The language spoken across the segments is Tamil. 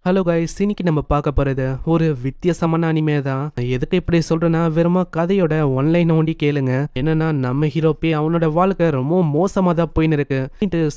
ஹலோ கைஸ், இன்னைக்கு நம்ம பார்க்க போறது ஒரு வித்தியாசமான அனிமே தான். எதுக்கு இப்படி சொல்றேன்னா, வெறுமா கதையோட ஒன்லைன் ஒண்டி கேளுங்க. என்னன்னா, நம்ம ஹீரோப்பே அவனோட வாழ்க்கை ரொம்ப மோசமா தான் போயின்னு இருக்கு.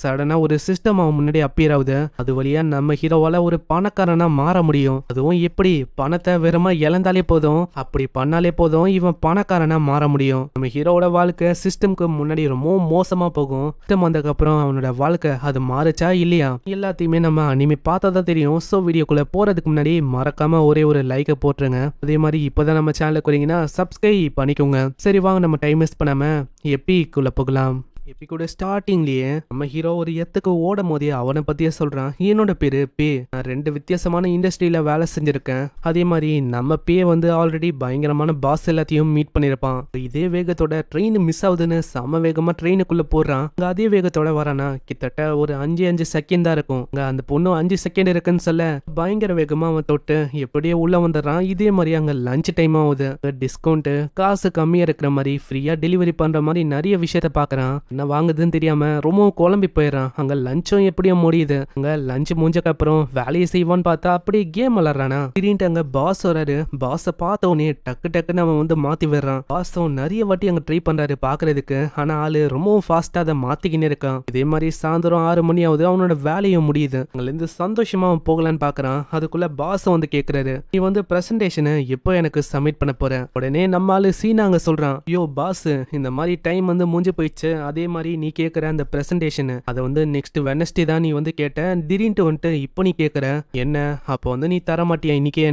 சடனா ஒரு சிஸ்டம் அவன் முன்னாடி அப்பியர் ஆகுது. அது வழியா நம்ம ஹீரோவால ஒரு பணக்காரனா மாற முடியும். அதுவும் எப்படி பணத்தை வெறுமா இழந்தாலே போதும், அப்படி பண்ணாலே போதும் இவன் பணக்காரனா மாற முடியும். நம்ம ஹீரோவோட வாழ்க்கை சிஸ்டம்க்கு முன்னாடி ரொம்ப மோசமா போகும். சிஸ்டம் வந்ததுக்கு அப்புறம் அவனோட வாழ்க்கை அது மாறுச்சா இல்லையா எல்லாத்தையுமே நம்ம அனிமே பார்த்தா தான் தெரியும். ஸோ வீடியோக்குள்ள போறதுக்கு முன்னாடி மறக்காம ஒரே ஒரு லைக்கை போட்டுருங்க. அதே மாதிரி இப்பதான் நம்ம சேனலுக்கு வரீங்கன்னா சப்ஸ்கிரைப் பண்ணிக்கோங்க. சரி வாங்க, நம்ம டைம் வேஸ்ட் பண்ணாம எப்பிக்குள்ள போகலாம். எப்பிக்கோட ஸ்டார்டிங்லயே நம்ம ஹீரோ ஒரு எத்துக்கு ஓடும் போதே அவனை பத்தியே சொல்றான். என்னோட பேரு பே, நான் 2 வித்தியாசமான இண்டஸ்ட்ரியில வேலை செஞ்சிருக்கேன். அதே மாதிரி நம்ம பே வந்து ஆல்ரெடி பயங்கரமான பாஸ் எல்லாத்தையும் மீட் பண்ணிருப்பான். இதே வேகத்தோட ட்ரெயின் மிஸ் ஆகுதுன்னு செம வேகமா ட்ரெயினுக்குள்ள போடுறான். அதே வேகத்தோட வரானா கிட்டத்தட்ட ஒரு 5 செகண்ட் தான் இருக்கும். அந்த பொண்ணு 5 செகண்ட் இருக்குன்னு சொல்ல பயங்கர வேகமா அவன் தொட்டு எப்படியே உள்ள வந்துடுறான். இதே மாதிரி அங்க லஞ்ச் டைம் ஆகுது. டிஸ்கவுண்ட், காசு கம்மியா இருக்கிற மாதிரி, ஃப்ரீயா டெலிவரி பண்ற மாதிரி நிறைய விஷயத்த பாக்குறான். என்ன வாங்குதுன்னு தெரியாம ரொம்ப குழம்பி போயிடறான். அங்க லஞ்சும் எப்படியும் முடியுது. அங்க லஞ்ச் முடிஞ்சக்கு அப்புறம் வேலையை செய்வான்னு பார்த்தா அப்படியே கேம் விளாடுறானா. திடீர்னு அங்க பாஸ் வராரு. பாஸை பார்த்த உடனே டக்குன்னு அவன் வந்து மாத்தி விடுறான். பாஸும் நிறைய வாட்டி அங்க ட்ரை பண்றாரு பாக்குறதுக்கு. ஆனா ஆளு ரொம்பவும் ஃபாஸ்டா அதை மாத்திக்கின்னு இருக்கான். இதே மாதிரி சாயந்தரம் 6 மணி ஆகுது. அவனோட வேலையும் முடியுது. அங்க இருந்து சந்தோஷமா அவன் போகலான்னு பாக்குறான். அதுக்குள்ள பாஸ் வந்து கேக்குறாரு, நீ வந்து பிரசன்டேஷனை எப்போ எனக்கு சப்மிட் பண்ண போற? உடனே நம்ம ஆளு சீனா அங்க சொல்றான், ஐயோ பாஸ், இந்த மாதிரி டைம் வந்து முடிஞ்சு போயிடுச்சு. அதே மாதிரி நீ கேட்குற அந்த பிரசன்டேஷன் அதை வந்து நெக்ஸ்ட் வெனஸ்டே தான் நீ வந்து கேட்ட. திடீர்னு வந்துட்டு இப்போ நீ கேட்குற என்ன? அப்போ வந்து நீ தர மாட்டியா இன்னைக்கே?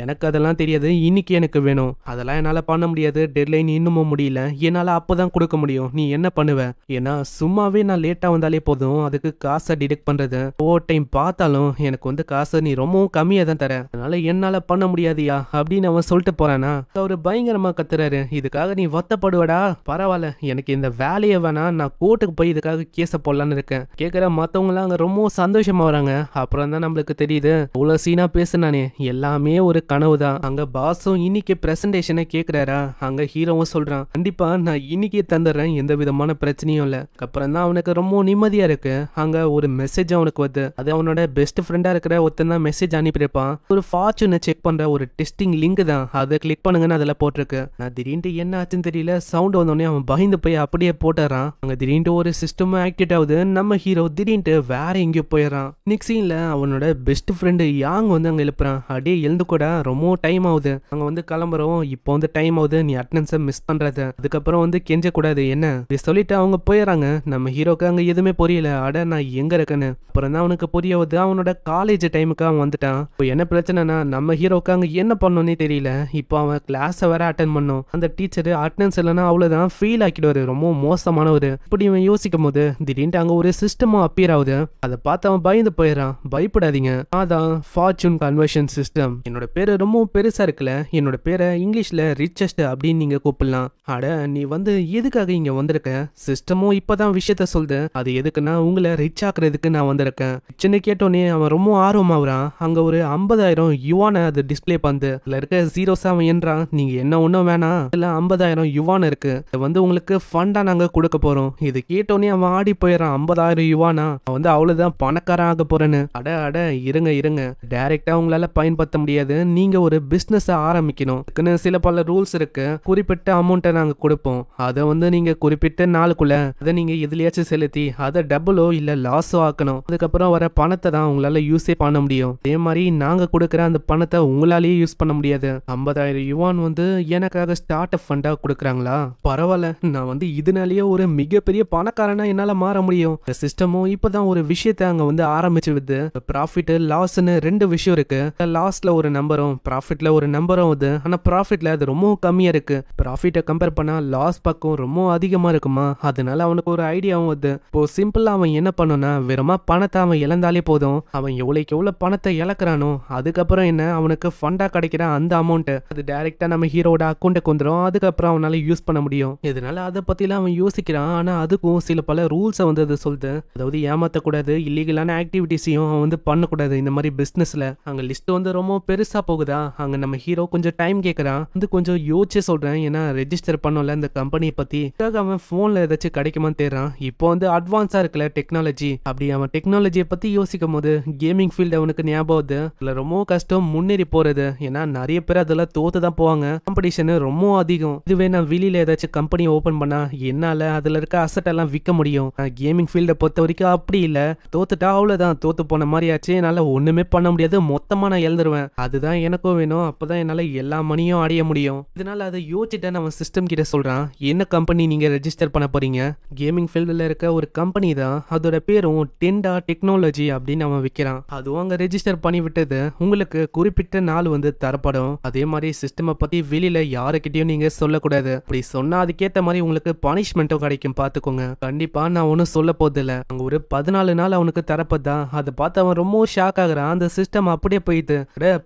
எனக்கு அதெல்லாம் தெரியாது. இன்னைக்கு எனக்கு வேணும். அதெல்லாம் என்னால் பண்ண முடியாது. டெட்லைன் இன்னமும் முடியல. என்னால் அப்போதான் கொடுக்க முடியும். நீ என்ன பண்ணுவ? ஏன்னா சும்மாவே நான் லேட்டாக வந்தாலே போதும் அதுக்கு காசை டிடெக்ட் பண்ணுறது. ஓவர் டைம் பார்த்தாலும் எனக்கு வந்து காசை நீ ரொம்பவும் கம்மியாக தான் தர. அதனால என்னால் பண்ண முடியாதியா அப்படின்னு அவன் சொல்லிட்டு போறானா. அவரு பயங்கரமா கத்துறாரு, இதுக்காக நீ வருத்தப்படுவடா? பரவாயில்ல, எனக்கு இந்த வேலையை வேணா, நான் கோர்ட்டுக்கு போய் இதுக்காக கேஸை போடலான்னு இருக்கேன். கேட்குற மற்றவங்களாம் அங்கே ரொம்ப சந்தோஷமா வராங்க. அப்புறம் தான் நம்மளுக்கு தெரியுது இவ்வளோ சீனா பேசுனானே எல்லாமே ஒரு கனவு தான். அங்கே பாஸும் இன்னைக்கு பிரசன்டேஷனை கேட்குறாரா. அங்கே ஹீரோவும் சொல்றான், கண்டிப்பா நான் இன்னைக்கே தந்துடுறேன், எந்த விதமான பிரச்சனையும் இல்லை. அப்புறம் தான் அவனுக்கு ரொம்ப நிம்மதியா இருக்கு. அங்கே ஒரு மெசேஜ் அவனுக்கு வருது. அது அவனோட பெஸ்ட் ஃப்ரெண்டா இருக்கிற ஒருத்தன் தான் மெசேஜ் அனுப்பியிருப்பான். ஒரு ஃபார்ச்சூனை செக் பண்ற ஒரு டெஸ்டிங் லிங்க் தான். அதை கிளிக் பண்ணுங்கன்னு அதில் போட்டிருக்கு. நான் திடீர்னு என்ன ஆச்சுன்னு தெரியல, சவுண்ட் வந்தோடனே அவன் பயந்து போய் அப்படியே போட்டுறான். அங்க திடீர்னு ஒரு சிஸ்டமும் ஆக்டிவேட் ஆகுது. நம்ம ஹீரோ திடீர்னு வேற எங்கேயோ போயிடறான். நெக்ஸ்ட் சீன்ல அவனோட பெஸ்ட் ஃப்ரெண்டு யாங் வந்து அங்க எழுப்புறான். அப்படியே எழுந்து கூட ரொம்ப டைம் ஆகுது. அங்க வந்து கிளம்புறோம். இப்போ வந்து டைம் ஆகுது, நீ அட்டெண்டன்ஸை மிஸ் பண்றது. அதுக்கப்புறம் வந்து கெஞ்ச கூடாது என்ன இப்படி சொல்லிட்டு அவங்க போயிடறாங்க. நம்ம ஹீரோக்கு அங்க எதுவுமே புரியல. அட நான் எங்க இருக்கேன்னு. அப்புறம் தான் அவனுக்கு புரியாவது அவனோட காலேஜ் டைமுக்கு அவன் வந்துட்டான். இப்போ என்ன பிரச்சனைனா, நம்ம ஹீரோக்கு அங்க என்ன பண்ணணும்னே தெரியல. இப்போ அவன் கிளாஸை வேற அட்டன் பண்ணும். அந்த டீச்சர் அட்டெண்டன்ஸ் இல்லைன்னா அவ்வளவுதான் ஃபெயில் ஆக்கிடுவாரு. ரொம்ப மோசமானவர். இப்படி இவன் யோசிக்கும் போது திடீர்னு அங்க ஒரு சிஸ்டமும் அப்பியர் ஆகுது. அதை பார்த்து அவன் பயந்து போயிடறான். பயப்படாதீங்க, அதான் ஃபார்ச்சூன் கன்வர்ஷன் சிஸ்டம். என்னோட பேரு ரொம்ப பெருசா இருக்குல்ல, என்னோட பேரை இங்கிலீஷ்ல ரிச்சஸ்ட் அப்படின்னு நீங்க கூப்பிடலாம். அட நீ வந்து எதுக்காக இங்க வந்திருக்க? சிஸ்டமும் இப்பதான் விஷயத்த சொல்லுது. அது எதுக்குன்னா உங்களை ரிச் ஆக்குறதுக்கு நான் வந்திருக்கேன். சின்ன கேட்டோன்னே அவன் ரொம்ப ஆர்வமாகறான். அங்க ஒரு 50,000 யுவான அது டிஸ்பிளே பண்ணு. அதுல இருக்க ஜீரோஸ் அவன் என்றான், நீங்க என்ன ஒன்றும் வேணாம், இல்ல 50,000 யுவான் இருக்கு, இதை வந்து உங்களுக்கு ஃபண்டா நாங்க கொடுக்க போறோம். இது கேட்டோன்னே அவன் ஆடி போயிடறான். 50,000 யுவானா? அவன் வந்து அவ்வளவுதான் பணக்காரன் ஆக போறேன்னு. அட இருங்க, டைரக்டா உங்களால பயன்படுத்த முடியாது. நீங்க ஒரு பிசினஸ் ஆரம்பிக்கணும். இதுக்குன்னு சில பல ரூல்ஸ் இருக்கு. குறிப்பிட்ட அமௌண்ட்டை நாங்க கொடுப்போம். அதை வந்து நீங்க குறிப்பிட்ட நாளுக்குள்ள அதை நீங்க எதுலயாச்சும் செலுத்தி அதை டபுளோ இல்ல லாஸோ ஆக்கணும். அதுக்கப்புறம் வர பணத்தை தான் உங்களால யூஸே பண்ண முடியும். அதே மாதிரி நாங்க கொடுக்குற அந்த பணத்தை உங்களாலேயே யூஸ் பண்ண முடியாது. 50,000 யுவான் வந்து எனக்காக ஸ்டார்ட் அப் ஃபண்டா கொடுக்குறாங்களா? பரவாயில்ல, நான் வந்து இதனாலேயே ஒரு மிகப்பெரிய பணக்காரனா என்னால மாற முடியும். இந்த சிஸ்டமும் இப்பதான் ஒரு விஷயத்தை அங்க வந்து ஆரம்பிச்சு விடுது. ப்ராஃபிட் லாஸ்ன்னு 2 விஷயம் இருக்கு. லாஸ்ட்ல ஒரு நம்பரும் ப்ராஃபிட்ல ஒரு நம்பரும் வருது. ஆனா ப்ராஃபிட்ல அது ரொம்ப கம்மியா இருக்கு. ப்ராஃபிட்டை கம்பேர் பண்ணா லாஸ் பக்கம் ரொம்ப அதிகமா இருக்குமா. அதனால அவனுக்கு ஒரு ஐடியாவும் வருது. இப்போ சிம்பிளா அவன் என்ன பண்ணுனா, வெறுமா பணத்தை அவன் இழந்தாலே போதும். அவன் எவ்வளவு பணத்தை இழக்கிறானோ அதுக்கப்புறம் என்ன, அவனுக்கு ஃபண்டா கிடைக்கிற அந்த அமௌண்ட் அது டைரக்டா நம்ம ஹீரோட அக்கௌண்ட்டுக்கு வந்துடும். அதுக்கப்புறம் அவனால யூஸ் பண்ண முடியும். இதனால அதை பத்திலாம் அவன் யோசிக்கிறான். ஆனா அதுக்கும் சில பல ரூல்ஸை வந்து அது சொல்லுது. அதாவது ஏமாத்தக்கூடாது, இல்லீகலான ஆக்டிவிட்டிஸையும் அவன் வந்து பண்ணக்கூடாது இந்த மாதிரி பிசினஸ்ல. அங்க லிஸ்ட் வந்து ரொம்ப பெருசா போகுதா. அங்க நம்ம ஹீரோ கொஞ்சம் டைம் கேட்கறான். வந்து கொஞ்சம் யோசிச்சு சொல்றேன், ஏன்னா ரெஜிஸ்டர் பண்ணல இந்த கம்பெனியை பத்தி. அவன் போன்ல ஏதாச்சும் கிடைக்குமான்னு தேடுறான். இப்போ வந்து அட்வான்ஸா இருக்குல்ல டெக்னாலஜி, அப்படி அவன் டெக்னாலஜியை பத்தி யோசிக்கும் போது கேமிங் ஃபீல்டு அவனுக்கு ஞாபகம் வருது. அதுல ரொம்ப கஷ்டம் முன்னேறி போறது, ஏன்னா நிறைய பேர் அதெல்லாம் தோத்து தான் போவாங்க. காம்படிஷன் ரொம்ப அதிகம். இதுவே நான் வெளியில ஏதாச்சும் கம்பெனி ஓபன் பண்ணா என்னால அதுல இருக்க அசட் எல்லாம் விற்க முடியும். கேமிங் ஃபீல்டை பொறுத்த வரைக்கும் அப்படி இல்ல. தோத்துட்டா அவ்வளவுதான், தோத்து போன மாதிரி ஆச்சு. என்னால ஒண்ணுமே பண்ண முடியாது, மொத்தமா நான் எழுந்துருவேன். அதுதான் எனக்கும் வேணும், அப்பதான் என்னால எல்லா மணியும் அடைய முடியும். இதனால அதை யோசிச்சுட்டு நம்ம சிஸ்டம் கிட்ட சொல்றான், என்ன கம்பெனி நீங்க ரெஜிஸ்டர் பண்ண போறீங்க? கேமிங் ஃபீல்டுல இருக்க ஒரு கம்பெனி தான், அதோட பேரும் டெண்டா டெக்னாலஜி அப்படின்னு அவன் விற்கிறான். அதுவும் அங்க ரெஜிஸ்டர் பண்ணி விட்டது உங்களுக்கு குறிப்பிட்ட நாள் வந்து தரப்படும். அதே மாதிரி சிஸ்டமை பத்தி வெளியில யாருக்கிட்டையும் நீங்க சொல்லக்கூடாது. அப்படி சொன்னா அதுக்கேத்த மாதிரி உங்களுக்கு பனிஷ்மெண்ட்டும் கிடைக்கும், பாத்துக்கோங்க. கண்டிப்பா நான் ஒன்னும் சொல்ல போதில்ல. அங்க ஒரு 14 நாள் அவனுக்கு தரப்பதான். அதை பார்த்து அவன் ரொம்ப ஷாக் ஆகுறான். அந்த சிஸ்டம் அப்படியே போயிட்டு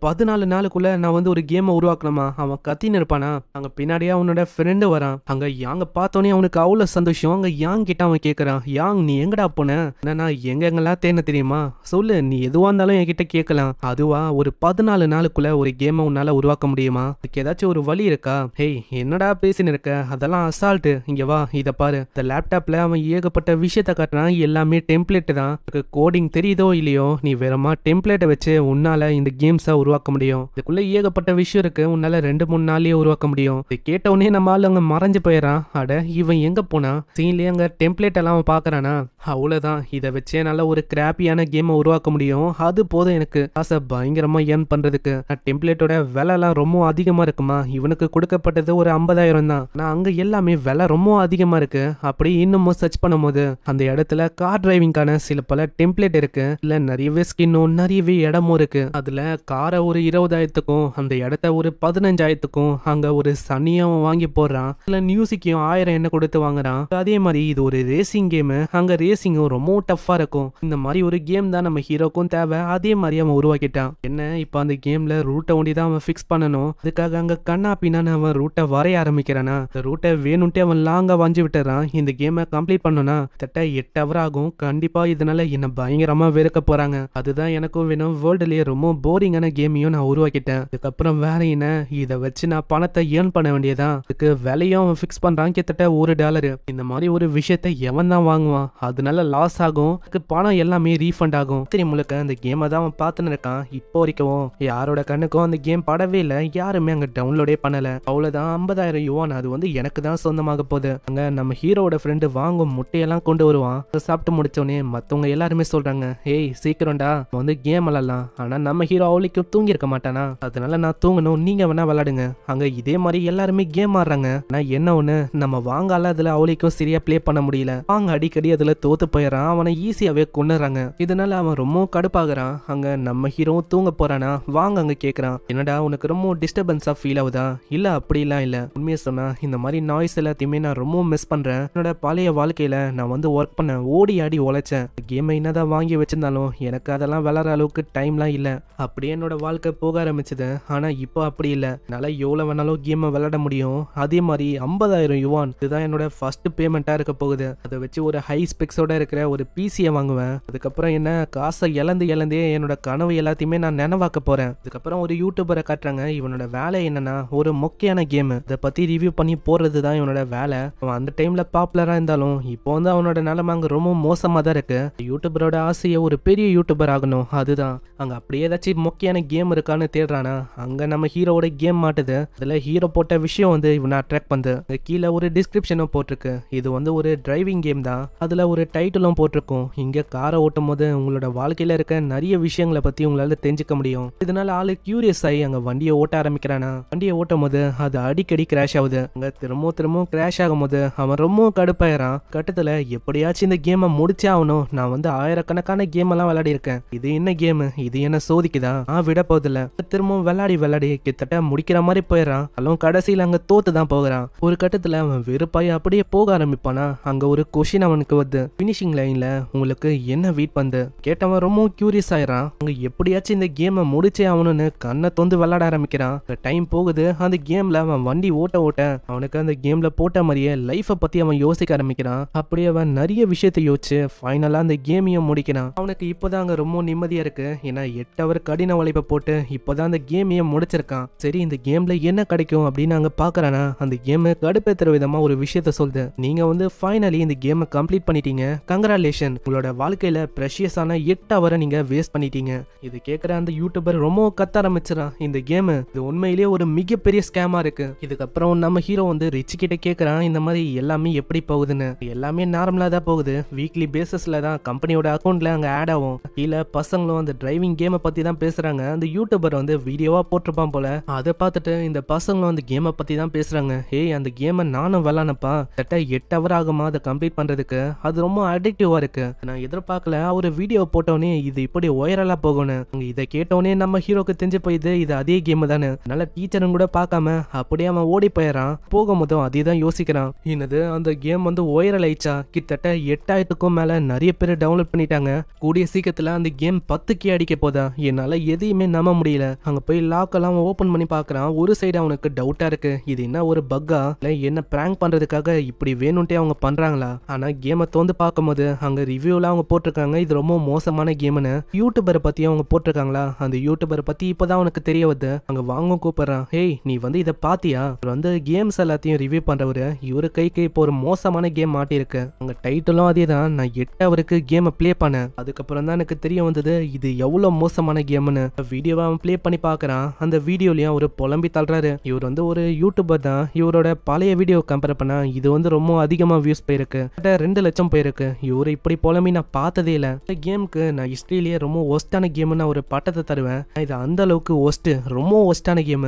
14 நாளுக்குள்ள நான் வந்து ஒரு கேமை உருவாக்கணுமா? அவன் கத்தின்னு இருப்பானா. அங்க பின்னாடியே அவனோட ஃப்ரெண்டு வரான். அங்க யாங்க பார்த்தோன்னே அவனுக்கு அவ்வளவு சந்தோஷம். அங்க யாங் கிட்ட அவன் கேட்கறான், யாங் நீ எங்கடா போன? நான் எங்கெங்கெல்லாம் தேன தெரியுமா, சொல்லு, நீ எதுவா இருந்தாலும் என்கிட்ட கேட்கலாம். அதுவா ஒரு 14 நாளுக்குள்ள ஒரு கேமை உன்னால உருவாக்க முடியுமா? அதுக்கு ஏதாச்சும் ஒரு வழி இருக்கா? ஹேய் என்னடா பேசின்னு இருக்க, அதெல்லாம் அசால்ட்டு. இங்க வா, இத பாரு. இந்த லேப்டாப்ல அவன் ஏகப்பட்ட விஷயத்த காட்டுறான். எல்லாமே டெம்ப்ளேட் தான். கோடிங் தெரியுதோ இல்லையோ, நீ வெறுமா டெம்ப்ளேட்டை வச்சு உன்னால இந்த கேம்ஸை உருவாக்க முடியும். இதுக்குள்ள ஏகப்பட்ட விஷயம் இருக்கு, உன்னால 2-3 நாள்லயே உருவாக்க முடியும். இதை கேட்டவுடனே நம்ம ஆளு அங்க மறைஞ்சு போயிடறான். அட இவன் எங்க போனா? சீன்லயே அங்க டெம்ப்ளேட் எல்லாம் அவன் பாக்குறானா? அவ்வளவுதான், இதை வச்சே நல்ல ஒரு கிராப்பியான கேமை உருவாக்க முடியும். அது போதும் எனக்கு, காசை பயங்கரமா ஏர்ன் பண்றதுக்கு. டெம்ப்ளேட்டோட விலை எல்லாம் ரொம்ப அதிகமா இருக்குமா? இவனுக்கு கொடுக்கப்பட்டது ஒரு 50,000 தான். நான் அங்க எல்லாமே விலை ரொம்ப அதிகமா இருக்கு. அப்படி இன்னமும் சர்ச் பண்ணும்போது அந்த இடத்துல கார் டிரைவிங்கான சில பல டெம்ப்ளேட் இருக்கு. இல்ல நிறையவே ஸ்கின்னும் நிறையவே இடமும் இருக்கு. அதுல காரை ஒரு 20,000க்கும் அந்த இடத்த ஒரு 15,000க்கும் அங்க ஒரு சனியும் வாங்கி போடுறான். இல்ல மியூசிக்கையும் 1000 என்ன கொடுத்து வாங்குறான். அதே மாதிரி இது ஒரு ரேசிங் கேம். அங்க ரேசிங்கும் ரொம்ப டஃப்பா இருக்கும். இந்த மாதிரி ஒரு கேம் தான் நம்ம ஹீரோக்கும் தேவை. அதே மாதிரி அவன் உருவாக்கிட்டான். என்ன இப்ப அந்த கேம்ல ரூட்டை ஒண்டி தான் அவன் ஃபிக்ஸ் பண்ணணும். அதுக்காக அங்க கண்ணா பின்னான்னு அவன் ரூட்டை வரைய ஆரம்பிக்கிறானா. இந்த ரூட்டை வேணும்ட்டே அவன் லாங்கா வஞ்சி விட்டுறான். இந்த கேமை கம்ப்ளீட் பண்ணனா கிட்ட 8 ஹவர் ஆகும். கண்டிப்பா இதனால என்ன பயங்கரமா வெறுக்க போறாங்க. அதுதான் எனக்கும் வேணும். வேர்ல்டுலயே ரொம்ப போரிங்கான கேமையும் நான் உருவாக்கிட்டேன். அதுக்கப்புறம் வேற என்ன, இதை வச்சு நான் பணத்தை ஏர்ன் பண்ண வேண்டியதான். அதுக்கு விலையும் அவன் ஃபிக்ஸ் பண்றான், கிட்டத்தட்ட $1. இந்த மாதிரி ஒரு விஷயத்தை எவன் தான் வாங்குவான்? அதனால லாஸ் ஆகும். அதுக்கு பணம் எல்லாமே ரீஃபண்ட் ஆகும். முழுக்க அந்த கேமை தான் அவன் பார்த்துன்னு இருக்கான். இப்போ வரைக்கும் யாரோட கண்ணுக்கும் அந்த கேம் படவே இல்லை. யாருமே அங்க டவுன்லோடே பண்ணல. அவ்வளவுதான், 50,000 யுவான் அது வந்து எனக்கு தான் சொந்தமாக போகுது. அங்க நம்ம ஹீரோட ஃப்ரெண்டு வாங்கும் முட்டையெல்லாம் கொண்டு வருவான். சாப்பிட்டு முடிச்சோடனே மத்தவங்க எல்லாருமே சொல்றாங்க, ஏய் சீக்கிரம்டா வந்து கேம் விளாடலாம். ஆனா நம்ம ஹீரோ அவளுக்கும் தூங்கி இருக்க மாட்டானா. அதனால நான் தூங்கணும், நீங்க வேணா விளாடுங்க. அங்க இதே மாதிரி எல்லாருமே கேம் ஆடுறாங்க. ஆனா என்ன ஒண்ணு, நம்ம வாங்கால அதுல அவளுக்கும் சரியா பிளே பண்ண முடியல. வாங்க அடிக்கடி அதுல தோத்து போயிடறான். அவனை ஈஸியாவே கொண்டுறாங்க. இதனால அவன் ரொம்ப கடுப்பாகிறான். அங்க நம்ம ஹீரோ தூங்க போறானா. வாங்க அங்க கேக்குறான், என்னடா உனக்கு ரொம்ப டிஸ்டர்பன்ஸா ஃபீல் ஆகுதா? இல்ல அப்படிலாம் இல்ல, உண்மையை சொன்னா இந்த மாதிரி நாய்ஸ் எல்லாத்தையுமே நான் ரொம்ப மிஸ் பண்றேன். என்னோட பழைய வாழ்க்கையில நான் வந்து ஒர்க் பண்ண ஓடி ஆடி உழைச்சேன். கேமை என்னதான் வாங்கி வச்சிருந்தாலும் எனக்கு அதெல்லாம் விளாட்ற அளவுக்கு டைம்லாம் இல்ல. அப்படியே என்னோட வாழ்க்கை போக ஆரம்பிச்சது. ஆனா இப்போ அப்படி இல்ல, என்னால எவ்வளவு வேணாலும் கேமை விளையாட முடியும். அதே மாதிரி 50,000 யுவான் இதுதான் என்னோட ஃபர்ஸ்ட் பேமெண்டா இருக்க போகுது. அதை வச்சு ஒரு ஹை ஸ்பெக்ஸோட இருக்கிற ஒரு பிசியை வாங்குவேன். அதுக்கப்புறம் என்ன, காசை இழந்தே என்னோட கனவு எல்லாத்தையுமே நான் நினைவாக்க போறேன். அதுக்கப்புறம் ஒரு யூடியூபரை காட்டுறாங்க. இவனோட வேலை என்னன்னா ஒரு மொக்கையான கேம் அதை பத்தி ரிவ்யூ பண்ணி போடுறது தான் இவனோட வேலை. அவன் அந்த டைம்ல பாப்புலரா இருந்தாலும் இப்போ வந்து அவனோட நிலைமை அங்க ரொம்ப மோசமா தான் இருக்கு. யூடியூபரோட ஆசையை ஒரு பெரிய யூடியூபர் ஆகணும். அதுதான் அங்க அப்படியே ஏதாச்சும் மொக்கையான கேம் இருக்கான்னு தேடுறானா. அங்க நம்ம ஹீரோட கேம் மாட்டுது. அதுல ஹீரோ போட்ட விஷயம் வந்து இவனை அட்ராக்ட் பண்ணுது. கீழே ஒரு டிஸ்கிரிப்ஷனும் போட்டிருக்கு, இது வந்து ஒரு டிரைவிங் கேம் தான். அதுல ஒரு டைட்டிலும் போட்டிருக்கும், இங்க காரை ஓட்டும் போது உங்களோட வாழ்க்கையில இருக்க நிறைய விஷயங்களை பத்தி உங்களால தெரிஞ்சுக்க முடியும். இதனால ஆளு கியூரியஸ் ஆகி அங்க வண்டியை ஓட்ட ஆரம்பிக்கிறானா. வண்டியை ஓட்டும் போது அது அடிக்கடி கிராஷ் ஆகுது. அங்க திரும்பவும் கிராஷ் ஆகும் போது அவன் ரொம்ப கடுப்பாயிரான். கட்டத்துல எப்படியாச்சும் இந்த கேமை முடிச்சே ஆகணும். நான் வந்து ஆயிரக்கணக்கான கேம் எல்லாம் விளையாடி இருக்கேன். இது என்ன கேம், இது என்ன சோதிக்குதா? விட போதில்ல. திரும்பவும் விளையாடி கிட்டத்தட்ட முடிக்கிற மாதிரி போயிடறான். அதுவும் கடைசியில அங்க தோத்து தான் போகிறான். ஒரு கட்டத்துல அவன் வெறுப்பாய் அப்படியே போக ஆரம்பிப்பானா. அங்க ஒரு கொஸ்டின் அவனுக்கு வருது, பினிஷிங் லைன்ல உங்களுக்கு என்ன வெயிட் பண்ணுது கேட்டவன் ரொம்ப கியூரியஸ் ஆயிரான். அங்க எப்படியாச்சும் இந்த கேமை முடிச்சே ஆகணும்னு கண்ணை தொந்து விளையாட ஆரம்பிக்கிறான். டைம் போகுது. அந்த கேம்ல அவன் வண்டி ஓட்ட அவனுக்கு அந்த கேம்ல போட்ட மாதிரியே லைஃபை பத்தி அவன் அவன் யோசிக்க ஆரம்பிக்கிறான். அப்படியே அவன் நிறைய விஷயத்தை யோசிச்சு ஃபைனலா அந்த கேமையும் முடிக்கிறான். அவனுக்கு இப்போதான் அங்க ரொம்ப நிம்மதியா இருக்கு. ஏன்னா 8 ஹவர் கடின உழைப்பை போட்டு இப்போதான் அந்த கேமையும் முடிச்சிருக்கான். சரி இந்த கேம்ல என்ன கிடைக்கும் அப்படின்னு அங்க பாக்குறானா, அந்த கேம் கடுப்பேத்துற விதமா ஒரு விஷயத்த சொல்லுது. நீங்க வந்து ஃபைனலி இந்த கேமை கம்ப்ளீட் பண்ணிட்டீங்க, கங்க்ராச்சுலேஷன், உங்களோட வாழ்க்கையில ப்ரெஷியஸான 8 ஹவரை நீங்க வேஸ்ட் பண்ணிட்டீங்க. இது கேட்குற அந்த யூடியூபர் ரொம்ப கத்த ஆரம்பிச்சிடான். இந்த கேம் இது உண்மையிலேயே ஒரு மிகப்பெரிய ஸ்கேமா இருக்கு. இதுக்கப்புறம் நம்ம ஹீரோ வந்து ரிச் கிட்ட கேட்கறான், இந்த மாதிரி எல்லாமே எப்படி போகுதுன்னு. எல்லாமே நார்மலா தான் போகுது. வீக்லி பேசிஸ்ல தான் கம்பெனியோட அக்கௌண்ட்ல அங்க ஆட் ஆகும். கீழே பசங்களும் அந்த டிரைவிங் கேமை பத்தி தான் பேசுறாங்க. அந்த யூடியூபர் வந்து வீடியோவா போட்டிருப்பான் போல. அதை பார்த்துட்டு இந்த பசங்களும் அந்த கேமை பத்தி தான் பேசுறாங்க. ஏய் அந்த கேமை நானும் விளானப்பா, கிட்ட 8 ஹவர் ஆகுமா அதை கம்ப்ளீட் பண்றதுக்கு. அது ரொம்ப அடிக்டிவா இருக்கு. நான் எதிர்பார்க்கல ஒரு வீடியோ போட்டோன்னே இது இப்படி வைரலா போகணும். இதை கேட்டோன்னே நம்ம ஹீரோக்கு தெரிஞ்சு போயிது இது அதே கேம் தானே. அதனால டீச்சரும் கூட பார்க்காம அப்படியே அவன் ஓடி போயிடறான். போகும்போதும் அதே தான் யோசிக்கிறான். என்னது அந்த கேம் வந்து வைரல் ஆயிடுச்சா? கிட்டத்தட்ட 8000க்கும் மேல நிறைய பேர் டவுன்லோட் பண்ணிட்டாங்க. கூடிய சீக்கிரத்துல அந்த கேம் 10K அடிக்க போதா? என்னால எதையுமே நம்ப முடியல. அங்க போய் லாக் எல்லாம் ஓபன் பண்ணி பாக்குறான். ஒரு சைடு அவனுக்கு டவுட்டா இருக்கு, இது என்ன ஒரு பக்கா இல்ல என்ன பிராங்க் பண்றதுக்காக இப்படி வேணும்ட்டே அவங்க பண்றாங்களா? ஆனா கேமை தோந்து பார்க்கும்போது அங்க ரிவ்யூல அவங்க போட்டிருக்காங்க இது ரொம்ப மோசமான கேம்னு. யூடியூபரை பத்தி அவங்க போட்டிருக்காங்களா? அந்த யூடியூபரை பத்தி இப்பதான் அவனுக்கு தெரிய வருது. அங்க வாங்க கூப்பிடுறான். ஹேய் நீ வந்து இதை பாத்தியா? இவர் வந்து கேம்ஸ் எல்லாத்தையும் ரிவ்யூ பண்றவரு. இவரு கைக்கு இப்போ ஒரு மோசமான கேம் மாட்டிருக்கு. அங்க டைட்டிலும் அதே தான். நான் 8 ஹவருக்கு கேமை பிளே பண்ணேன். அதுக்கப்புறம் தான் எனக்கு தெரிய வந்தது இது எவ்வளவு மோசமான கேம்னு. வீடியோவை அவன் பிளே பண்ணி பாக்குறான். அந்த வீடியோலயும் ஒரு புலம்பி தள்ளுறாரு. இவர் வந்து ஒரு யூடியூபர் தான். இவரோட பழைய வீடியோ கம்பேர் பண்ணா இது வந்து ரொம்ப அதிகமா வியூஸ் போயிருக்கு. 2 லட்சம் போயிருக்கு. இவரு இப்படி புலம்பி நான் பார்த்ததே இல்ல. இந்த கேமுக்கு நான் ஹிஸ்டரியிலேயே ரொம்ப ஒஸ்டான கேம்னு நான் ஒரு பட்டத்தை தருவேன். இது அந்த அளவுக்கு ஒஸ்ட், ரொம்ப ஒஸ்டான கேம்.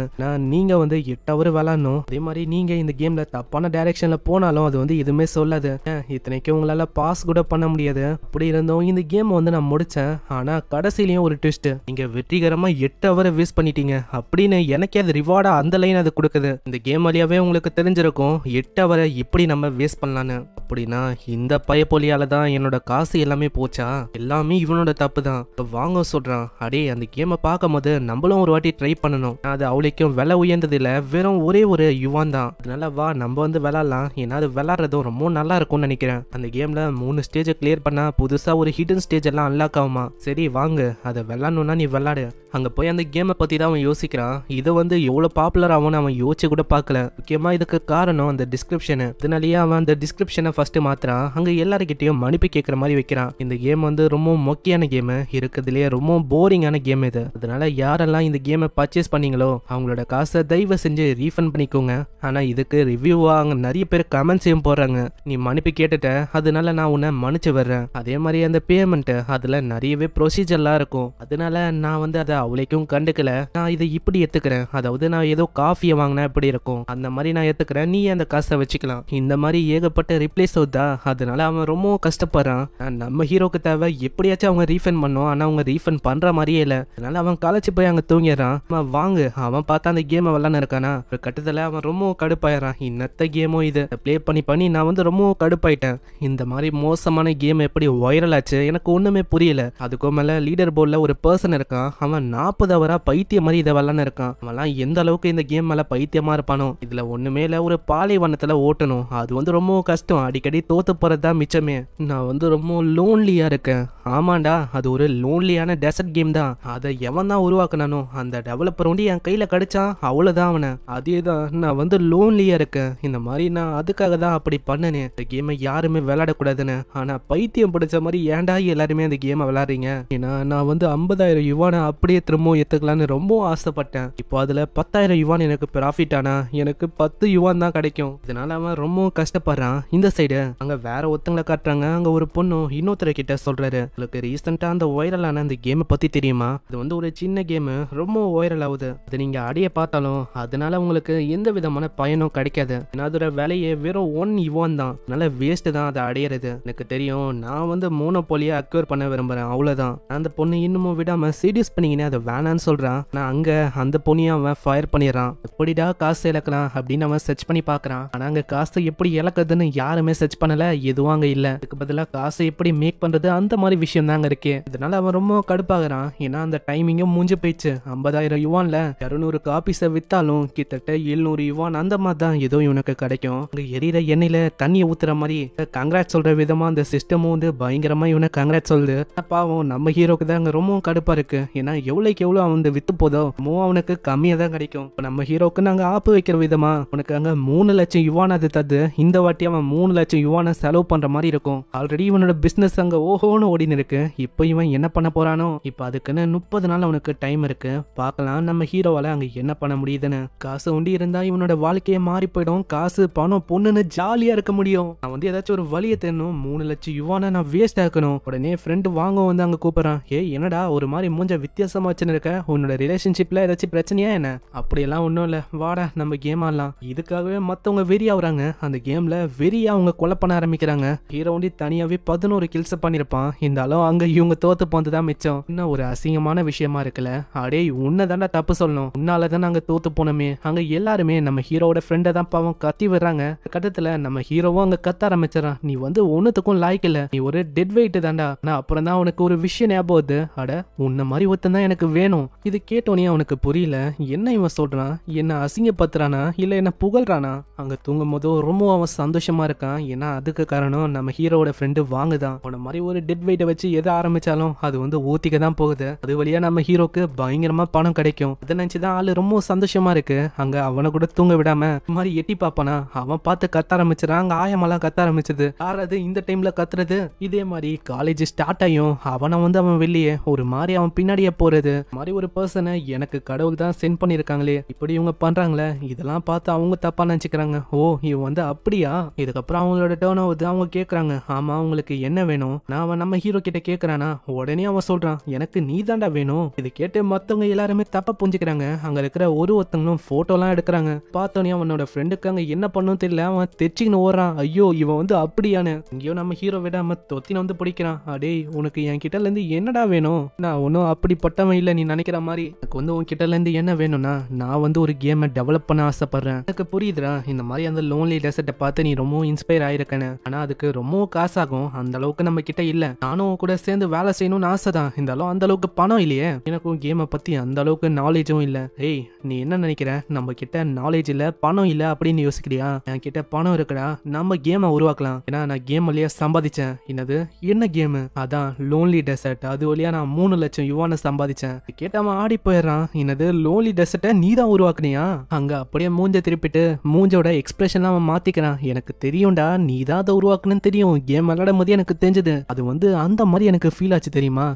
நீங்க வந்து 8 ஹவர் விளாடணும். அதே மாதிரி நீங்க இந்த கேம்ல தப்பான டைரக்ஷன்ல போனாலும் அது வந்து எதுவுமே சொல்லாது. இத்தனைக்கும் உங்களால பாஸ் கூட பண்ண முடியாது. அப்படி இருந்தோம் இந்த கேம் வந்து நான் முடிச்சேன். ஆனா கடைசியிலயும் ஒரு ட்விஸ்ட், நீங்க வெற்றிகரமா 8 ஹவரை வேஸ்ட் பண்ணிட்டீங்க அப்படின்னு எனக்கே அது ரிவார்டா அந்த லைன் அது கொடுக்குது. இந்த கேம் வழியாவே உங்களுக்கு தெரிஞ்சிருக்கும் 8 ஹவரை எப்படி நம்ம வேஸ்ட் பண்ணலான்னு. அப்படின்னா இந்த பயப்பொலியால தான் என்னோட காசு எல்லாமே போச்சா? எல்லாமே இவனோட தப்பு தான். இப்ப வாங்க சொல்றான். அடே அந்த கேமை பார்க்கும் போது நம்மளும் ஒரு வாட்டி ட்ரை பண்ணணும். அது அவளுக்கும் விலை உயர்ந்தது இல்ல, வெறும் ஒரே ஒரு யுவான் தான். அதனால வா நம்ம வந்து விளாடலாம். ஏன்னா அது விளாடுறதும் ரொம்ப நல்லா இருக்கும்னு நினைக்கிறேன். அந்த கேம்ல 3 ஸ்டேஜை கிளியர் பண்ணா புதுசா ஒரு ஹிடன் ஸ்டேஜ் எல்லாம் அன்லாக் ஆகுமா. சரி வாங்க அதை விளாடணும்னா நீ விளாடு. அங்க போய் அந்த கேமை பத்தி தான் அவன் யோசிக்கிறான். இது வந்து எவ்வளவு பாப்புலர் ஆகும்னு அவன் யோசிச்சு கூட பார்க்கல. முக்கியமா இதுக்கு காரணம் அந்த டிஸ்கிரிப்ஷன். இதனாலேயே அவன் அந்த டிஸ்கிரிப்ஷனை ஃபர்ஸ்ட் மாத்துறான். அங்க எல்லாருக்கிட்டையும் மன்னிப்பு கேட்கற மாதிரி வைக்கிறான். இந்த கேம் வந்து ரொம்ப மொக்கையான கேம், இருக்கிறதுலயே ரொம்ப போரிங்கான கேம் இது. அதனால யாரெல்லாம் இந்த கேமை பர்ச்சேஸ் பண்ணீங்களோ அவங்களோட காசை தயவு செஞ்சு ரீஃபண்ட் பண்ணிக்கோங்க. ஆனா இதுக்கு ரிவ்யூவா அங்க நிறைய பேர் கமெண்ட்ஸையும் போடுறாங்க. நீ மன்னிப்பு கேட்டுட்ட, அதனால நான் உன்னை மன்னிச்சு வர்றேன். அதே மாதிரி அந்த பேமெண்ட் அதுல நிறையவே ப்ரொசீஜர்லாம் இருக்கும். அதனால நான் வந்து அதை அவளைக்கும் கண்டுக்கல. நான் இதை இப்படி எடுத்துக்கிறேன். அதாவது நான் ஏதோ காஃபியை வாங்கினா எப்படி இருக்கும் அந்த மாதிரி நான் எடுத்துக்கிறேன். நீ அந்த காசை வச்சுக்கலாம். இந்த மாதிரி ஏகப்பட்ட ரிப்ளேஸ் வருதா? அதனால அவன் ரொம்ப கஷ்டப்படுறான். நம்ம ஹீரோக்கு தேவை எப்படியாச்சும் அவங்க ரீஃபண்ட் பண்ணும். ஆனா அவங்க ரீஃபண்ட் பண்ற மாதிரியே இல்ல. அதனால அவன் களைச்சு போய் அங்க தூங்கிடுறான். வாங்க அவன் பார்த்தா அந்த கேமை விளாட இருக்கானா. ஒரு கட்டத்துல அவன் ரொம்ப கடுப்பாயிரான். இன்னத்த கேமோ இது பிளே பண்ணி பண்ணி நான் வந்து ரொம்ப கடுப்பாயிட்டேன். இந்த மாதிரி மோசமான கேம் எப்படி வைரல் ஆச்சு எனக்கு ஒண்ணுமே புரியல. அதுக்கும் மேல லீடர் போர்ட்ல ஒரு பர்சன் இருக்கான். அவன் 40 ஹவரா பைத்தியம் மாதிரி இதை விளாட இருக்கான். அவன்லாம் எந்த அளவுக்கு இந்த கேம் மேல பைத்தியமா இருப்பானோ. இதுல ஒண்ணுமே இல்ல, ஒரு பாலைவனத்துல ஓட்டணும். அது வந்து ரொம்ப கஷ்டம். அடிக்கடி தோத்து போறதுதான் மிச்சமே. நான் வந்து ரொம்ப லோன்லியா இருக்கேன். ஆமாண்டா அது ஒரு லோன்லியான டெசர்ட் கேம் தான். அதை எவன் தான் உருவாக்குனானோ அந்த டெவலப்பர் ஒண்டி என் கையில கிடைச்சான் அவ்வளவுதான் அவனை. அதேதான் நான் வந்து லோன்லியா இருக்கேன். இந்த மாதிரி நான் அதுக்காக தான் அப்படி பண்ணனே. இந்த கேமை யாருமே விளையாடக்கூடாதுன்னு. ஆனா பைத்தியம் பிடிச்ச மாதிரி ஏன்டா எல்லாருமே அந்த கேமை விளையாடுறீங்க? ஏன்னா நான் வந்து 50,000 யுவானை அப்படியே திரும்ப எடுத்துக்கலான்னு ரொம்ப ஆசைப்பட்டேன். இப்போ அதுல 10,000 யுவான் எனக்கு ப்ராஃபிட் ஆனா எனக்கு 10 யுவான் தான் கிடைக்கும். இதனால அவன் ரொம்ப கஷ்டப்படுறான். இந்த சைடு அங்க வேற ஒருத்தங்களை காட்டுறாங்க. அங்க ஒரு பொண்ணு இன்னொருத்தர கிட்ட சொல்றாரு, உங்களுக்கு ரீசெண்டா அந்த வைரலான அந்த கேமை பத்தி தெரியுமா? இது வந்து ஒரு சின்ன கேம், ரொம்ப வைரல் ஆகுது. அது நீங்க அடைய பார்த்தாலும் அதனால உங்களுக்கு எந்த விதமான பயனும் கிடைக்காது. அதோட விலையே வெறும் 1 யுவான் தான். அதனால வேஸ்ட் தான் அதை அடையிறது. எனக்கு தெரியும், நான் வந்து மோனோபோலியா அக்யூர் பண்ண விரும்புறேன் அவ்வளவுதான். அந்த பொண்ணு இன்னமும் விடாம சீரியஸ் பண்ணிக்கினே அதை வேணான்னு சொல்றான். நான் அங்க அந்த பொண்ணையும் அவன் ஃபயர் பண்ணிடுறான். எப்படிடா காசு இழக்கலாம் அப்படின்னு அவன் சர்ச் பண்ணி பாக்குறான். ஆனா அங்க காசு எப்படி இழக்குதுன்னு யாருமே சர்ச் பண்ணல, எதுவும் அங்க இல்ல. அதுக்கு பதிலா காசை எப்படி மேக் பண்றது அந்த மாதிரி விஷயம் தாங்க இருக்கு. இதனால அவன் ரொம்ப கடுப்பாகிறான். ஏன்னா அந்த டைமிங்கும் முடிஞ்சு போயிடுச்சு. 50,000 யுவான்ல 200 காப்பீஸை வித்தாலும் கிட்டத்தட்ட 700 யுவான் அந்த மாதிரி தான் ஏதோ இவனுக்கு கிடைக்கும். அங்க எரியிற எண்ணெயில தண்ணியை ஊத்துற மாதிரி கங்க்ராட் சொல்ற விதமா அந்த சிஸ்டமும் வந்து பயங்கரமா இவனை கங்க்ராட் சொல்லுது. பாவம் நம்ம ஹீரோக்கு தான் அங்க ரொம்பவும் கடுப்பா இருக்கு. ஏன்னா எவ்வளவுக்கு எவ்வளவு அவன் வித்து போதோ அவனுக்கு கம்மியா தான் கிடைக்கும். நம்ம ஹீரோக்கு நாங்க ஆப்பு வைக்கிற விதமா உனக்கு அங்க 3 லட்சம் யுவான் அது தது. இந்த வாட்டி அவன் 3 லட்சம் யுவான செலவு பண்ற மாதிரி இருக்கும். ஆல்ரெடி இவனோட பிசினஸ் அங்க ஓஹோன்னு ஓடின்னு இருக்கு. இப்போ இவன் என்ன பண்ண போறானோ? இப்ப அதுக்குன்னு 30 நாள் அவனுக்கு டைம் இருக்கு. பார்க்கலாம் நம்ம ஹீரோவால அங்க என்ன பண்ண முடியுதுன்னு. காசு உண்டி இருந்தா இவனோட வாழ்க்கையே மாறி போயிடும். காசு பணம் பொண்ணுன்னு ஜாலியா இருக்க முடியும். நான் வந்து ஏதாச்சும் ஒரு வழியை தேடணும். 3 லட்சம் யுவான நான் வேஸ்ட் ஆக்கணும். உடனே ஃப்ரெண்டு வாங்க வந்து அங்க கூப்பிடுறான். என்னடா ஒரு மாதிரி மூஞ்ச வித்தியாசமா வச்சுன்னு இருக்க? உன்னோட ரிலேஷன்ஷிப்ல ஏதாச்சும் பிரச்சனையா என்ன? அப்படியெல்லாம் ஒன்றும் இல்லை, வாடா நம்ம கேம் ஆடலாம். இதுக்காகவே மற்றவங்க வெறி ஆகுறாங்க. அந்த கேம்ல வெறியா அவங்க கொலை பண்ண ஆரம்பிக்கிறாங்க. ஹீரோ வந்து தனியாவே 11 கில்ஸ் பண்ணிருப்பான். இருந்தாலும் அங்க இவங்க தோத்து போனதுதான் மிச்சம். இன்னும் ஒரு அசிங்கமான விஷயமா இருக்குல்ல. அடே உன்னை தாண்டா தப்பு சொல்லணும். உன்னாலதான் நாங்க தோத்து போனோமே. அங்க எல்லாருமே நம்ம ஹீரோட ஃப்ரெண்டை தான் பாவம் கத்தி விடுறாங்க. கட்டத்துல நம்ம ஹீரோவும் அங்க கத்த ஆரம்பிச்சிடறான். நீ வந்து ஒன்னுத்துக்கும் லாய்க்கு இல்ல, நீ ஒரு டெட் வெயிட் தாண்டா. நான் அப்புறம் தான் உனக்கு ஒரு விஷயம் ஞாபகம் வருது. அட உன்ன மாதிரி ஒருத்தன் தான் எனக்கு வேணும். இது கேட்டோனே அவனுக்கு புரியல. என்ன இவன் சொல்றான்? என்ன அசிங்கப்படுத்துறானா இல்ல என்ன புகழ்றானா? அங்க தூங்கும் போது ரொம்ப அவன் சந்தோஷமா இருக்கான். ஏன்னா அதுக்கு காரணம் நம்ம ஹீரோட ஃப்ரெண்டு வாங்குதான். அவன மாதிரி ஒரு டெட் வெயிட்டை வச்சு எதை ஆரம்பிச்சாலும் அது வந்து ஊத்திக்க தான் போகுது. அது வழியா நம்ம ஹீரோக்கு பயங்கரமா பணம் கிடைக்கும். அதை நினைச்சுதான் ஆளு ரொம்ப சந்தோஷமா இருக்கு. அங்க அவனை கூட தூங்க விடாம இந்த மாதிரி எட்டி பாப்பானா அவன் பார்த்து கத்த ஆரம்பிச்சிடான். அங்க ஆயமெல்லாம் கத்த ஆரம்பிச்சது. யாராவது இந்த டைம்ல கத்துறது? இதே மாதிரி காலேஜ் ஸ்டார்ட் ஆயும் அவனை வந்து அவன் வெளியே ஒரு மாதிரி அவன் பின்னாடியே போறது மாதிரி ஒரு பர்சனை எனக்கு கடவுள் தான் சென்ட் பண்ணிருக்காங்களே, இப்படி இவங்க பண்றாங்களே, இதெல்லாம் பார்த்து அவங்க தப்பா நினைச்சுக்கிறாங்க. ஓ இவன் வந்து அப்படியா? இதுக்கப்புறம் அவங்களோட டேர்ன் ஆகுது. அவங்க கேக்குறாங்க, ஆமா உங்களுக்கு என்ன வேணும்? நான் அவன் நம்ம ஹீரோ கிட்ட கேக்குறானா உடனே அவன் சொல்றான், எனக்கு நீ தாண்டா வேணும். இது கேட்டு மத்தவங்க எல்லாருமே தப்பா புரிஞ்சுக்கிறாங்க. அங்க இருக்கிற ஒருத்தங்களும் போட்டோ எல்லாம் எடுக்கிறாங்க. பார்த்தோன்னே அவனோட ஃப்ரெண்டுக்கு அங்க என்ன பண்ணும் தெரியல. அவன் தெச்சிக்கின்னு ஓடுறான். ஐயோ இவன் வந்து அப்படியானு. இங்கேயோ நம்ம ஹீரோ விடாம தொத்தின வந்து பிடிக்கிறான். அடே உனக்கு என் கிட்ட இருந்து என்னடா வேணும்? நான் ஒன்னும் அப்படிப்பட்டவன் இல்ல நீ நினைக்கிற மாதிரி. எனக்கு வந்து உன் கிட்ட இருந்து என்ன வேணும்னா, நான் வந்து ஒரு கேமை டெவலப் பண்ண ஆசைப்படுறேன். எனக்கு புரியுதுடா, இந்த மாதிரி அந்த லோன்லி டெசர்ட்டை பார்த்து நீ ரொம்ப இன்ஸ்பயர் ஆயிருக்கேன்னு. ஆனா அதுக்கு ரொம்ப காசாகும். அந்த அளவுக்கு நம்ம கிட்ட இல்ல. நானும் கூட சேர்ந்து வேலை செய்யணும்னு ஆசைதான். இருந்தாலும் அந்த அளவுக்கு பணம் இல்லையே. எனக்கும் கேமை பத்தி அந்த அளவுக்கு நாலேஜும் இல்ல. ஏய் நீ என்ன நினைக்கிற? நம்ம கிட்ட நாலேஜ் இல்ல பணம் இல்ல அப்படின்னு யோசிக்கிறியா? என் கிட்ட பணம் இருக்குடா. நம்ம கேமை உருவாக்கலாம். ஏன்னா நான் கேம் வழியா சம்பாதிச்சேன். என்னது என்ன கேமு? அதான் லோன்லி டெசர்ட். அது வழியா நான் 3 லட்சம் யுவான சம்பாதிச்சேன். கேட்டாம ஆடி போயிடுறான். என்னது லோன்லி டெசர்ட்டை நீ தான் உருவாக்குனியா? அங்க அப்படியே மூஞ்ச திருப்பிட்டு மூஞ்சோட எக்ஸ்பிரஷன் அவன் மாத்திக்கிறான். எனக்கு தெரியும்டா நீ தான் அதை உருவாக்குன்னு தெரியும். கேம் விளையாடும் போது எனக்கு தெரிஞ்சது. அது வந்து அந்த மாதிரி எனக்கு ஃபீல் ஆச்சு தெரியுமா?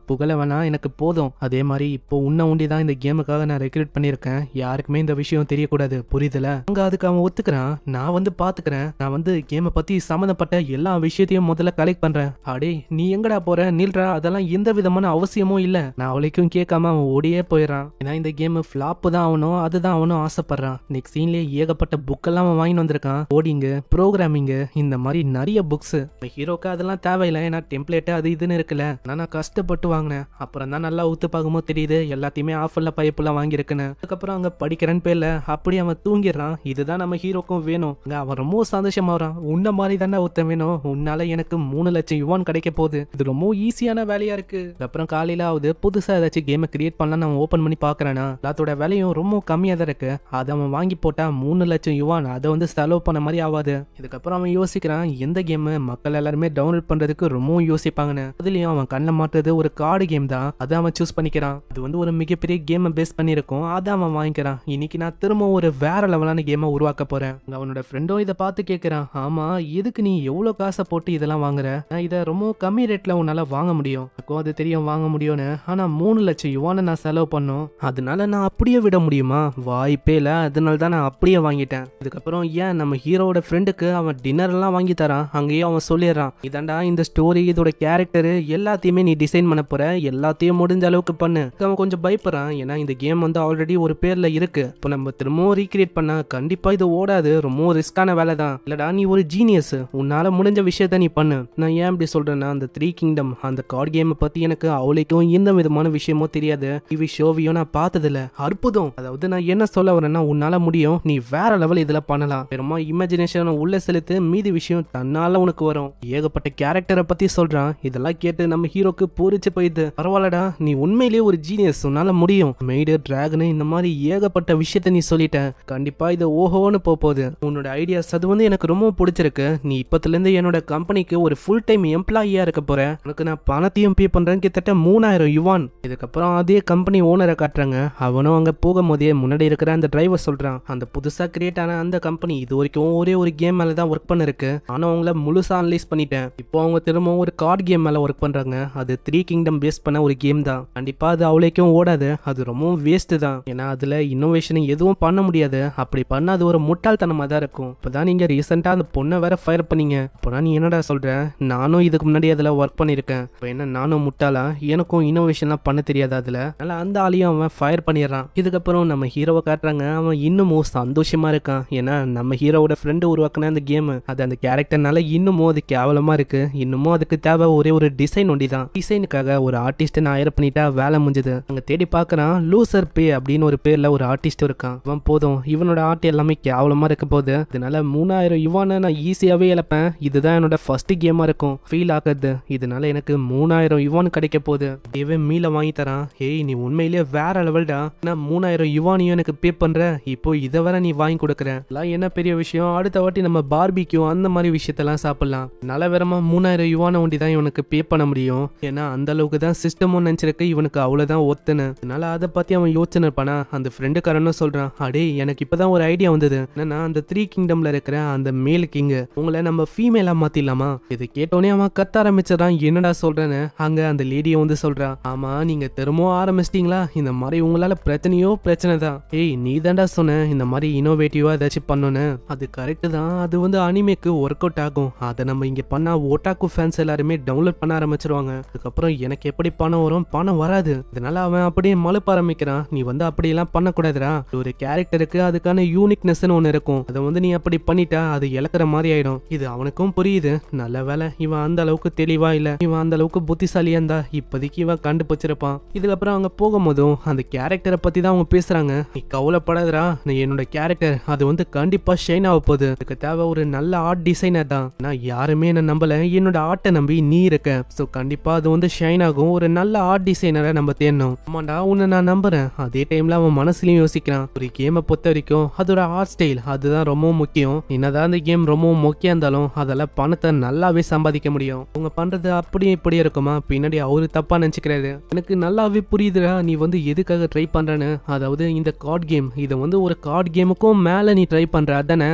புகழ வேணா எனக்கு போதும். அதே மாதிரி இப்போ உன்ன உண்டிதான் இந்த கேமுக்காக நான் ரெக்ரூட் பண்ணிருக்கேன். யாருக்குமே இந்த விஷயம் தெரியக்கூடாது, புரியுதுல? அங்க அதுக்கு அவன் ஒத்துக்கிறான். நான் வந்து பாத்துக்கிறேன். நான் வந்து கேமை பத்தி சம்மந்தப்பட்ட எல்லா விஷயத்தையும் முதல்ல கலெக்ட் பண்றேன். அடே நீ எங்கடா போற? நில்றா. அதெல்லாம் எந்த விதமான அவசியமும் இல்ல. நான் அவளைக்கும் கேட்காம அவன் ஓடியே போயிடறான். ஏன்னா இந்த கேம் ஃபிளாப் தான் ஆகணும், அதுதான் அவனும் ஆசைப்படுறான். நெக்ஸ்ட் சீன்லயே ஏகப்பட்ட புக் எல்லாம் அவன் வாங்கி வந்திருக்கான். கோடிங்கு, ப்ரோக்ராமிங்கு, இந்த மாதிரி நிறைய புக்ஸ். ஹீரோக்கு அதெல்லாம் தேவையில்லை. ஏன்னா டெம்ப்ளேட் அது இதுன்னு இருக்குல்ல. நான் கஷ்டப்பட்டு வாங்கினேன். அப்புறம் தான் நல்லா ஊத்து பார்க்கும்போது தெரியுது எல்லாத்தையுமே ஆஃபர்ல பைப்புல வாங்கியிருக்குன்னு. அதுக்கப்புறம் அங்க படிக்கிறேன்னு பேர்ல அப்படி அவன் தூங்கிடுறான். இதுதான் நம்ம ஹீரோக்கும் வேணும். அவன் ரொம்ப சந்தோஷமா வரான். உன்ன மாதிரி தானே ஒருத்தன் வேணும். உன்னால எனக்கு 3 லட்சம் யுவான் கிடைக்க போகுது. இது ரொம்ப ஈஸியான வேலையா இருக்கு. அப்புறம் காலையில ஆகுது. புதுசா ஏதாச்சும் கேமை கிரியேட் பண்ணலாம் அவன் ஓபன் பண்ணி பாக்குறானா. எல்லாத்தோட வேலையும் ரொம்ப கம்மியா தான் இருக்கு. அதை அவன் வாங்கி போட்டா 3 லட்சம் யுவான் அதை வந்து செலவு பண்ண மாதிரி ஆகாது. இதுக்கப்புறம் அவன் யோசிக்கிறான், எந்த கேம் மக்கள் எல்லாருமே டவுன்லோட் பண்றதுக்கு ரொம்பவும் யோசிப்பாங்கன்னு. அதுலயும் அவன் கண்ணை மாட்டுறது ஒரு கார்டு கேம் தான். அதை அவன் சூஸ் பண்ணிக்கிறான். அது வந்து ஒரு மிகப்பெரிய கேமை பேஸ் பண்ணிருக்கும். அதை அவன் வாங்கிக்கிறான். இன்னைக்கு நான் திரும்ப ஒரு வேற லெவலான கேமை உருவாக்க போறேன். அவனோட ஃப்ரெண்டும் இதை பார்த்து கேட்கிறான், ஆமா எதுக்கு நீ எவ்வளவு காசை போட்டு இதெல்லாம் வாங்குற? நான் இதை ரொம்ப கம்மி ரேட்ல உன்னால வாங்க முடியும். அது தெரியும் வாங்க முடியும்னு. ஆனா 3 லட்சம் யுவான நான் செலவு பண்ணும். அதனால நான் அப்படியே விட முடியுமா? வாய்ப்பே இல்ல. அதனால தான் நான் அப்படியே வாங்கிட்டேன். இதுக்கப்புறம் ஏன் நம்ம ஹீரோட ஃப்ரெண்டுக்கு அவன் டின்னர் எல்லாம் வாங்கி தரான். அங்கேயே அவன் சொல்லிடுறான், இதாண்டா இந்த ஸ்டோரி, இதோட கேரக்டர் எல்லாத்தையுமே நீ டிசைன் பண்ண போற. எல்லாத்தையும் முடிஞ்ச அளவுக்கு பண்ணு. அவன் கொஞ்சம் பயப்படுறான். ஏன்னா இந்த கேம் வந்து ஆல்ரெடி ஒரு பேர்ல இருக்கு. இப்போ நம்ம திரும்பவும் ரீக்ரியேட் பண்ணா கண்டிப்பா இது ஓடாது. ரொம்ப ரிஸ்கான வேலை தான். இல்லடா நீ ஒரு ஜீனியஸ். உன்னால முடிஞ்ச விஷயத்த நீ பண்ணு. நான் ஏன் இப்படி சொல்றேன்னா, அந்த 3 கிங்டம் அந்த கார்டு கேம் பத்தி எனக்கு அவளைக்கும் எந்த விதமான விஷயமோ தெரியாது. டிவி ஷோவையும் நான் பார்த்ததில்ல. அற்புதம். அதாவது நான் என்ன சொல்ல வரேன்னா, உன்னால முடியும். நீ வேற லெவல் இதுல பண்ணலாம். பெருமா இமேஜினேஷன் உள்ள செலுத்து. மீதி விஷயம் தன்னால உனக்கு வரும். ஏகப்பட்ட கேரக்டரை பத்தி சொல்றான். இதெல்லாம் கேட்டு நம்ம ஹீரோக்கு பூரிச்சு போயிடுது. பரவாயில்லடா நீ உண்மையிலேயே ஒரு ஜீனியஸ். உன்னால முடியும். மெய்டு டிராகன் இந்த மாதிரி ஏகப்பட்ட விஷயத்த நீ சொல்லிட்ட. கண்டிப்பா இது ஓஹோன்னு போகுது. உன்னோட ஐடியா எஸ் அது வந்து எனக்கு ரொம்ப பிடிச்சிருக்கு. நீ இப்பத்துலேருந்து என்னோட கம்பெனிக்கு ஒரு ஃபுல் டைம் எம்ப்ளாயியா இருக்க போற. உனக்கு நான் பணத்தையும் பே பண்றேன், கிட்டத்தட்ட 3000 யுவான். இதுக்கப்புறம் அதே கம்பெனி ஓனரை காட்டுறாங்க. அவனும் அங்க போகும்போதே முன்னாடி இருக்கிற அந்த டிரைவர் சொல்றான், அந்த புதுசா கிரியேட் ஆன அந்த கம்பெனி இது வரைக்கும் ஒரே ஒரு கேம் மேல தான் ஒர்க் பண்ணிருக்கு. ஆனா அவங்கள முழுசா அனலைஸ் பண்ணிட்டேன். இப்போ அவங்க திரும்பவும் ஒரு கார்டு கேம் மேல ஒர்க் பண்றாங்க. அது 3 கிங்டம் பேஸ் பண்ண ஒரு கேம் தான். கண்டிப்பா அது அவ்வளோக்கும் ஓடாது. அது ரொம்பவும் வேஸ்ட் தான். ஏன்னா அதுல இன்னோவேஷன் எதுவும் பண்ண முடியாது. அப்படி பண்ணா அது ஒரு முட்டாள்தனமா தான் இருக்கும். இப்பதான் நீங்க ரீசெண்டா அந்த பொண்ணை வேற ஃபயர் பண்ணீங்க. அப்போனா நீ என்னடா சொல்ற? நானும் இதுக்கு முன்னாடி அதுல ஒர்க் பண்ணிருக்கேன். இப்போ என்ன நானும் முட்டாளா? எனக்கும் இன்னோவேஷன்லாம் பண்ண தெரியாது அதுல. அதனால அந்த ஆளையும் அவன் ஃபயர் பண்ணிடுறான். இதுக்கப்புறம் நம்ம ஹீரோவை காட்டுறாங்க. அவன் இன்னமும் சந்தோஷமா இருக்கான். ஏன்னா நம்ம ஹீரோவோட ஃப்ரெண்டு உருவாக்குன அந்த கேம் அது அந்த கேரக்டர்னால இன்னமும் அது கேவலமா இருக்கு. இன்னமும் அதுக்கு தேவை ஒரே ஒரு டிசைன் ஒண்டி தான். டிசைனுக்காக ஒரு ஆர்டிஸ்ட் நான் ஹையர் பண்ணிட்டா வேலை முடிஞ்சது. அங்க தேடி பார்க்கறான். லூசர் பே அப்படின்னு ஒரு பேர்ல ஒரு ஆர்டிஸ்ட் இருக்கான். அவன் போதும் இவனோட ஆர்ட் எல்லாமே கேவலமா இருக்க போகுது. அதனால 3000 யுவானை நான் ஈஸியாவே இழப்பேன். இதுதான் என்னோட ஃபர்ஸ்ட் கேமா இருக்கும் ஃபீல் ஆகுது. இதனால எனக்கு 3000 யுவான் கிடைக்க போகுது. தேவே மீல வாங்கி தரான். ஏய் நீ உண்மையிலேயே வேற லெவல்டா. நான் 3000 யுவானையும் எனக்கு பே பண்ற. இப்போ இதை வர நீ வாங்கி கொடுக்குற. என்ன பெரிய விஷயம். அடுத்த வாட்டி நம்ம பார்பிக்யூ அந்த மாதிரி விஷயத்தெல்லாம் சாப்பிடலாம். நலவரமா 3000 யுவானை ஒண்டி தான் இவனுக்கு பே பண்ண முடியும். ஏன்னா அந்த அளவுக்கு தான் சிஸ்டமும் நினைச்சிருக்கு. இவனுக்கு அவ்வளவுதான் ஒத்துன்னு. அதனால அதை பத்தி அவன் யோசனை இருப்பானா. அந்த ஃப்ரெண்டுக்காரனும் சொல்றான், அடே எனக்கு இப்பதான் ஒரு ஐடியா வந்தது. என்னன்னா அந்த 3 கிங்டம்ல இருக்கிற அந்த மேல் கிங் உங்களை நம்ம ஃபீமேலா மாத்திடலாமா? இது கேட்டோன்னே அவன் கத்த ஆரம்பிச்சதான். என்னடா சொல்றேன்னு அங்க அந்த லேடியை வந்து சொல்றான், ஆமா நீங்க திரும்பவும் ஆரம்பிச்சிட்டீங்களா? இந்த மாதிரி உங்களால பிரச்சனையோ பிரச்சனை தான். ஏய் நீ தாண்டா சொன்ன இந்த மாதிரி இனோவேட்டிவா ஏதாச்சும் பண்ணணும்னு. அது கரெக்ட் தான். அது வந்து அனிமேக்கு ஒர்க் அவுட் ஆகும். அதை நம்ம இங்க பண்ணா ஓட்டாக்கு ஃபேன்ஸ் எல்லாருமே டவுன்லோட் பண்ண ஆரம்பிச்சிருவாங்க. அதுக்கப்புறம் எனக்கு எப்படி பணம் வரும்? பணம் வராது. அதனால அவன் அப்படியே மழுப்ப ஆரம்பிக்கிறான். நீ வந்து அப்படியெல்லாம் பண்ணக்கூடாதுடா. ஒரு கேரக்டருக்கு அதுக்கான யூனிக்னஸ் ஒன்னு இருக்கும். அதை வந்து நீ அப்படி பண்ணிட்டா அது இழக்கிற மாதிரி ஆயிடும். இது அவனுக்கும் புரியுது. நல்ல வேலை இவன் அந்த அளவுக்கு தெளிவா இல்ல. இவன் அந்த அளவுக்கு புத்திசாலியா இருந்தா இப்போதைக்கு இவன் கண்டுபிடிச்சிருப்பான். இதுக்கப்புறம் அவங்க போகும்போதும் அந்த கேரக்டரை பத்தி தான் அவங்க பேசுறாங்க. நீ கவலைப்படாதடா, நீ என்னோட கேரக்டர் அது வந்து கண்டிப்பா ஷைன் ஆக போகுது. அதுக்கு தேவை ஒரு நல்ல ஆர்ட் டிசைனர் தான். நான் யாருமே என்ன நம்பல, என்னோட ஆர்ட்டை நம்பி நீ இருக்க. சோ கண்டிப்பா அது வந்து ஷைன் ஆகும். ஒரு நல்ல ஆர்ட் டிசைனரை நம்ம தேடணும். ஆமாண்டா உன்னை நான் நம்புறேன். அதே டைம்ல அவன் மனசுலயும் யோசிக்கிறான், ஒரு கேமை பொறுத்த வரைக்கும் அதோட ஆர்ட் ஸ்டைல் அதுதான் ரொம்ப முக்கியம். என்னதான் அந்த கேம் ரொம்ப முக்கியம் இருந்தாலும் அதெல்லாம் பணத்தை நல்லாவே சம்பாதிக்க முடியும். அவங்க பண்றது அப்படியே இப்படி இருக்குமா? பின்னாடி அவரு தப்பா நினைச்சுக்கிறாரு. எனக்கு நல்லாவே புரியுதுடா நீ வந்து எதுக்காக ட்ரை பண்றன்னு. அதாவது இந்த கார்டு கேம் இதை வந்து ஒரு கார்டு கேமுக்கும் மேல நீ ட்ரை பண்ற அதானே?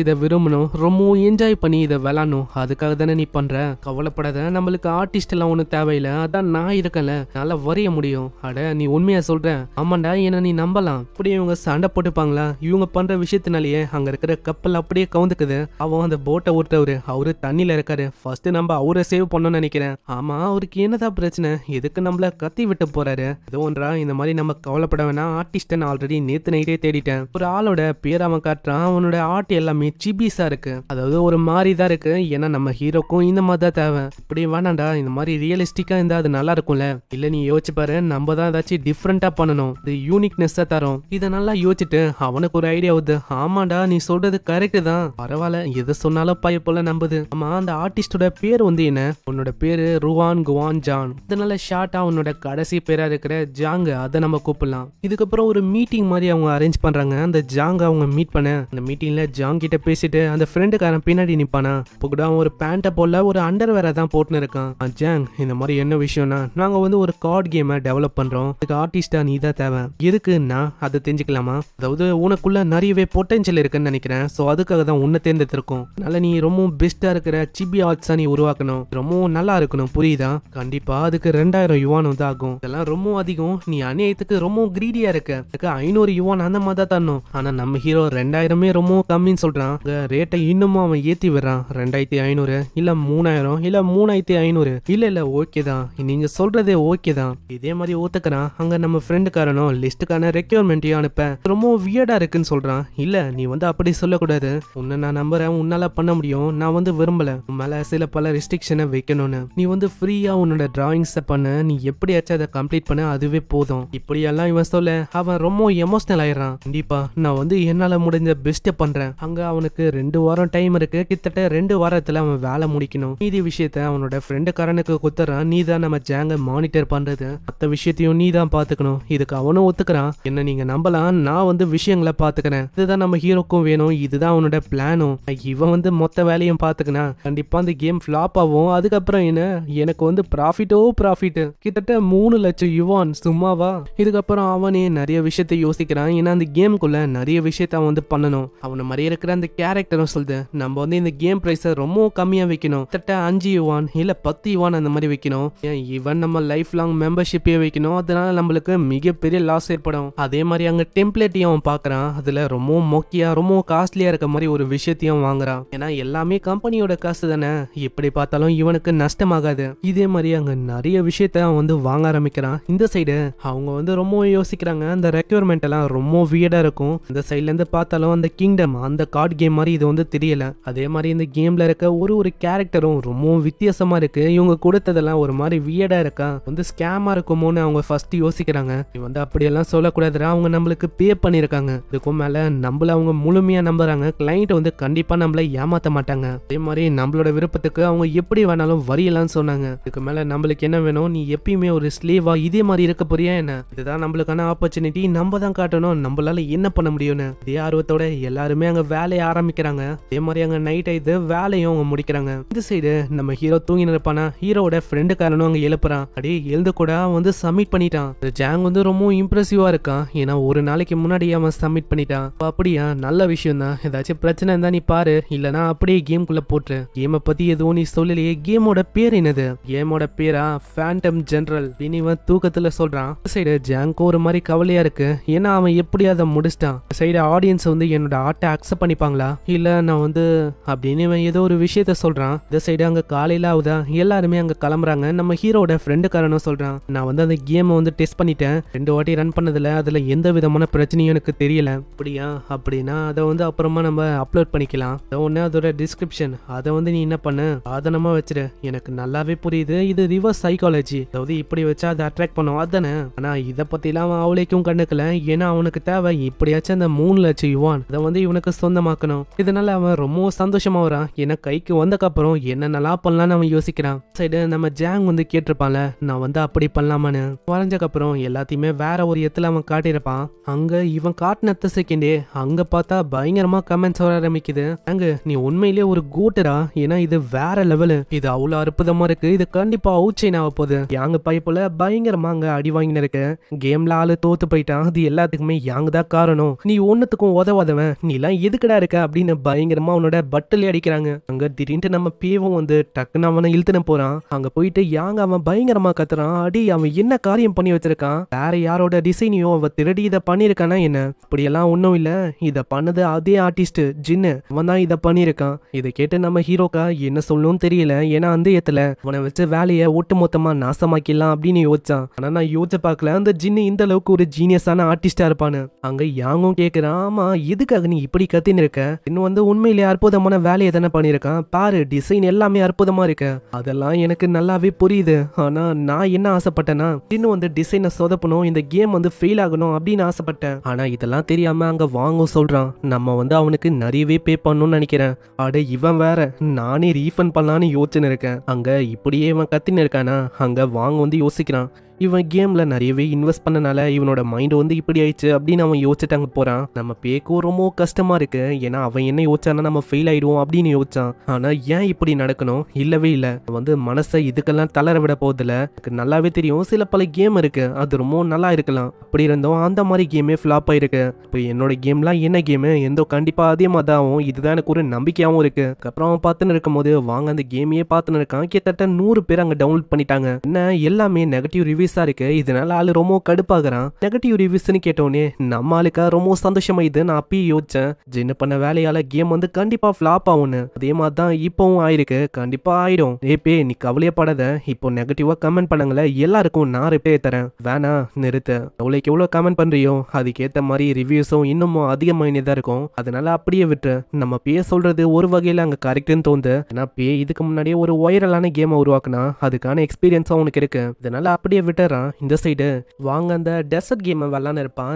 இதை விரும்பணும், ரொம்பவும் என்ஜாய் பண்ணி இதை விளாடணும். அதுக்காக தானே நீ பண்ற. கவலைப்படாத, நம்மளுக்கு ஆர்டிஸ்ட் எல்லாம் ஒன்னும் தேவையில்லை. அதான் நான் இருக்கல, நல்லா வரைய முடியும். அட நீ உண்மையா சொல்ற? ஆமாண்டா என்ன நீ நம்பலாம். அப்படியே இவங்க சண்டை போட்டுப்பாங்களா? இவங்க பண்ற விஷயத்தினாலேயே அங்க இருக்கிற கப்பல் அப்படியே கவுந்துக்குது. அவன் அந்த போட்டை ஓட்டுறவரு அவரு தண்ணியில இருக்காரு. ஃபர்ஸ்ட் நம்ம அவரை சேவ் பண்ணணும்னு நினைக்கிறேன். ஆமா அவருக்கு என்னதான் பிரச்சனை? எதுக்கு நம்மள கத்தி விட்டு போறாரு? ஏதோ ஒன்றா இந்த மாதிரி நம்ம கவலைப்பட வேணாம். ஆர்டிஸ்ட நான் ஆல்ரெடி நேத்து நைட்டே தேடிட்டேன். ஒரு ஆளோட பேர் அவன் காட்டுறான். அவனோட ஆர்ட் எல்லாமே சிபிஸா இருக்கு. அதாவது ஒரு மாதிரி தான் இருக்கு. ஏன்னா நம்ம ஹீரோக்கும் இந்த மாதிரி தான் தேவை. இப்படி வேணாண்டா, இந்த மாதிரி ரியலிஸ்டிக்கா இருந்தா அது நல்லா இருக்கும்ல. இல்ல நீ யோசிச்சு பாரு, நம்ம தான் ஏதாச்சும் டிஃப்ரெண்டா பண்ணணும். இது யூனிக்னஸ் தரும். இதை நல்லா யோசிச்சுட்டு அவனுக்கு ஒரு ஐடியா வருது. ஆமாண்டா நீ சொல்றது கரெக்ட் தான். பரவாயில்ல, எதை சொன்னாலும் பைய போல நம்புது. ஆமா அந்த ஆர்டிஸ்டோட பேர் வந்து என்ன? உன்னோட பேரு ருவான் குவான் ஜான். இதனால ஷார்ட்டா உன்னோட கடைசி பேரா இருக்கிற ஜாங்க அதை நம்ம கூப்பிடலாம். இதுக்கப்புறம் ஒரு மீட்டிங் மாதிரி அவங்க அரேஞ்ச் பண்றாங்க. அந்த ஜாங்க அவங்க மீட் பண்ண அந்த மீட்டிங்ல ஜாங் கிட்ட பேசிட்டு அந்த ஃப்ரெண்டுக்காரன் பின்னாடி நிப்பானா. இப்போ கூட அவன் ஒரு பேண்ட்டை போல ஒரு அண்டர் வேற தான் போட்டுன்னு இருக்கான். ஜாங் இந்த மாதிரி என்ன விஷயம்னா, நாங்க வந்து ஒரு கார்டு கேமை டெவலப் பண்றோம். இதுக்கு ஆர்டிஸ்டா நீ தான் தேவை. எதுக்குன்னா அதை தெரிஞ்சுக்கலாமா? அதாவது உனக்குள்ள நிறையவே பொட்டன்ஷியல் இருக்குன்னு நினைக்கிறேன். சோ அதுக்காக தான் உன்னை தேர்ந்தெடுத்திருக்கோம். அதனால நீ ரொம்ப பெஸ்டா இருக்கிற சிபி ஆர்ட்ஸா நீ உருவாக்கணும். ரொம்பவும் நல்லா இருக்கணும், புரியுதா? கண்டிப்பா அதுக்கு 2000 யுவான் வந்து ஆகும். இதெல்லாம் ரொம்ப அதிகம். நீ அநியாயத்துக்கு ரொம்ப கிரீடியா இருக்க. 500 யுவான் அந்த மாதிரி தான் தரணும். ஆனா நம்ம ஹீரோ 2000 ரொம்ப கம்மின்னு சொல்றான். ரேட்டை இன்னமும் அவன் ஏத்தி விடுறான். 2500 இல்ல 3000 இல்ல 3500. இல்ல ஓகே தான், நீங்க சொல்றதே ஓகே தான். இதே மாதிரி ஒத்துக்கிறான். அங்க நம்ம ஃப்ரெண்டுக்காரனும் லிஸ்டுக்கான ரெக்யர்மெண்ட்டையும் அனுப்ப ரொம்ப வியர்டா இருக்குன்னு சொல்றான். இல்ல நீ வந்து அப்படி சொல்லக்கூடாது. உன்னை நான் நம்புறேன், உன்னால பண்ண முடியும். நான் வந்து விரும்பல உன் மேல சில பல ரெஸ்ட்ரிக்ஷனை வைக்கணும்னு. நீ வந்து ஃப்ரீயா உன்னோட டிராயிங்ஸை பண்ண, நீ எப்படியாச்சும் அதை கம்ப்ளீட் பண்ண, அதுவே போதும். இப்படியெல்லாம் இவன் சொல்ல அவன் ரொம்ப எமோஷனல் ஆயிடுறான். கண்டிப்பா நான் வந்து என்னால முடிஞ்ச பெஸ்ட் பண்றேன். அங்க அவனுக்கு 2 வாரம் டைம் இருக்கு. கிட்டத்தட்ட 2 வாரத்துல அவன் வேலை முடிக்கணும். மீதி விஷயத்த அவனோட ஃப்ரெண்டுக்காரனுக்கு குத்துறான். நீ தான் நம்ம ஜாங்க மானிட்டர் பண்றது, மற்ற விஷயத்தையும் நீ தான் பாத்துக்கணும். இதுக்கு அவனும் ஒத்துக்கிறான். என்ன நீங்க நம்பலாம், நான் வந்து விஷயங்களை பாத்துக்கிறேன். இதுதான் நம்ம ஹீரோக்கும் வேணும். இதுதான் இதுதான் அவனோட பிளானும். இவன் வந்து மொத்த வேலையும் பாத்துக்கினா கண்டிப்பா அந்த கேம் ஃபிளாப் ஆகும். அதுக்கப்புறம் என்ன, எனக்கு வந்து ப்ராஃபிட்டோ ப்ராஃபிட் கிட்டத்தட்ட 3 லட்சம் யுவான் சும்மாவா. இதுக்கப்புறம் அவனே நிறைய விஷயத்த யோசிக்கிறான். ஏன்னா அந்த கேமுக்குள்ள நிறைய விஷயத்த அவன் வந்து பண்ணணும். அவனை மாதிரி இருக்கிற அந்த கேரக்டரும் சொல்லுது நம்ம வந்து இந்த கேம் பிரைஸை ரொம்ப கம்மியா வைக்கணும். கிட்டத்தட்ட 5 யுவான் இல்ல 10 யுவான் அந்த மாதிரி வைக்கணும். ஈவன் நம்ம லைஃப் லாங் மெம்பர்ஷிப்பே வைக்கணும். அதனால நம்மளுக்கு மிகப்பெரிய லாஸ் ஏற்படும். அதே மாதிரி அங்க டெம்ப்ளேட்டையும் அவன் பாக்குறான். அதுல ரொம்ப மொக்கியா ரொம்ப காஸ்ட்லியா இருக்க மாதிரி ஒரு விஷயத்தையும் வாங்குறான். ஏன்னா எல்லாமே கம்பெனியோட காசு தானே, எப்படி பார்த்தாலும் இவனுக்கு நஷ்டமாகாது. இதே மாதிரி அங்க நிறைய விஷயத்த அவன் வந்து வாங்க ஆரம்பிக்கிறான். இந்த சைடு அவங்க வந்து ரொம்ப யோசிக்கிறாங்க. அந்த ரெக்யர்மெண்ட் எல்லாம் ரொம்ப வியர்டா இருக்கும். இந்த சைட்ல இருந்து பார்த்தாலும் அந்த கிங்டம் அந்த கார்டு கேம் மாதிரி இது வந்து தெரியல. அதே மாதிரி இந்த கேம்ல இருக்க ஒரு கேரக்டரும் ரொம்ப வித்தியாசமா இருக்கு. இவங்க கொடுத்ததெல்லாம் ஒரு மாதிரி வியர்டா இருக்கா, வந்து ஸ்கேமா இருக்குமோன்னு அவங்க ஃபர்ஸ்ட் யோசிக்கிறாங்க. இவன் வந்து அப்படியெல்லாம் சொல்லக்கூடாதுடா, அவங்க நம்மளுக்கு பே பண்ணிருக்காங்க. இதுக்கும் மேல நம்மள அவங்க முழுமையா நம்புறாங்க. கிளைண்ட் வந்து கண்டிப்பா நம்மள ஏமாத்த மாட்டாங்க. அதே மாதிரி நம்மளோட விருப்பத்துக்கு அவங்க எப்படி வேணாலும் வரியலாம்னு சொன்னாங்க. இதுக்கு மேல நம்மளுக்கு என்ன வேணும், நீ எப்பயுமே ஒரு ஸ்லேவா இதே மாதிரி இருக்க போறியா என்ன, இதுதான் நம்மளுக்கான ஆப்பர்ச்சுனிட்டி, நம்ம தான் காட்டணும் நம்மளால என்ன பண்ண முடியும்னு. இதே ஆர்வத்தோட எல்லாருமே அங்க வேலையை ஆரம்பிக்கிறாங்க. அதே மாதிரி அங்க நைட் ஆயிடுது, வேலையும் அவங்க முடிக்கிறாங்க. இந்த சைடு நம்ம ஹீரோ தூங்கி இருப்பானா, ஹீரோட ஃப்ரெண்டுக்காரனும் அங்க எழுப்புறான். அப்படியே எழுந்து கூட அவன் வந்து சப்மிட் பண்ணிட்டான். ஜாங் வந்து ரொம்ப இம்ப்ரெசிவா இருக்கான். ஏன்னா ஒரு நாளைக்கு முன்னாடி அவன் சப்மிட் பண்ணிட்டான். அப்படியா, நல்ல விஷயம் தான். ஏதாச்சும் பிரச்சனை இருந்தா நீ பாரு, இல்லனா அப்படியே கேம்குள்ள போட்டு. கேமை பத்தி எதுவும் நீ சொல்லலையே, கேமோட பேர் என்னது, கேமோட பேரா ஃபேண்டம் ஜெனரல் இவன் தூக்கத்துல சொல்றான். சைடு ஜாங்க்கு ஒரு மாதிரி கவலையா இருக்கு. ஏன்னா அவன் எப்படி அதை முடிச்சிட்டான். சைடு ஆடியன்ஸ் வந்து என்னோட ஆர்ட்டை அக்செப்ட் பண்ணிப்பாங்களா இல்ல நான் வந்து அப்படின்னு இவன் ஏதோ ஒரு விஷயத்த சொல்றான். இந்த சைடு அங்க காலையில ஆகுதா, எல்லாருமே அங்க கிளம்புறாங்க. நம்ம ஹீரோட ஃப்ரெண்டுக்காரனும் சொல்றான், நான் வந்து அந்த கேமை வந்து டெஸ்ட் பண்ணிட்டேன், 2 வாட்டி ரன் பண்ணதுல அதுல எந்த விதமான பிரச்சனையும் எனக்கு தெரியல. அப்படியா, அப்படின்னா அதை வந்து அப்புறமா நம்ம அப்லோட் பண்ணிக்கலாம். ஒன்னு அதோட டிஸ்கிரிப்ஷன் அதை வந்து நீ என்ன பண்ணு சாதனமா வச்சிரு. எனக்கு நல்லாவே புரியுது இது ரிவர்ஸ் சைக்காலஜி, அதாவது இப்படி வச்சா அதை அட்ராக்ட் பண்ணும் அதானே. ஆனா இதை பத்திலாம் அவன் அவளைக்கும் கண்டுக்கல. ஏன்னா அவனுக்கு தேவை இப்படியாச்சும் அந்த 3 லட்சம் யுவான் அதை வந்து இவனுக்கு சொந்தமாக்கணும். இதனால அவன் ரொம்ப சந்தோஷமா வரான். ஏன்னா கைக்கு வந்தக்கப்புறம் என்னென்னலாம் பண்ணலான்னு அவன் யோசிக்கிறான். சைடு நம்ம ஜாங் வந்து கேட்டிருப்பான்ல, நான் வந்து அப்படி பண்ணலாமான்னு. வரைஞ்சக்கப்புறம் எல்லாத்தையுமே வேற ஒரு இடத்துல அவன் காட்டியிருப்பான். அங்க இவன் காட்டின செகண்டே அங்க பார்த்தா பயங்கரமா கமெண்ட்ஸ் வர ஆரம்பிக்குது. அங்க நீ உண்மையிலேயே ஒரு கூட்டரா, ஏன்னா இது வேற லெவலு, இது அவ்வளவு அற்புதமா இருக்கு, இது கண்டிப்பா அவுட் சைன் ஆக போகுது. யாங்க பைப்புல பயங்கரமா அங்க அடி வாங்கின இருக்கு. கேம்ல ஆளு தோத்து போயிட்டான், அது எல்லாத்துக்குமே யாங்க தான் காரணம், நீ ஒன்னுத்துக்கும் உதவாதவன், நீ எல்லாம் எதுக்கடா இருக்க அப்படின்னு பயங்கரமா அவனோட பட்டிலே அடிக்கிறாங்க. அங்க திடீர்னு நம்ம பேவும் வந்து டக்குன்னு அவனை இழுத்துன போறான். அங்க போயிட்டு யாங்க அவன் பயங்கரமா கத்துறான். அடி அவன் என்ன காரியம் பண்ணி வச்சிருக்கான், வேற யாரோட டிசைனையோ அவ திருடி இதை பண்ணிருக்கானா என்ன, அப்படியெல்லாம் ஒன்னும் இல்ல, இத பண்ணது அதே ஆர்டிஸ்ட் ஜின்னு, அவன் தான் இதை பண்ணிருக்கான். இதை கேட்டு நம்ம ஹீரோக்கா என்ன சொல்லணும்னு தெரியல. ஏன்னா அந்த இடத்துல அவனை வச்சு வேலையை ஒட்டு மொத்தமா நாசமாக்கிடலாம் அப்படின்னு யோசிச்சான். ஆனா நான் யோசிச்சு பார்க்கல அந்த ஜின்னு இந்த அளவுக்கு ஒரு ஜீனியஸான ஆர்டிஸ்டா இருப்பான்னு. அங்க யாங்கும் கேக்குறான், ஆமா எதுக்காக நீ இப்படி கத்தின்னு இருக்க, இன்னும் வந்து உண்மையிலேயே அற்புதமான வேலையை தானே பண்ணிருக்கான், பாரு டிசைன் எல்லாமே அற்புதமா இருக்கு, அதெல்லாம் எனக்கு நல்லாவே புரியுது. ஆனா நான் என்ன ஆசைப்பட்டேன்னா இன்னும் வந்து டிசைனை சொதப்பணும், இந்த கேம் வந்து ஃபெயில் ஆகணும் அப்படின்னு ஆசைப்பட்டேன். ஆனா இதெல்லாம் தெரியாம அங்க வாங்கும் சொல்றான். நம்ம வந்து அவனுக்கு நிறையவே பே பண்ணணும்னு நினைக்கிறேன். அட இவன் வேற, நானே ரீஃபண்ட் பண்ணலான்னு யோசிச்சுன்னு இருக்கேன். அங்க இப்படியே இவன் கத்தின்னு இருக்கானா, அங்க வாங்க வந்து யோசிக்கிறான். இவன் கேம்ல நிறையவே இன்வெஸ்ட் பண்ணனால இவனோட மைண்ட் வந்து இப்படி ஆயிடுச்சு அப்படின்னு அவன் யோசிச்சுட்டு அங்க போறான். நம்ம பேக்கும் ரொம்ப கஷ்டமா இருக்கு. ஏன்னா அவன் என்ன யோசிச்சானா நம்ம ஃபெயில் ஆயிடுவோம் அப்படின்னு யோசிச்சான். ஆனா ஏன் இப்படி நடக்கணும், இல்லவே இல்ல, வந்து மனசை இதுக்கெல்லாம் தளர விட போதில்ல. எனக்கு நல்லாவே தெரியும் சில பல கேம் இருக்கு அது ரொம்ப நல்லா இருக்கலாம், அப்படி இருந்தோம் அந்த மாதிரி கேமே ஃபிளாப் ஆயிருக்கு. இப்போ என்னோட கேம்லாம் என்ன கேமு எந்தோ கண்டிப்பா அதே மாதிரி ஆகும், இதுதான் எனக்கு ஒரு நம்பிக்கையாவும் இருக்கு. அப்புறம் அவன் பார்த்துன்னு இருக்கும் போது வாங்க அந்த கேமையே பார்த்துன்னு இருக்கான். கிட்டத்தட்ட 100 பேர் அங்க டவுன்லோட் பண்ணிட்டாங்க. என்ன எல்லாமே நெகட்டிவ் ரிவ்யூ இருக்கு. இதனால ஆளு ரொம்ப கடுப்பாகிறான். நெகட்டிவ் ரிவ்யூஸ்னு கேட்டோன்னே நம்ம ஆளுக்கா ரொம்ப சந்தோஷமா இது நான் அப்பயே யோசிச்சேன், ஜின்னு பண்ண வேலையால கேம் வந்து கண்டிப்பா ஃபிளாப் ஆகும்னு. அதே மாதிரி தான் இப்பவும் ஆயிருக்கு, கண்டிப்பா ஆயிடும். ஏப்பே நீ கவலையப்படாத, இப்போ நெகட்டிவா கமெண்ட் பண்ணாங்களே எல்லாருக்கும் நான் ரிப்ளை தரேன், வேணா நிறுத்த, எவ்வளோக்கு எவ்வளோ கமெண்ட் பண்றியோ அதுக்கேற்ற மாதிரி ரிவ்யூஸும் இன்னமும் அதிகமாயினே தான் இருக்கும், அதனால அப்படியே விட்டு. நம்ம பே சொல்றது ஒரு வகையில அங்க கரெக்ட்னு தோணுது. ஏன்னா பே இதுக்கு முன்னாடியே ஒரு வைரலான கேமை உருவாக்குனா அதுக்கான எக்ஸ்பீரியன்ஸும் அவனுக்கு இருக்கு, இதனால அப்படியே விட்டு கட்டுறான். இந்த சைடு வாங்க அந்த டெசர்ட் கேமை விளாண்டு இருப்பான்.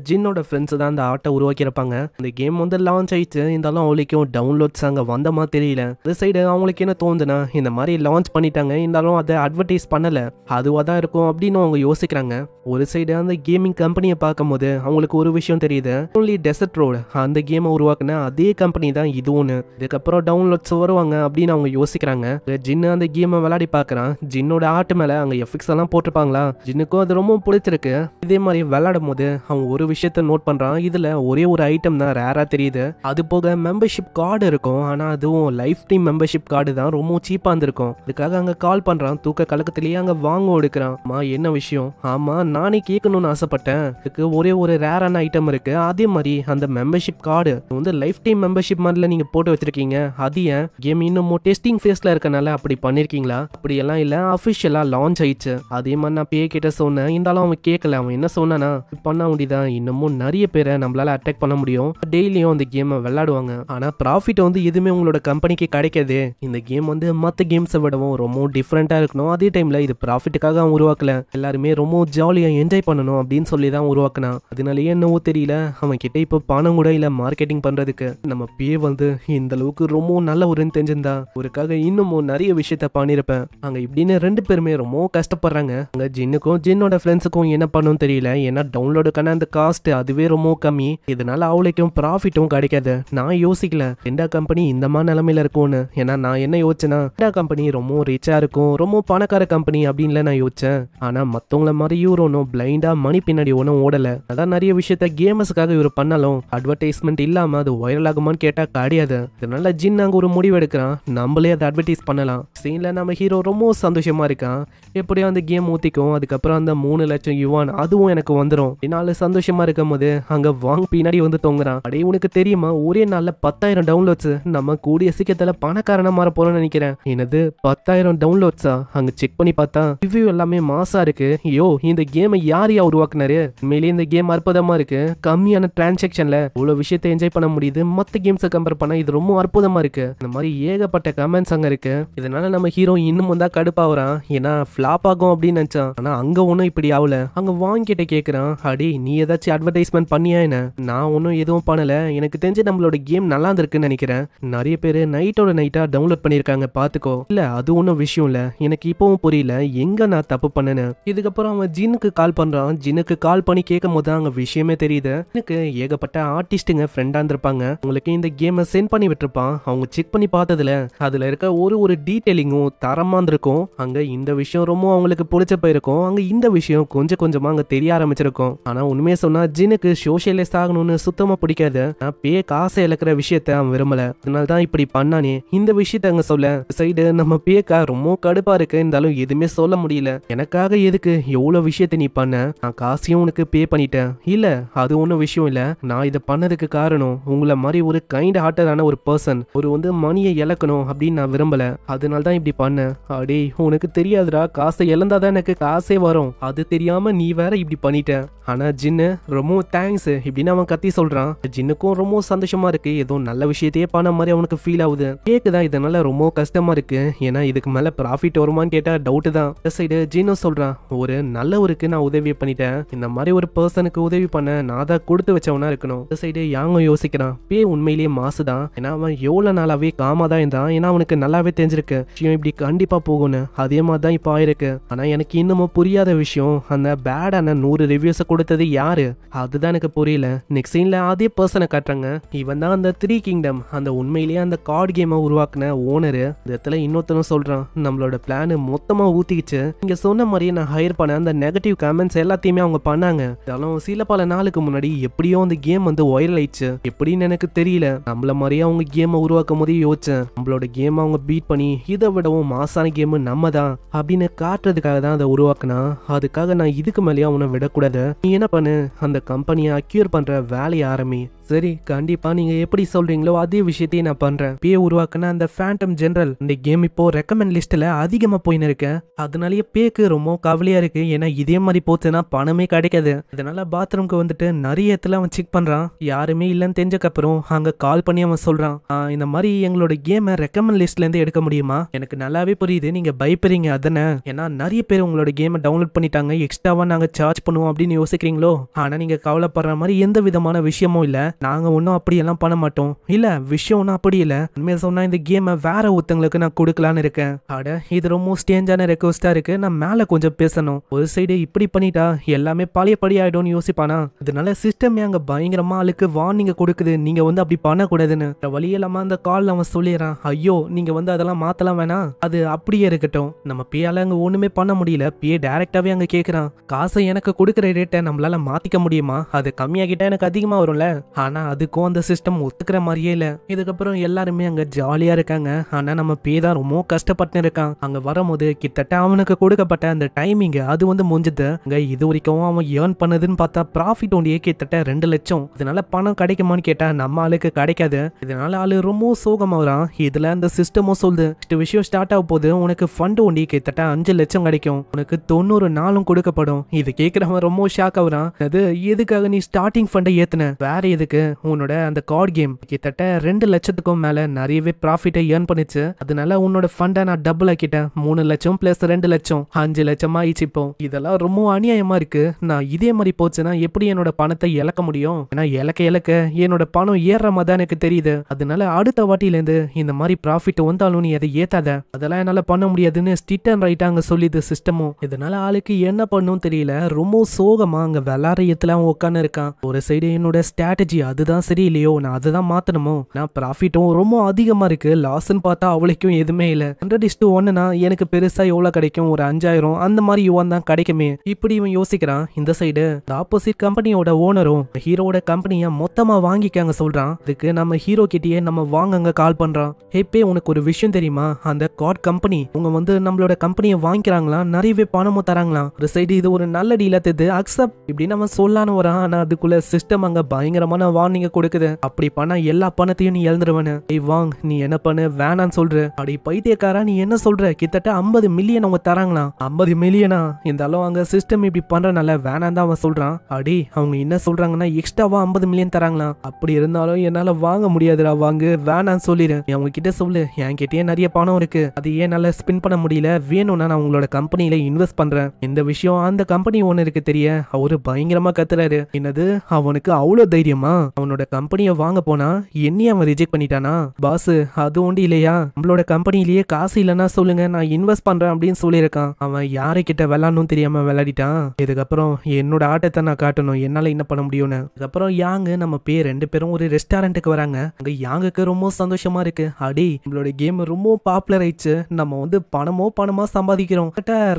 ஜின்னோட ஃப்ரெண்ட்ஸ் தான் அந்த ஆட்டை உருவாக்கியிருப்பாங்க. அந்த கேம் வந்து லான்ச் ஆயிடுச்சு, இருந்தாலும் அவங்களுக்கும் டவுன்லோட்ஸ் அங்கே வந்தமா தெரியல. இந்த சைடு அவங்களுக்கு என்ன தோணுதுன்னா, இந்த மாதிரி லான்ச் பண்ணிட்டாங்க, இருந்தாலும் அதை அட்வர்டைஸ் பண்ணல, அதுவாக தான் இருக்கும் அப்படின்னு அவங்க யோசிக்கிறாங்க. ஒரு சைடு அந்த கேமிங் கம்பெனியை பார்க்கும்போது அவங்களுக்கு ஒரு விஷயம் தெரியுது. ஒன்லி டெசர்ட் ரோடு அந்த கேமை உருவாக்குன அதே கம்பெனி தான் இதுவும். இதுக்கப்புறம் டவுன்லோட்ஸ் வருவாங்க அப்படின்னு அவங்க யோசிக்கிறாங்க. ஜின்னு அந்த கேமை விளையாடி பார்க்கறான். ஜின்னோட ஆட்டு மேல அங்க எஃபெக்ட்ஸ் எல்லாம் போட்டிருப்பாங்களா, ஜின்னுக்கும் அது ரொம்ப பிடிச்சிருக்கு. இதே மாதிரி விளையாடும் போது அவன் ஒரு விஷயத்த நோட் பண்றான். இதுல ஒரே ஒரு ஐட்டம் தான் ரேரா தெரியுது. அது போக மெம்பர்ஷிப் கார்டு இருக்கும், ஆனா அதுவும் லைஃப் டைம் மெம்பர்ஷிப் கார்டு தான் ரொம்ப சீப்பா இருந்திருக்கும். இதுக்காக அங்க கால் பண்றான். தூக்க கலக்கத்திலேயே அங்க வாங்க எடுக்கிறான். என்ன விஷயம்? ஆமா, நானே கேட்கணும்னு ஆசைப்பட்டேன். இதுக்கு ஒரே ஒரு ரேரான ஐட்டம் இருக்கு. அதே மாதிரி அந்த மெம்பர்ஷிப் கார்டு வந்து லைஃப் டைம் மெம்பர்ஷிப் மாதிரில நீங்க போட்டு வச்சிருக்கீங்க. அது ஏன் கேம் இன்னும் டெஸ்டிங் ஃபேஸ்ல இருக்கனால அப்படி பண்ணிருக்கீங்களா? அப்படி எல்லாம் இல்ல, அபிஷியலா லான்ச் ஆயிடுச்சு. அதே மாதிரி நான் பேய் கிட்ட சொன்னேன், இருந்தாலும் அவன் கேட்கல. அவன் என்ன சொன்னானா, பண்ண முடியுதான், இன்னமும் நிறைய பேரை நம்மளால அட்டாக் பண்ண முடியும், டெய்லியும் அந்த கேமை விளையாடுவாங்க, ஆனா ப்ராஃபிட் வந்து எதுவுமே உங்களோட கம்பெனிக்கு கிடைக்காது. இந்த கேம் வந்து மற்ற கேம்ஸை விடவும் ரொம்ப டிஃப்ரெண்டா இருக்கணும். அதே டைம்ல இது ப்ராஃபிட்டுக்காக அவன் உருவாக்கல, எல்லாருமே ரொம்ப ஜாலியா என்ஜாய் பண்ணணும் அப்படின்னு சொல்லி தான் உருவாக்குனான். அதனாலயே என்னவோ தெரியல, அவன் கிட்ட இப்போ பணம் கூட இல்ல மார்க்கெட்டிங் பண்றதுக்கு. நம்ம பேய் வந்து இந்த அளவுக்கு ரொம்ப நல்ல ஒரு தெரிஞ்சிருந்தா ஒருக்காக இன்னமும் நிறைய விஷயத்த பண்ணிருப்பேன். அங்க இப்படின்னு ரெண்டு பேருமே ரொம்ப கஷ்டப்படுறாங்க. அங்க ஜின்னுக்கும் ஜின்னோட ஃப்ரெண்ட்ஸுக்கும் என்ன பண்ணும் தெரியல. ஏன்னா டவுன்லோடுக்கான அந்த காஸ்ட் அதுவே ரொம்ப கம்மி, இதனால அவளுக்கும் ப்ராஃபிட்டும் கிடைக்காது. நான் யோசிக்கல ரெண்டா கம்பெனி இந்த மாதிரி நிலைமையில இருக்கும்னு. ஏன்னா நான் என்ன யோசிச்சேன்னா, ரெண்டா கம்பெனி ரொம்ப ரிச்சா இருக்கும், ரொம்ப பணக்கார கம்பெனி அப்படின்னு நான் யோசிச்சேன். ஆனா மத்தவங்கள மாதிரி இவரு ஒன்றும் பிளைண்டா மணி பின்னாடி ஒன்றும் ஓடல. அதான் நிறைய விஷயத்த கேமர்ஸுக்காக இவர் பண்ணாலும் அட்வர்டைஸ்மெண்ட் இல்லாம அது வைரல் ஆகுமான்னு கேட்டா கிடையாது. இதனால ஜின் அங்க ஒரு முடிவு எடுக்கிறான், நம்மளே அதை அட்வர்டைஸ் பண்ணலாம். சீன்ல நம்ம ஹீரோ ரொம்ப சந்தோஷமா இருக்கான். எப்படியும் அந்த கேம் ஊத்திக்கும், அதுக்கப்புறம் அந்த 3 லட்சம் யுவான் அதுவும் எனக்கு வந்துடும். இதனால சந்தோஷமா இருக்கும் போது அங்க வாங்க பின்னாடி வந்து தொங்குறான். அடே உனக்கு தெரியுமா, ஒரே நாள்ல 10,000 டவுன்லோட்ஸ், நம்ம கூடிய சீக்கிரத்துல பணக்காரனா மாற போறோம்னு நினைக்கிறேன். என்னது 10,000 டவுன்லோட்ஸா? அங்க செக் பண்ணி பார்த்தா ரிவ்யூ எல்லாமே மாசா இருக்கு. ஐயோ, இந்த கேமை யார் உருவாக்குனாரு? உண்மையிலேயே இந்த கேம் அற்புதமா இருக்கு, கம்மியான டிரான்சாக்ஷன்ல இவ்வளவு விஷயத்தை என்ஜாய் பண்ண முடியுது, மத்த கேம்ஸை கம்பேர் பண்ணா இது ரொம்ப அற்புதமா இருக்கு. இந்த மாதிரி ஏகப்பட்ட கமெண்ட்ஸ் அங்க இருக்கு. இதனால நம்ம ஹீரோ இன்னும் தான் கடுப்பாவறான். ஏன்னா ஃபிளாப் ஆகும் அப்படின்னு நினைச்சான், ஆனா அங்க ஒன்னும் இப்படி ஆகல. அங்க வாங்கிட்ட கேக்குறான், அடி நீ ஏதாச்சும் அட்வர்டைஸ்மெண்ட் பண்ணியா என்ன? நான் ஒன்னும் எதுவும் பண்ணல, எனக்கு தெரிஞ்சு நம்மளோட கேம் நல்லா இருந்திருக்குன்னு நினைக்கிறேன், நிறைய பேரு நைட்டோட நைட்டா டவுன்லோட் பண்ணிருக்காங்க பாத்துக்கோ. இல்ல அது ஒன்னும் விஷயம் இல்ல, எனக்கு இப்பவும் புரியல எங்க நான் தப்பு பண்ணேன்னு. இதுக்கப்புறம் அவன் ஜின்னுக்கு கால் பண்றான். ஜின்னுக்கு கால் பண்ணி கேட்கும் போது அங்க விஷயமே தெரியுது. எனக்கு ஏகப்பட்ட ஆர்டிஸ்டுங்க ஃப்ரெண்டா இருந்திருப்பாங்க, உங்களுக்கு இந்த கேமை சென்ட் பண்ணி விட்டுருப்பான். அவங்க செக் பண்ணி பார்த்ததுல அதுல இருக்க ஒரு டீடைலிங்கும் தரமா இருந்திருக்கும். அங்க இந்த விஷயம் ரொம்ப அவங்களுக்கு பிடிச்ச போயிருக்கும். அங்க இந்த விஷயம் கொஞ்சம் கொஞ்சமா அங்க தெரிய ஆரம்பிச்சிருக்கும். ஆனா உண்மையை சொன்னா ஜினுக்கு சோஷியலைஸ் ஆகணும்னு சுத்தமா பிடிக்காது. பேய காசை இழக்கிற விஷயத்த அவன் விரும்பல, அதனாலதான் இப்படி பண்ணானே. இந்த விஷயத்த அங்க சொல்ல சைடு நம்ம பேக்கா ரொம்ப கடுப்பா இருக்கு, இருந்தாலும் எதுவுமே சொல்ல முடியல. எனக்காக எதுக்கு எவ்வளவு விஷயத்த நீ பண்ண? நான் காசையும் உனக்கு பே பண்ணிட்டேன். இல்ல அது ஒன்னும் விஷயம் இல்ல, நான் இதை பண்ணதுக்கு காரணம் உங்களை மாதிரி ஒரு கைண்ட் ஹார்ட்டடான ஒரு பர்சன் ஒரு வந்து மணியை இழக்கணும் அப்படின்னு நான் விரும்பல, அதனால தான் இப்படி பண்ணேன். அடே உனக்கு தெரியாதுடா, காசை இழந்தாதான் எனக்கு காசே வரும், அது தெரியாம நீ வேற இப்படி பண்ணிட்ட. ஆனா ஜின்னு ரொம்ப தேங்க்ஸ் இப்படின்னு அவன் கத்தி சொல்றான். ஜின்னுக்கும் ரொம்ப சந்தோஷமா இருக்கு, ஏதோ நல்ல விஷயத்தையே பண்ண மாதிரி அவனுக்கு ஃபீல் ஆகுது. கேக்குதான் இதனால ரொம்ப கஷ்டமா இருக்கு, ஏன்னா இதுக்கு மேல ப்ராஃபிட் வருமான்னு கேட்டா டவுட் தான். சைடு ஜின்னு சொல்றான், ஒரு நல்லவருக்கு நான் உதவி பண்ணிட்டேன், இந்த மாதிரி ஒரு பர்சனுக்கு உதவி பண்ண நான் தான் கொடுத்து வச்சவனா இருக்கணும். சைடு யாங்க யோசிக்கிறான், பே உண்மையிலேயே மாசுதான், ஏன்னா அவன் எவ்வளவு நாளாவே காமா தான் இருந்தான். ஏன்னா அவனுக்கு நல்லாவே தெரிஞ்சிருக்கு விஷயம் இப்படி கண்டிப்பா போகும்னு, அதே மாதிரி தான் இப்போ ஆயிருக்கு. ஆனா எனக்கு இன்னமும் புரியாத விஷயம், அந்த பேடான 100 ரிவ்யூஸை கொடுத்தது யாரு, அதுதான் எனக்கு புரியல. நெக்ஸ்ட் சீன்ல அதே பர்சனை காட்டுறாங்க, இவன் தான் அந்த 3 கிங்டம் அந்த உண்மையிலேயே அந்த கார்டு கேமை உருவாக்குன ஓனரு. இந்த இடத்துல இன்னொருத்தனும் சொல்றான், நம்மளோட பிளான் மொத்தமா ஊத்திக்கிச்சு, நீங்க சொன்ன மாதிரியே நான் ஹையர் பண்ண அந்த நெகட்டிவ் கமெண்ட்ஸ் எல்லாத்தையுமே அவங்க பண்ணாங்க. இருந்தாலும் சில பல நாளுக்கு முன்னாடி எப்படியோ அந்த கேம் வந்து வைரல் ஆயிடுச்சு, எப்படின்னு எனக்கு தெரியல. நம்மள மாதிரியே அவங்க கேமை உருவாக்கும் போதே யோசிச்சேன், நம்மளோட கேம் அவங்க பீட் பண்ணி இதை விடவும் மாசான கேம் நம்ம தான் அப்படின்னு காட்டுறதுக்காக தான் அதை உருவாக்குனா. அதுக்காக நான் இதுக்கு மேலேயே அவனை விடக்கூடாது, நீ என்ன பண்ணு, அந்த கம்பெனியை அக்யூர் பண்ற வேலையை ஆரம்பி, சரி கண்டிப்பா நீங்க எப்படி சொல்றீங்களோ அதே விஷயத்தையும் நான் பண்றேன். பேய் உருவாக்குன அந்த ஃபேண்டம் ஜெனரல் இந்த கேம் இப்போ ரெக்கமெண்ட் லிஸ்ட்ல அதிகமா போயின்னு இருக்கு. அதனாலயே பேக்கு ரொம்ப கவலையா இருக்கு. ஏன்னா இதே மாதிரி போச்சுன்னா பணமே கிடைக்காது. அதனால பாத்ரூம்க்கு வந்துட்டு நிறைய இடத்துல அவன் செக் பண்றான். யாருமே இல்லைன்னு தெரிஞ்சக்கு அப்புறம் அங்க கால் பண்ணி அவன் சொல்றான், இந்த மாதிரி எங்களோட கேமை ரெக்கமெண்ட் லிஸ்ட்ல இருந்து எடுக்க முடியுமா? எனக்கு நல்லாவே புரியுது நீங்க பயப்படுறீங்க அதானே, ஏன்னா நிறைய பேர் உங்களோட கேமை டவுன்லோட் பண்ணிட்டாங்க, எக்ஸ்ட்ராவா நாங்க சார்ஜ் பண்ணுவோம் அப்படின்னு யோசிக்கிறீங்களோ. ஆனா நீங்க கவலைப்படுற மாதிரி எந்த விதமான விஷயமும் இல்ல. நாங்க ஒன்னும் அப்படியெல்லாம் பண்ண மாட்டோம். இல்ல விஷயம் ஒன்னும் அப்படி இல்ல. உண்மையா சொன்னா இந்த கேமை வேற ஒருத்தங்களுக்கு நான் கொடுக்கலான்னு இருக்கேன். அட இது ரொம்ப ஸ்டேஞ்சான ரெக்வஸ்டா இருக்கு. நான் மேல கொஞ்சம் பேசணும். ஒரு சைடு இப்படி பண்ணிட்டா எல்லாமே பழையபடி ஆயிடும்னு யோசிப்பானா. அதனால சிஸ்டம் அங்க பயங்கரமா ஆளுக்கு வார்னிங்க கொடுக்குது, நீங்க வந்து அப்படி பண்ணக்கூடாதுன்னு. வழியில்லாம அந்த கால் அவன் சொல்லிடுறான், ஐயோ நீங்க வந்து அதெல்லாம் மாத்தலாம் வேணாம், அது அப்படியே இருக்கட்டும். நம்ம பேயால அங்க ஒண்ணுமே பண்ண முடியல. பேய் டைரக்டாவே அங்க கேக்குறான், காசை எனக்கு கொடுக்குற ரேட்டை நம்மளால மாத்திக்க முடியுமா? அது கம்மியாகிட்டா எனக்கு அதிகமா வரும்ல. ஆனா அதுக்கும் அந்த சிஸ்டம் ஒத்துக்கிற மாதிரியே இல்ல. இதுக்கப்புறம் எல்லாருமே அங்க ஜாலியா இருக்காங்க. ஆனா நம்ம பேய் தான் ரொம்ப கஷ்டப்பட்டு இருக்கான். அங்க வரும்போது கிட்டத்தட்ட அவனுக்கு கொடுக்கப்பட்ட அந்த டைமிங் அது வந்து முடிஞ்சது. அங்க இது வரைக்கும் அவன் ஏர்ன் பண்ணதுன்னு பார்த்தா ப்ராஃபிட் ஒண்டியே கிட்டத்தட்ட 2 லட்சம். இதனால பணம் கிடைக்குமான்னு கேட்டா நம்ம ஆளுக்கு கிடைக்காது. இதனால ஆளு ரொம்ப சோகமா வரான். இதுல அந்த சிஸ்டமும் சொல்லுது, இந்த விஷயம் ஸ்டார்ட் ஆக போது உனக்கு ஃபண்ட் ஒண்டி கிட்டத்தட்ட 5 லட்சம் கிடைக்கும், உனக்கு 90 நாளும் கொடுக்கப்படும். இது கேட்கிறவன் ரொம்ப ஷாக் ஆகுறான். அது எதுக்காக நீ ஸ்டார்டிங் ஃபண்டை ஏத்துன? வேற எதுக்கு? உன்னோட அந்த கார்டு கேம் கிட்டத்தட்ட 2 லட்சத்துக்கும் மேல நிறையவே ப்ராஃபிட்டை ஏர்ன் பண்ணிச்சு. அதனால உன்னோட ஃபண்டை நான் டபுள் ஆக்கிட்டேன். 3 லட்சம் பிளஸ் 2 லட்சம் 5 லட்சம் ஆயிடுச்சு. இப்போ இதெல்லாம் ரொம்ப அநியாயமா இருக்கு. நான் இதே மாதிரி போச்சுன்னா எப்படி என்னோட பணத்தை இழக்க முடியும்? ஏன்னா இழக்க என்னோட பணம் ஏற மாதிரி எனக்கு தெரியுது. அதனால அடுத்த வாட்டில இருந்து இந்த மாதிரி ப்ராஃபிட் வந்தாலும் நீ அதை ஏத்தாத, அதெல்லாம் என்னால பண்ண முடியாதுன்னு ஸ்ட்ரிக்ட் அண்ட் ரைட்டா அங்க சொல்லிது சிஸ்டமும். இதனால ஆளுக்கு என்ன பண்ணும் தெரியல. ரொம்ப சோகமா அங்க விளாடுற இடத்துல அவன் உட்காந்து இருக்கான். ஒரு சைடு என்னோட ஸ்ட்ராட்டஜி அதுதான் சரியில்லையோ, நான் அதை தான் மாத்தணுமோ, நான் ப்ராஃபிட்டும் ரொம்ப அதிகமா இருக்கு, லாஸ்ன்னு பார்த்தா அவளுக்கும் எதுவுமே இல்ல. 100:1னா எனக்கு பெருசா எவ்வளவு கிடைக்கும்? ஒரு 5000 அந்த மாதிரி யுவான் தான் கிடைக்குமே. இப்படி இவன் யோசிக்கிறான். இந்த சைடு ஆப்போசிட் கம்பெனியோட ஓனரும் ஹீரோட கம்பெனியை மொத்தமா வாங்கிக்காங்க சொல்றான். இதுக்கு நம்ம ஹீரோ கிட்டயே நம்ம வாங்கங்க கால் பண்றான். ஹேப்பே உனக்கு ஒரு விஷயம் தெரியுமா? அந்த கார்ட் கம்பெனி உங்க வந்து நம்மளோட கம்பெனியை வாங்கிக்கிறாங்களா, நிறையவே பணமும் தராங்களாம். ஒரு சைடு இது ஒரு நல்ல டீலா தெரியுது, அக்செப்ட் இப்படின்னு அவன் சொல்லான்னு வரான். ஆனா அதுக்குள்ள சிஸ்டம் அங்க பயங்கரமான வார்னிங்க கொடுக்குது, அப்படி பண்ணா எல்லா பணத்தையும் நீ இழந்துருவனு. ஏய் வாங் நீ என்ன பண்ணு, வேணான்னு சொல்ற. அடி பைத்தியக்காரா நீ என்ன சொல்ற? கிட்டத்தட்ட 50 மில்லியன் அவங்க தராங்களாம். 50 மில்லியனா? இந்த அளவு அங்க சிஸ்டம் இப்படி பண்றனால வேணாம் தான் அவன் சொல்றான். அடி அவங்க என்ன சொல்றாங்கன்னா எக்ஸ்ட்ராவா 50 மில்லியன் தராங்களாம். அப்படி இருந்தாலும் என்னால வாங்க முடியாதுடா, வாங்கு வேணான்னு சொல்லிடு. அவங்க கிட்ட சொல்லு என்கிட்டயே நிறைய பணம் இருக்கு, அது என்னால ஸ்பின் பண்ண முடியல, வேணும்னா நான் உங்களோட கம்பெனியில இன்வெஸ்ட் பண்றேன். இந்த விஷயம் அந்த கம்பெனி ஓனருக்கு தெரிய அவரு பயங்கரமா கத்துறாரு. என்னது அவனுக்கு அவ்வளவு தைரியமா? அவனோட கம்பெனியை வாங்க போனா என்னைய அவன் ரிஜெக்ட் பண்ணிட்டானா? பாஸ் அது ஒண்டி இல்லையா, நம்மளோட கம்பெனிலேயே காசு இல்லைன்னா சொல்லுங்க நான் இன்வெஸ்ட் பண்றேன் அப்படின்னு சொல்லியிருக்கான். அவன் யாருக்கிட்ட விளாடணும் தெரியாம விளையாடிட்டான். இதுக்கப்புறம் என்னோட ஆட்டத்தை நான் காட்டணும், என்னால என்ன பண்ண முடியும்னு. அதுக்கப்புறம் யாங்கு நம்ம பேர் 2 பேரும் ஒரு ரெஸ்டாரண்ட்டுக்கு வராங்க. அங்க யாங்குக்கு ரொம்ப சந்தோஷமா இருக்கு. அடி நம்மளோட கேம் ரொம்ப பாப்புலர் ஆயிடுச்சு, நம்ம வந்து பணமா சம்பாதிக்கிறோம்.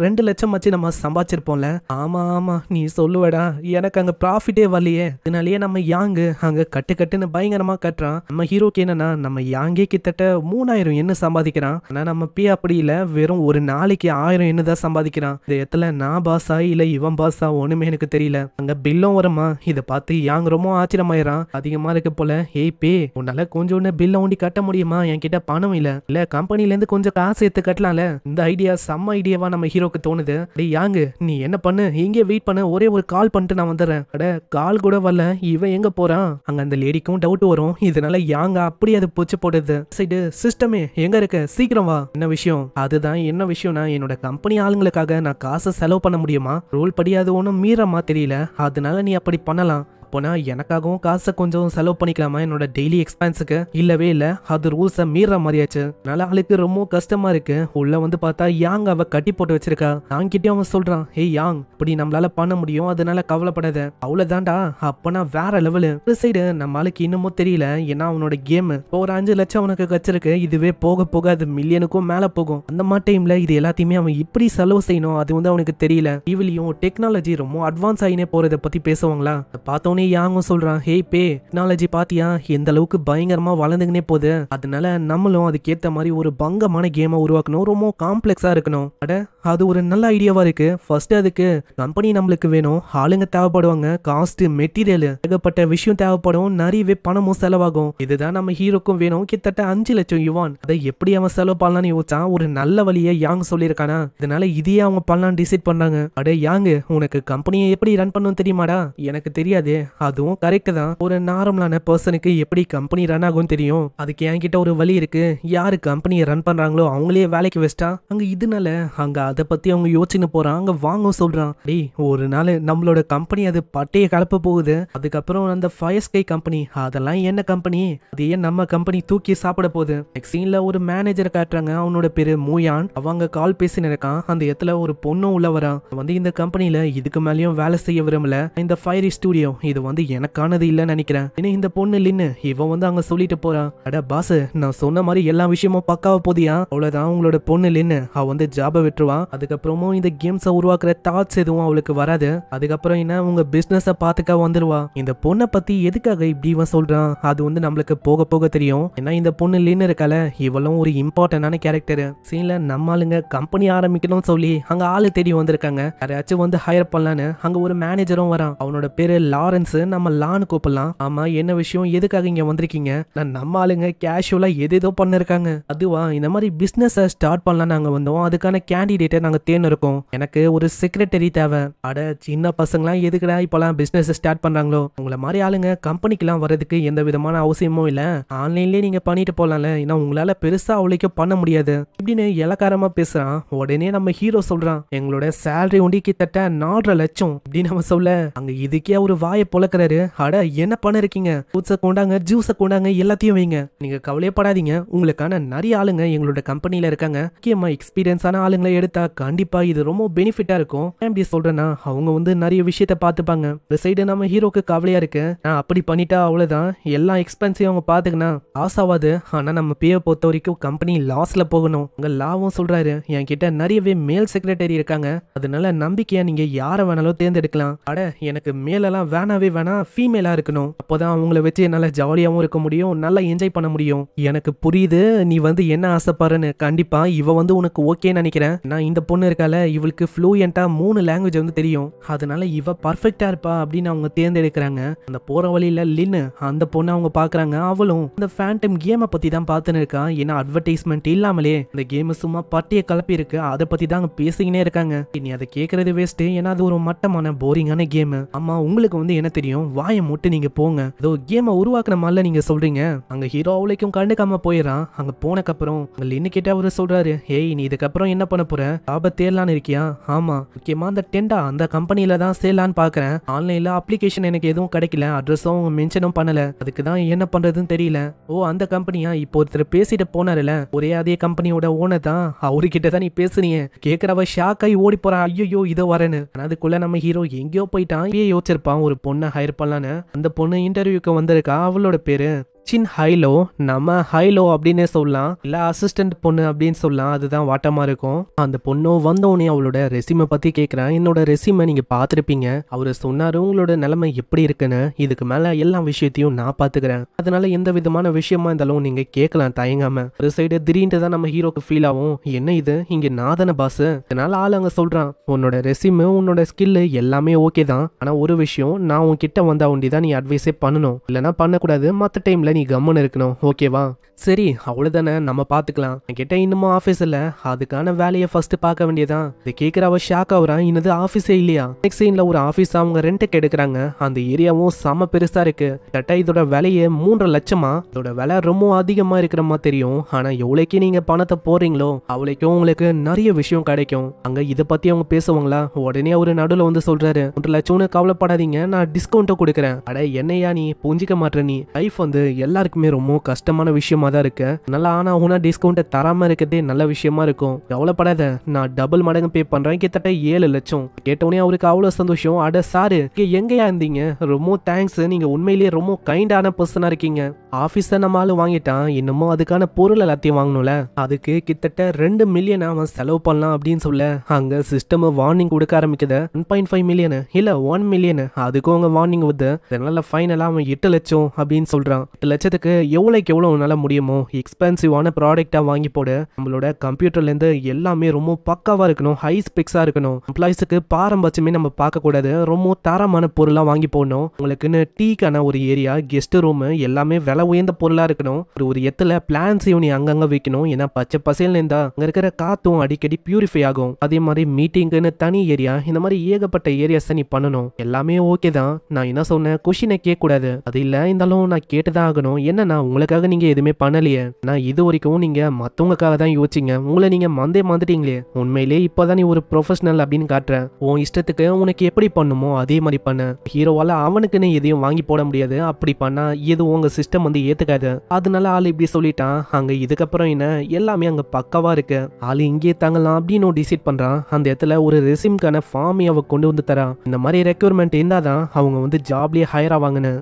2 லட்சம் வச்சு நம்ம சம்பாதிச்சிருப்போம்ல. ஆமா ஆமா நீ சொல்லுவடா, எனக்கு அங்க ப்ராஃபிட்டே வரலையே. அதனாலயே நம்ம யாங்கு அங்க கட்டுன்னு பயங்கரமா கட்டுறான். நம்ம ஹீரோக்கு என்னன்னா நம்ம யாங்கே கிட்டத்தட்ட 3000 என்ன சம்பாதிக்கிறான். ஆனா நம்ம பே அப்படி இல்ல, வெறும் ஒரு நாளைக்கு 1000 என்ன தான் சம்பாதிக்கிறான். இந்த இடத்துல நான் பாஸா இல்ல இவன் பாஸா ஒண்ணுமே எனக்கு தெரியல. அங்க பில்லும் வருமா, இதை பார்த்து யாங் ரொம்ப ஆச்சரியமாயிரான். அதிகமா இருக்கு போல. ஏய் பே உன்னால கொஞ்சோன்னு பில்ல ஒண்டி கட்ட முடியுமா? என்கிட்ட பணம் இல்ல கம்பெனில இருந்து கொஞ்சம் காசு எடுத்து கட்டலாம்ல. இந்த ஐடியா செம்ம ஐடியாவா நம்ம ஹீரோக்கு தோணுது. டேய் யாங்கு நீ என்ன பண்ணு, இங்கே வெயிட் பண்ணு, ஒரே ஒரு கால் பண்ணிட்டு நான் வந்துடுறேன். அட கால் கூட வரல, இவன் எங்க போறான்? அங்க அந்த லேடிக்கும் டவுட் வரும். இதனால யாங்க அப்படி அது பூச்சி போடுது. சைடு சிஸ்டமே எங்க இருக்க, சீக்கிரம் வா. என்ன விஷயம்? அதுதான் என்ன விஷயம்னா என்னோட கம்பெனி ஆளுங்களுக்காக நான் காசை செலவு பண்ண முடியுமா? ரூல் படி அது ஒன்றும் மீறமா தெரியல, அதனால நீ அப்படி பண்ணலாம். போனா எனக்காகவும் காசை கொஞ்சம் செலவு பண்ணிக்கலாமா என்னோட டெய்லி எக்ஸ்பென்ஸுக்கு? இல்லவே இல்ல, அது ரூல்ஸை மீற மாதிரியாச்சு. அதனால ஆளுக்கு ரொம்ப கஷ்டமா இருக்கு. உள்ள வந்து பார்த்தா யாங் அவ கட்டி போட்டு வச்சிருக்கா. யாங் கிட்டே அவன் சொல்றான், ஏய் யாங் இப்படி நம்மளால பண்ண முடியும், அதனால கவலைப்படாத. அவ்வளவுதான்டா. அப்பனா வேற லெவலு. ஒரு சைடு நம்ம ஆளுக்கு இன்னமும் தெரியல, ஏன்னா அவனோட கேம் இப்போ ஒரு 5 லட்சம் அவனுக்கு கச்சிருக்கு. இதுவே போக போக அது மில்லியனுக்கும் மேல போகும். அந்த மாதிரி டைம்ல இது எல்லாத்தையுமே அவன் இப்படி செலவு செய்யணும் அது வந்து அவனுக்கு தெரியல. இவளையும் டெக்னாலஜி ரொம்ப அட்வான்ஸ் ஆகினே போறதை பத்தி பேசுவாங்களா? பார்த்தோம் வந்தோடனே யாங்கும் சொல்றான், ஹே பே டெக்னாலஜி பாத்தியா எந்த அளவுக்கு பயங்கரமா வளர்ந்துங்கனே போகுது, அதனால நம்மளும் அதுக்கேத்த மாதிரி ஒரு பங்கமான கேமை உருவாக்கணும், ரொம்ப காம்ப்ளெக்ஸா இருக்கணும். அட அது ஒரு நல்ல ஐடியாவா இருக்கு. ஃபர்ஸ்ட் அதுக்கு கம்பெனி நம்மளுக்கு வேணும், ஆளுங்க தேவைப்படுவாங்க, காஸ்ட் மெட்டீரியல் ஏகப்பட்ட விஷயம் தேவைப்படும், நிறையவே பணமும் செலவாகும். இதுதான் நம்ம ஹீரோக்கும் வேணும், கிட்டத்தட்ட 5 லட்சம் யுவான். அதை எப்படி அவன் செலவு பண்ணலான்னு யோசிச்சான். ஒரு நல்ல வழியை யாங் சொல்லியிருக்கானா, இதனால இதையே அவங்க பண்ணலான்னு டிசைட் பண்ணாங்க. அட யாங்கு உனக்கு கம்பெனியை எப்படி ரன் பண்ணணும் தெரியுமாடா? எனக்கு தெரியாது. அதுவும் கரெக்ட் தான், ஒரு நார்மலான பர்சனுக்கு எப்படி கம்பெனி ரன் ஆகும் தெரியும். அதுக்கு என்கிட்ட ஒரு வழி இருக்கு. யாரு கம்பெனியை ரன் பண்றாங்களோ அவங்களே வேலைக்கு வச்சிட்டா அங்க இதனால அங்க அதை பத்தி அவங்க யோசிச்சுன்னு போறான். அங்க வாங்க சொல்றான், டேய் ஒரு நாள் நம்மளோட கம்பெனி அது பட்டைய கலப்ப போகுது. அதுக்கப்புறம் அந்த ஃபயர் ஸ்கை கம்பெனி அதெல்லாம் என்ன கம்பெனி, அது ஏன் நம்ம கம்பெனி தூக்கி சாப்பிட போகுது. நெக்ஸ்ட் சீன்ல ஒரு மேனேஜர் காட்டுறாங்க, அவனோட பேரு மூயான். அவங்க கால் பேசின்னு இருக்கான். அந்த இடத்துல ஒரு பொண்ணும் உள்ள வரான். வந்து இந்த கம்பெனில இதுக்கு மேலேயும் வேலை செய்ய விரும்பல, இந்த ஃபயரி ஸ்டுடியோ இது வந்து எனக்கானது இல்லைன்னு நினைக்கிறேன். ஏன்னா இந்த பொண்ணு இல்லைன்னு இவன் வந்து அங்க சொல்லிட்டு போறான். அட பாஸ் நான் சொன்ன மாதிரி எல்லா விஷயமும் பக்காவா போதியா, அவ்வளவுதான் உங்களோட பொண்ணு இல்லைன்னு அவ வந்து ஜாபை விட்டுருவான். அதுக்கப்புறமும் இந்த கேம்ஸை உருவாக்குற தாட்ஸ் எதுவும் அவளுக்கு வராது. அதுக்கப்புறம் என்ன உங்க பிசினஸ பாத்துக்க வந்துருவா. இந்த பொண்ணை பத்தி எதுக்காக இப்படி இவன் சொல்றான் அது வந்து நம்மளுக்கு போக போக தெரியும். ஏன்னா இந்த பொண்ணு இல்லைன்னு இருக்கால, இவளும் ஒரு இம்பார்ட்டன்டான கேரக்டர். சீன்ல நம்ம ஆளுங்க கம்பெனி ஆரம்பிக்கணும்னு சொல்லி அங்க ஆளு தேடி வந்திருக்காங்க. யாராச்சும் வந்து ஹையர் பண்ணலான்னு அங்க ஒரு மேனேஜரும் வரான். அவனோட பேரு லாரன்ஸ், நம்ம லான்னு கூப்பிடலாம். ஆமா என்ன விஷயம், எதுக்காக இங்க வந்திருக்கீங்க? நம்ம ஆளுங்க கேஷுவலா எதேதோ பண்ணிருக்காங்க. அதுவா இந்த மாதிரி பிசினஸ் ஸ்டார்ட் பண்ணலாம் நாங்க வந்தோம், அதுக்கான கேண்டிடேட்டை நாங்க தேர்ந்து இருக்கோம். எனக்கு ஒரு செக்ரட்டரி தேவை. அட சின்ன பசங்களாம் எதுக்குடா இப்பெல்லாம் பிசினஸ் ஸ்டார்ட் பண்றாங்களோ, உங்களை மாதிரி ஆளுங்க கம்பெனிக்கெல்லாம் வர்றதுக்கு எந்த விதமான அவசியமும் இல்ல, ஆன்லைன்லயே நீங்க பண்ணிட்டு போலாம்ல, ஏன்னா உங்களால பெருசா அவளைக்கும் பண்ண முடியாது இப்படின்னு இலக்காரமா பேசுறான். உடனே நம்ம ஹீரோ சொல்றான், எங்களோட சேலரி ஒண்டி கிட்டத்தட்ட 4.5 லட்சம் அப்படின்னு நம்ம சொல்ல அங்க இதுக்கே ஒரு வாயை பொழக்கிறாரு. அட என்ன பண்ண இருக்கீங்க, ஃப்ரூட்ஸை கொண்டாங்க, ஜூஸை கொண்டாங்க, எல்லாத்தையும் வைங்க, நீங்க கவலையப்படாதீங்க, உங்களுக்கான நிறைய ஆளுங்க எங்களோட கம்பெனில இருக்காங்க, முக்கியமா எக்ஸ்பீரியன்ஸான ஆளுங்களை எடுத்தா கண்டிப்பா இது ரொம்ப பெனிஃபிட்டா இருக்கும். எப்படி சொல்றேன்னா அவங்க வந்து நிறைய விஷயத்த பார்த்துப்பாங்க. இந்த சைடு நம்ம ஹீரோக்கு கவலையா இருக்கு, நான் அப்படி பண்ணிட்டா அவ்வளவுதான் எல்லா எக்ஸ்பென்ஸையும் அவங்க பாத்துக்கனா ஆசாவாது, ஆனா நம்ம பேயை பொறுத்த வரைக்கும் கம்பெனி லாஸ்ல போகணும். உங்க லாவும் சொல்றாரு, என்கிட்ட நிறையவே மேல் செக்ரட்டரி இருக்காங்க, அதனால நம்பிக்கையா நீங்க யாரை வேணாலும் தேர்ந்தெடுக்கலாம். அட எனக்கு மேலெல்லாம் வேணாவே வேணாம், ஃபீமேலா இருக்கணும், அப்போதான் அவங்கள வச்சு என்னால ஜாலியாவும் இருக்க முடியும், நல்லா என்ஜாய் பண்ண முடியும். எனக்கு புரியுது நீ வந்து என்ன ஆசைப்படுறன்னு, கண்டிப்பா இவ வந்து உனக்கு ஓகேன்னு நினைக்கிறேன். நான் இந்த பொண்ணு இருக்கால இவளுக்கு ஃப்ளூயண்டா 3 லாங்குவேஜ் வந்து தெரியும், அதனால இவ பர்ஃபெக்டா இருப்பா அப்படின்னு அவங்க தேர்ந்தெடுக்கிறாங்க. அந்த போற வழியில லின்னு அந்த பொண்ணு அவங்க பாக்குறாங்க. அவளும் இந்த ஃபேண்டம் கேமை பத்தி தான் பார்த்துன்னு இருக்கா. ஏன்னா அட்வர்டைஸ்மெண்ட் இல்லாமலே இந்த கேம் சும்மா பட்டிய கலப்பி இருக்கு, அதை பத்தி தான் பேசிக்கினே இருக்காங்க. நீ அதை கேட்கறது வேஸ்ட், ஏன்னா அது ஒரு மட்டமான போரிங்கான கேம். ஆமா உங்களுக்கு வந்து என்ன தெரியும், வாயை மூட்டு நீங்க போங்க, ஏதோ கேமை உருவாக்குன மாதிரில நீங்க சொல்றீங்க. அங்க ஹீரோ அவளைக்கும் கண்டுக்காம போயிடறான். அங்க போனக்கப்புறம் லின்னு கிட்ட அவரு சொல்றாரு, ஏய் நீ இதுக்கப்புறம் என்ன பண்ண போற, லாப தேடலான்னு இருக்கியா? ஆமா முக்கியமா அந்த டெண்டா அந்த கம்பெனில தான் சேலான்னு பாக்குறேன், ஆன்லைன்ல அப்ளிகேஷன் எனக்கு எதுவும் கிடைக்கல, அட்ரஸும் மென்ஷனும் பண்ணல, அதுக்கு தான் என்ன பண்றதுன்னு தெரியல. ஓ அந்த கம்பெனியா, இப்போ ஒருத்தர் பேசிட்டு போனாருல, ஒரே அதே கம்பெனியோட ஓனர் தான், அவர்கிட்ட தான் நீ பேசுனீங்க. கேக்குறவ ஷாக் ஆகி ஓடி போறா, ஐயோ இதோ வரேன்னு. அதுக்குள்ள நம்ம ஹீரோ எங்கேயோ போயிட்டான். யோசிச்சிருப்பான் ஒரு பொண்ணை ஹையர் பண்ணலான்னு. அந்த பொண்ணு இன்டர்வியூக்கு வந்திருக்கா. அவளோட பேரு சின் ஹைலோ, நம்ம ஹைலோ அப்படின்னு சொல்லலாம், இல்ல அசிஸ்டன்ட் பொண்ணு அப்படின்னு சொல்லலாம், அதுதான் வாட்டமா இருக்கும். அந்த பொண்ணு வந்தோடனே அவளோட ரெசியூமை பத்தி கேட்கிறேன். என்னோட ரெசியூமை நீங்க பாத்துருப்பீங்க, அவரு சொன்னாரு உங்களோட நிலைமை எப்படி இருக்குன்னு, இதுக்கு மேல எல்லா விஷயத்தையும் நான் பாத்துக்கிறேன், அதனால எந்த விதமான விஷயமா இருந்தாலும் நீங்க கேட்கலாம் தயங்காம. ஒரு சைடு திடீர்னு தான் நம்ம ஹீரோக்கு ஃபீல் ஆகும், என்ன இது இங்க நான் தானே பாஸ். அதனால ஆள் அங்க சொல்றான், உன்னோட ரெசியூமு உன்னோட ஸ்கில் எல்லாமே ஓகே தான், ஆனா ஒரு விஷயம், நான் உன்கிட்ட வந்தா ஒண்டிதான் நீ அட்வைஸே பண்ணணும், இல்லைன்னா பண்ணக்கூடாது, மற்ற டைம்ல நீ கம்மன் இருக்கணும், ஓகேவா? சரி அவ்வளவுதானே, நம்ம பாத்துக்கலாம், கிட்ட இன்னமும் ஆபீஸ் இல்ல, அதுக்கான வேலையை ஃபர்ஸ்ட் பார்க்க வேண்டியதான். இதை கேட்கிற அவ ஷாக் ஆகுறான், இன்னது ஆபீஸே இல்லையா? நெக்ஸ்ட் சீன்ல ஒரு ஆபீஸ் அவங்க ரெண்டுக்கு எடுக்கிறாங்க. அந்த ஏரியாவும் செம பெருசா இருக்கு. கரெக்டா இதோட விலையே 3.5 லட்சமா. இதோட விலை ரொம்ப அதிகமா இருக்கிற மாதிரி தெரியும், ஆனா எவ்வளவுக்கு நீங்க பணத்தை போறீங்களோ அவ்வளோக்கும் உங்களுக்கு நிறைய விஷயம் கிடைக்கும். அங்க இதை பத்தி அவங்க பேசுவாங்களா? உடனே அவரு நடுவில் வந்து சொல்றாரு, 1 லட்சம்னு கவலைப்படாதீங்க, நான் டிஸ்கவுண்ட்டை கொடுக்குறேன். அட என்னையா நீ புரிஞ்சிக்க மாட்டேற, நீ லைஃப் வந்து எல்லாருக்குமே ரொம்ப கஷ்டமான விஷயமா தான் இருக்கு. நல்லா ஆனா உனா டிஸ்கவுண்ட் தராம இருக்கிறதே நல்ல விஷயமா இருக்கும். கவலைப்படாத, நான் டபுள் மடங்கு பே பண்றேன், கிட்டத்தட்ட 7 லட்சம். கேட்டோடனே அவருக்கு அவ்வளவு சந்தோஷம். அட சாரு, எங்கயா இருந்தீங்க? ரொம்ப தேங்க்ஸ், நீங்க உண்மையிலேயே ரொம்ப கைண்டான பர்சனா இருக்கீங்க. ஆபீஸ நம்ம ஆளு வாங்கிட்டான், இன்னமும் அதுக்கான பொருள் எல்லாத்தையும் வாங்கணும்ல, அதுக்கு கிட்டத்தட்ட 2 மில்லியன் அவன் செலவு பண்ணலாம் அப்படின்னு சொல்ல அங்க சிஸ்டம் வார்னிங் கொடுக்க ஆரம்பிக்குது. 1.5 மில்லியன் இல்ல 1 மில்லியன், அதுக்கும் அவங்க வார்னிங் வருது. அதனால ஃபைனலா அவன் 8 லட்சம் அப்படின்னு சொல்றான். 8 லட்சத்துக்கு எவ்வளவுக்கு எவ்வளவு உன்னால முடியுமோ எக்ஸ்பென்சிவான ப்ராடக்டா வாங்கி போடு. நம்மளோட கம்ப்யூட்டர்ல இருந்து எல்லாமே ரொம்ப பக்காவா இருக்கணும், ஹை ஸ்பெக்ஸா இருக்கணும். எம்ப்ளாயிஸுக்கு பாரம்பரியமே நம்ம பார்க்க கூடாது, ரொம்ப தரமான பொருளா வாங்கி போடணும். உங்களுக்குன்னு டீக்கான ஒரு ஏரியா, கெஸ்ட் ரூம் எல்லாமே விலை உயர்ந்த பொருளா இருக்கணும். ஒரு எத்துல பிளான்ஸையும் நீ அங்கங்க வைக்கணும். ஏன்னா பச்சை பசேல்னு இருந்தா அங்க இருக்கிற காத்தும் அடிக்கடி பியூரிஃபை ஆகும். அதே மாதிரி மீட்டிங்னு தனி ஏரியா, இந்த மாதிரி ஏகப்பட்ட ஏரியாஸ் நீ பண்ணணும். எல்லாமே ஓகே தான். நான் என்ன சொன்னேன், கொஷினை கேட்க கூடாது. அது இல்ல இருந்தாலும் நான் கேட்டுதான் ஆகணும். என்னன்னா உங்களுக்காக நீங்க எதுவுமே பண்ணலையே, நான் இது வரைக்கும் நீங்க மத்தவங்களுக்காக தான் யோசிச்சீங்க, உங்களை நீங்க மறந்துட்டீங்களே. உண்மையிலே இப்பதான் நீ ஒரு ப்ரொஃபஷனல் அப்படின்னு காட்டுற. உன் இஷ்டத்துக்கு உனக்கு எப்படி பண்ணுமோ அதே மாதிரி பண்ண. ஹீரோவால அவனுக்குன்னு எதையும் வாங்கி போட முடியாது. அப்படி பண்ணா இது உங்க சிஸ்டம் வந்து ஏத்துக்காது. அதனால ஆளு இப்படி சொல்லிட்டான். அங்க இதுக்கப்புறம் என்ன, எல்லாமே அங்க பக்காவா இருக்கு. ஆளு இங்கே தங்கலாம் அப்படின்னு டிசைட் பண்றான். அந்த இடத்துல ஒரு ரெசிம்கான ஃபார்ம் அவ கொண்டு வந்து தரான். இந்த மாதிரி ரெக்யூர்மெண்ட் இருந்தாதான் அவங்க வந்து ஜாப்லயே ஹையர் ஆவாங்கன்னு.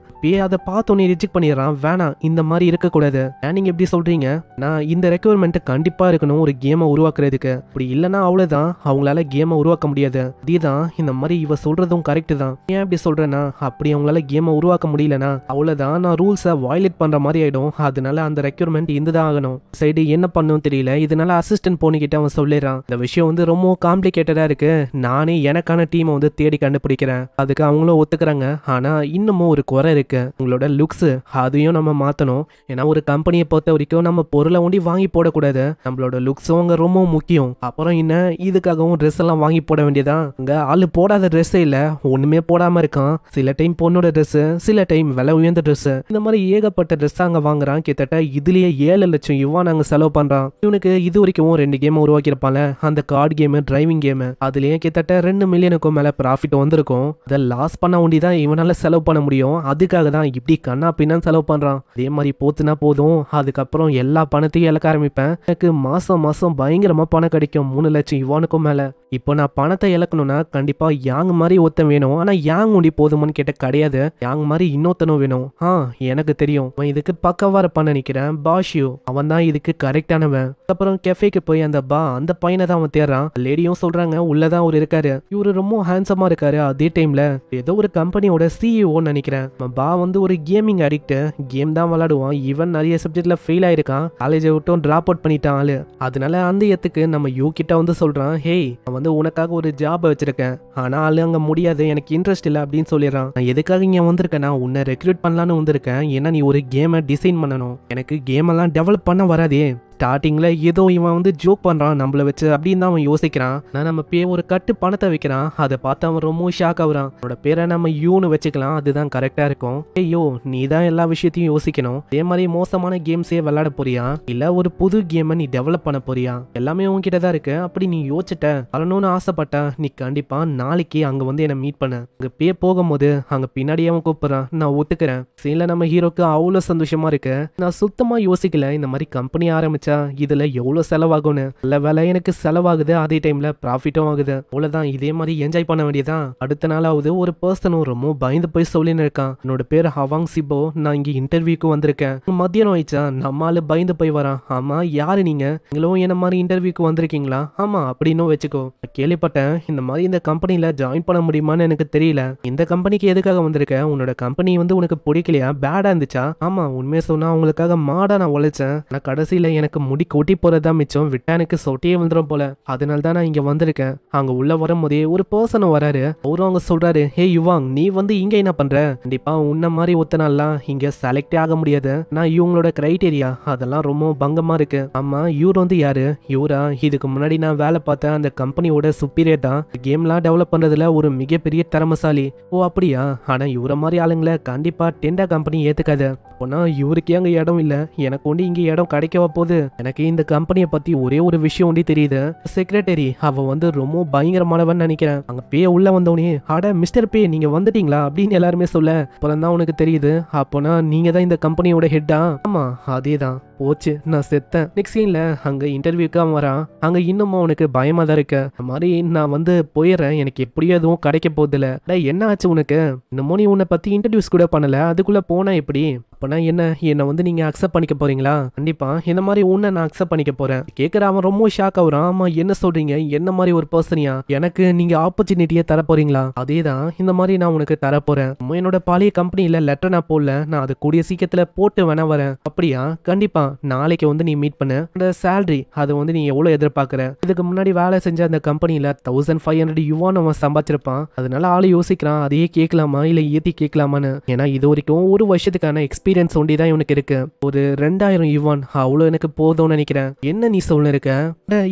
அதை பார்த்தோன்னே ரிஜெக்ட் பண்ணிடுறான். வேணாம், இந்த மாதிரி இருக்க கூடாது. நீங்க எப்படி சொல்றீங்க, நான் இந்த ரெக்யூர்மெண்ட் கண்டிப்பா இருக்கணும் ஒரு கேமை உருவாக்குறதுக்கு. அப்படி இல்லைன்னா அவ்வளவுதான், அவங்களால கேமை உருவாக்க முடியாது. இதுதான் இந்த மாதிரி இவ சொல்றதும் கரெக்ட் தான். ஏன் இப்படி சொல்றேன்னா, அப்படி அவங்களால கேமை உருவாக்க முடியலனா அவ்வளவுதான், நான் ரூல்ஸை வயலேட் பண்ற மாதிரி ஆயிடும். அதனால அந்த ரெக்யூர்மெண்ட் இருந்துதான் ஆகணும். சைடு என்ன பண்ணும் தெரியல. இதனால அசிஸ்டன்ட் போனிக்கிட்ட அவன் சொல்லிடுறான், இந்த விஷயம் வந்து ரொம்ப காம்ப்ளிகேட்டடா இருக்கு, நானே எனக்கான டீமை வந்து தேடி கண்டுபிடிக்கிறேன். அதுக்கு அவங்களும் ஒத்துக்கிறாங்க. ஆனா இன்னமும் ஒரு குறை இருக்கு, உங்களோட லுக்ஸ் அதையும் நம்ம மாத்தணும். ஏன்னா ஒரு கம்பெனியை பொறுத்த வரைக்கும் நம்ம பொருளை ஒண்டி வாங்கி போடக்கூடாது, நம்மளோட லுக்ஸும் அங்க ரொம்ப முக்கியம். அப்புறம் என்ன, இதுக்காகவும் ட்ரெஸ் எல்லாம் வாங்கி போட வேண்டியதான். அங்க ஆளு போடாத ட்ரெஸ்ஸே இல்ல, ஒண்ணுமே போடாம இருக்கான். சில டைம் பொண்ணோட ட்ரெஸ், சில டைம் விலை உயர்ந்த ட்ரெஸ், இந்த மாதிரி ஏகப்பட்ட ட்ரெஸ் அங்க வாங்குறான். கிட்டத்தட்ட இதுலயே 7 லட்சம் யுவான் அங்க செலவு பண்றான். இவனுக்கு இது வரைக்கும் 2 கேம் உருவாக்கி இருப்பான்ல, அந்த கார்டு கேம், டிரைவிங் கேம், அதுலயே கிட்டத்தட்ட 2 மில்லியனுக்கும் மேல ப்ராஃபிட் வந்திருக்கும். அதை லாஸ் பண்ண ஒண்டிதான் இவனால செலவு பண்ண முடியும். அதுக்காக தான் இப்படி கண்ணா பின்னான்னு செலவு பண்றான். அதே மாதிரி போத்துனா போதும், அதுக்கப்புறம் எல்லா பணத்தையும் இழக்க ஆரம்பிப்பேன். எனக்கு மாசம் மாசம் பயங்கரமா பணம் கிடைக்கும், 3 லட்சம் யுவானுக்கும் மேல. இப்போ நான் பணத்தை இழக்கணும்னா கண்டிப்பா யாங் மாதிரி ஒருத்தன் வேணும். ஆனா யாங் ஒண்டி போதுமான்னு கேட்ட கிடையாது, யாங் மாதிரி இன்னொருத்தனும் வேணும். எனக்கு தெரியும், அவன் இதுக்கு பக்கவா இருப்பான்னு நினைக்கிறேன். பாஷியோ, அவன் தான் இதுக்கு கரெக்டானவன். அப்புறம் கெஃபேக்கு போய் அந்த பையனை தான் அவன் தேடுறான். லேடியும் சொல்றாங்க உள்ளதான் அவர் இருக்காரு, இவரு ரொம்ப ஹேண்ட்ஸமா இருக்காரு. அதே டைம்ல ஏதோ ஒரு கம்பெனியோட சிஇஓன்னு நினைக்கிறேன். பா வந்து ஒரு கேமிங் அடிக்ட், கேம் தான் விளையாடுவான். ஈவன் நிறைய சப்ஜெக்ட்ல ஃபெயில் ஆயிருக்கான், காலேஜை விட்டும் டிராப் அவுட் பண்ணிட்டான் ஆளு. அதனால அந்த இடத்துக்கு நம்ம யூ கிட்ட வந்து சொல்றான், ஹேய் நான் வந்து உனக்காக ஒரு ஜாப் வச்சிருக்கேன், ஆனா ஆளு அங்க முடியாது, எனக்கு இன்ட்ரெஸ்ட் இல்லை அப்படின்னு சொல்லிடுறான். நான் எதுக்காக இங்க வந்திருக்கேன்னா உன்னை ரெக்ரூட் பண்ணலான்னு வந்திருக்கேன். ஏன்னா நீ ஒரு கேமை டிசைன் பண்ணணும், எனக்கு கேம் எல்லாம் டெவலப் பண்ண வராதே. ஸ்டார்டிங்ல ஏதோ இவன் வந்து ஜோக் பண்றான் நம்மள வச்சு அப்படின்னு தான் அவன் யோசிக்கிறான். நான் நம்ம பே ஒரு கட்டு பணத்தை வைக்கிறான். அதை பார்த்து அவன் ரொம்ப ஷாக் ஆகுறான். அவனோட பேரை நம்ம யூன்னு வச்சுக்கலாம், அதுதான் கரெக்டா இருக்கும். ஐயோ, நீ தான் எல்லா விஷயத்தையும் யோசிக்கணும். அதே மாதிரி மோசமான கேம்ஸே விளையாட போறியா, இல்ல ஒரு புது கேமை நீ டெவலப் பண்ண போறியா, எல்லாமே உன்கிட்ட தான் இருக்கு. அப்படி நீ யோசிச்சிட்ட வரணும்னு ஆசைப்பட்ட, நீ கண்டிப்பா நாளைக்கு அங்க வந்து என்ன மீட் பண்ண. அங்க பே போகும்போது அங்க பின்னாடியே அவன் கூப்பிடுறான். நான் ஒத்துக்கிறேன். சீன்ல நம்ம ஹீரோக்கு அவ்வளவு சந்தோஷமா இருக்கு. நான் சுத்தமா யோசிக்கல இந்த மாதிரி கம்பெனி ஆரம்பிச்சு இதுல எவ்வளவு செலவாகும்னு. நல்ல வேலை எனக்கு செலவாகுது, அதே டைம்ல ப்ராஃபிட்டும் ஆகுது. அவ்வளவுதான், இதே மாதிரி என்ஜாய் பண்ண வேண்டியதான். அடுத்த நாளாவது ஒரு பர்சனும் ரொம்ப பயந்து போய் சொல்லின்னு இருக்கான். என்னோட பேர் ஹவாங் சிபோ, நான் இங்க இன்டர்வியூக்கு வந்திருக்கேன். மத்தியானம் ஆயிடுச்சா, நம்மால பயந்து போய் வரான். ஆமா யாரு நீங்க, நீங்களும் என்ன மாதிரி இன்டர்வியூக்கு வந்திருக்கீங்களா? ஆமா அப்படின்னு வச்சுக்கோ. கேள்விப்பட்டேன் இந்த மாதிரி இந்த கம்பெனில ஜாயின் பண்ண முடியுமான்னு எனக்கு தெரியல. இந்த கம்பெனிக்கு எதுக்காக வந்திருக்க, உன்னோட கம்பெனி வந்து உனக்கு பிடிக்கலையா, பேடா இருந்துச்சா? ஆமா உண்மையை சொன்னா அவங்களுக்காக மாடா நான் உழைச்சேன், நான் கடைசியில எனக்கு முடி கொட்டி போறதா மிச்சம், விட்டா எனக்கு சொட்டியே வந்துடும் போல, அதனால தான் நான் இங்க வந்திருக்கேன். அங்க உள்ள வரும்போதே ஒரு பர்சனும் வராரு. அவரும் அவங்க சொல்றாரு, ஹே யுவாங் நீ வந்து இங்க என்ன பண்ற, கண்டிப்பா உன்ன மாதிரி ஒத்தனாலாம் இங்க செலக்டே ஆக முடியாது. நான் இவங்களோட கிரைட்டீரியா அதெல்லாம் ரொம்ப பங்கமா இருக்கு. ஆமா இவர் வந்து யாரு, இவரா, இதுக்கு முன்னாடி நான் வேலை பார்த்தேன் அந்த கம்பெனியோட சுப்பீரியர் தான், கேம்லாம் டெவலப் பண்றதுல ஒரு மிகப்பெரிய திறமசாலி. ஓ அப்படியா, ஆனா இவர மாதிரி ஆளுங்களை கண்டிப்பா டெண்டா கம்பெனி ஏத்துக்காது. போனா இவருக்கே அங்க இடம் இல்ல, எனக்கு ஒண்டி இங்க இடம் கிடைக்கவா போகுது. எனக்கு இந்த கம்பெனியை பத்தி ஒரே ஒரு விஷயம் ஒண்டி தெரியுது. செக்ரட்டரி அவ வந்து ரொம்ப பயங்கரமானவன் நினைக்கிறேன். அங்க பே உள்ள வந்தவனே அட மிஸ்டர் பே நீங்க வந்துட்டீங்களா அப்படின்னு எல்லாருமே சொல்ல அப்புறம் தான் உனக்கு தெரியுது அப்போனா நீங்க தான் இந்த கம்பெனியோட ஹெட்டா. ஆமா அதேதான். போச்சு நான் செத்தேன். நெக்ஸ்ட் சீன்ல அங்க இன்டர்வியூக்கு அவன் வரான். அங்க இன்னமும் அவனுக்கு பயமா தான் இருக்க. அந்த மாதிரி நான் வந்து போயிடுறேன், எனக்கு எப்படியும் எதுவும் கிடைக்க போதில்ல. என்ன ஆச்சு உனக்கு? இன்னமும் நீ உன்னை பத்தி இன்டர்வியூஸ் கூட பண்ணல, அதுக்குள்ள போனா எப்படி? அப்பனா என்ன வந்து நீங்க அக்செப்ட் பண்ணிக்க போறீங்களா? கண்டிப்பா இந்த மாதிரி உன்னை நான் அக்செப்ட் பண்ணிக்க போறேன். கேட்கிற அவன் ரொம்ப ஷாக் ஆகுறான். ஆமா என்ன சொல்றீங்க? என்ன மாதிரி ஒரு பர்சனியா எனக்கு நீங்க ஆப்பர்ச்சுனிட்டியை தர போறீங்களா? அதேதான் இந்த மாதிரி நான் உனக்கு தர போறேன். என்னோட பழைய கம்பெனில லெட்டர் நான் போடல, நான் அது கூடிய சீக்கிரத்துல போட்டு வேணா வரேன். அப்படியா? கண்டிப்பா நாளைக்கு வந்து நீ மீட் பண்ண. அந்த சேலரி அது வந்து நீ எவ்வளவு எதிர்பார்க்கற? இதுக்கு முன்னாடி வேலை செஞ்ச அந்த கம்பெனில 1500 யுவான் அவன் சம்பாதிச்சிருப்பான். அதனால ஆளு யோசிக்கிறான் அதையே கேட்கலாமா இல்ல ஏத்தி கேட்கலாமான்னு. ஏன்னா இது வரைக்கும் ஒரு வருஷத்துக்கான எக்ஸ்பீரியன்ஸ் ஒண்டி தான் இவனுக்கு இருக்கு. ஒரு 2000 யுவான் அவ்வளவு எனக்கு போதும்னு நினைக்கிறேன். என்ன நீ சொல்ல இருக்க?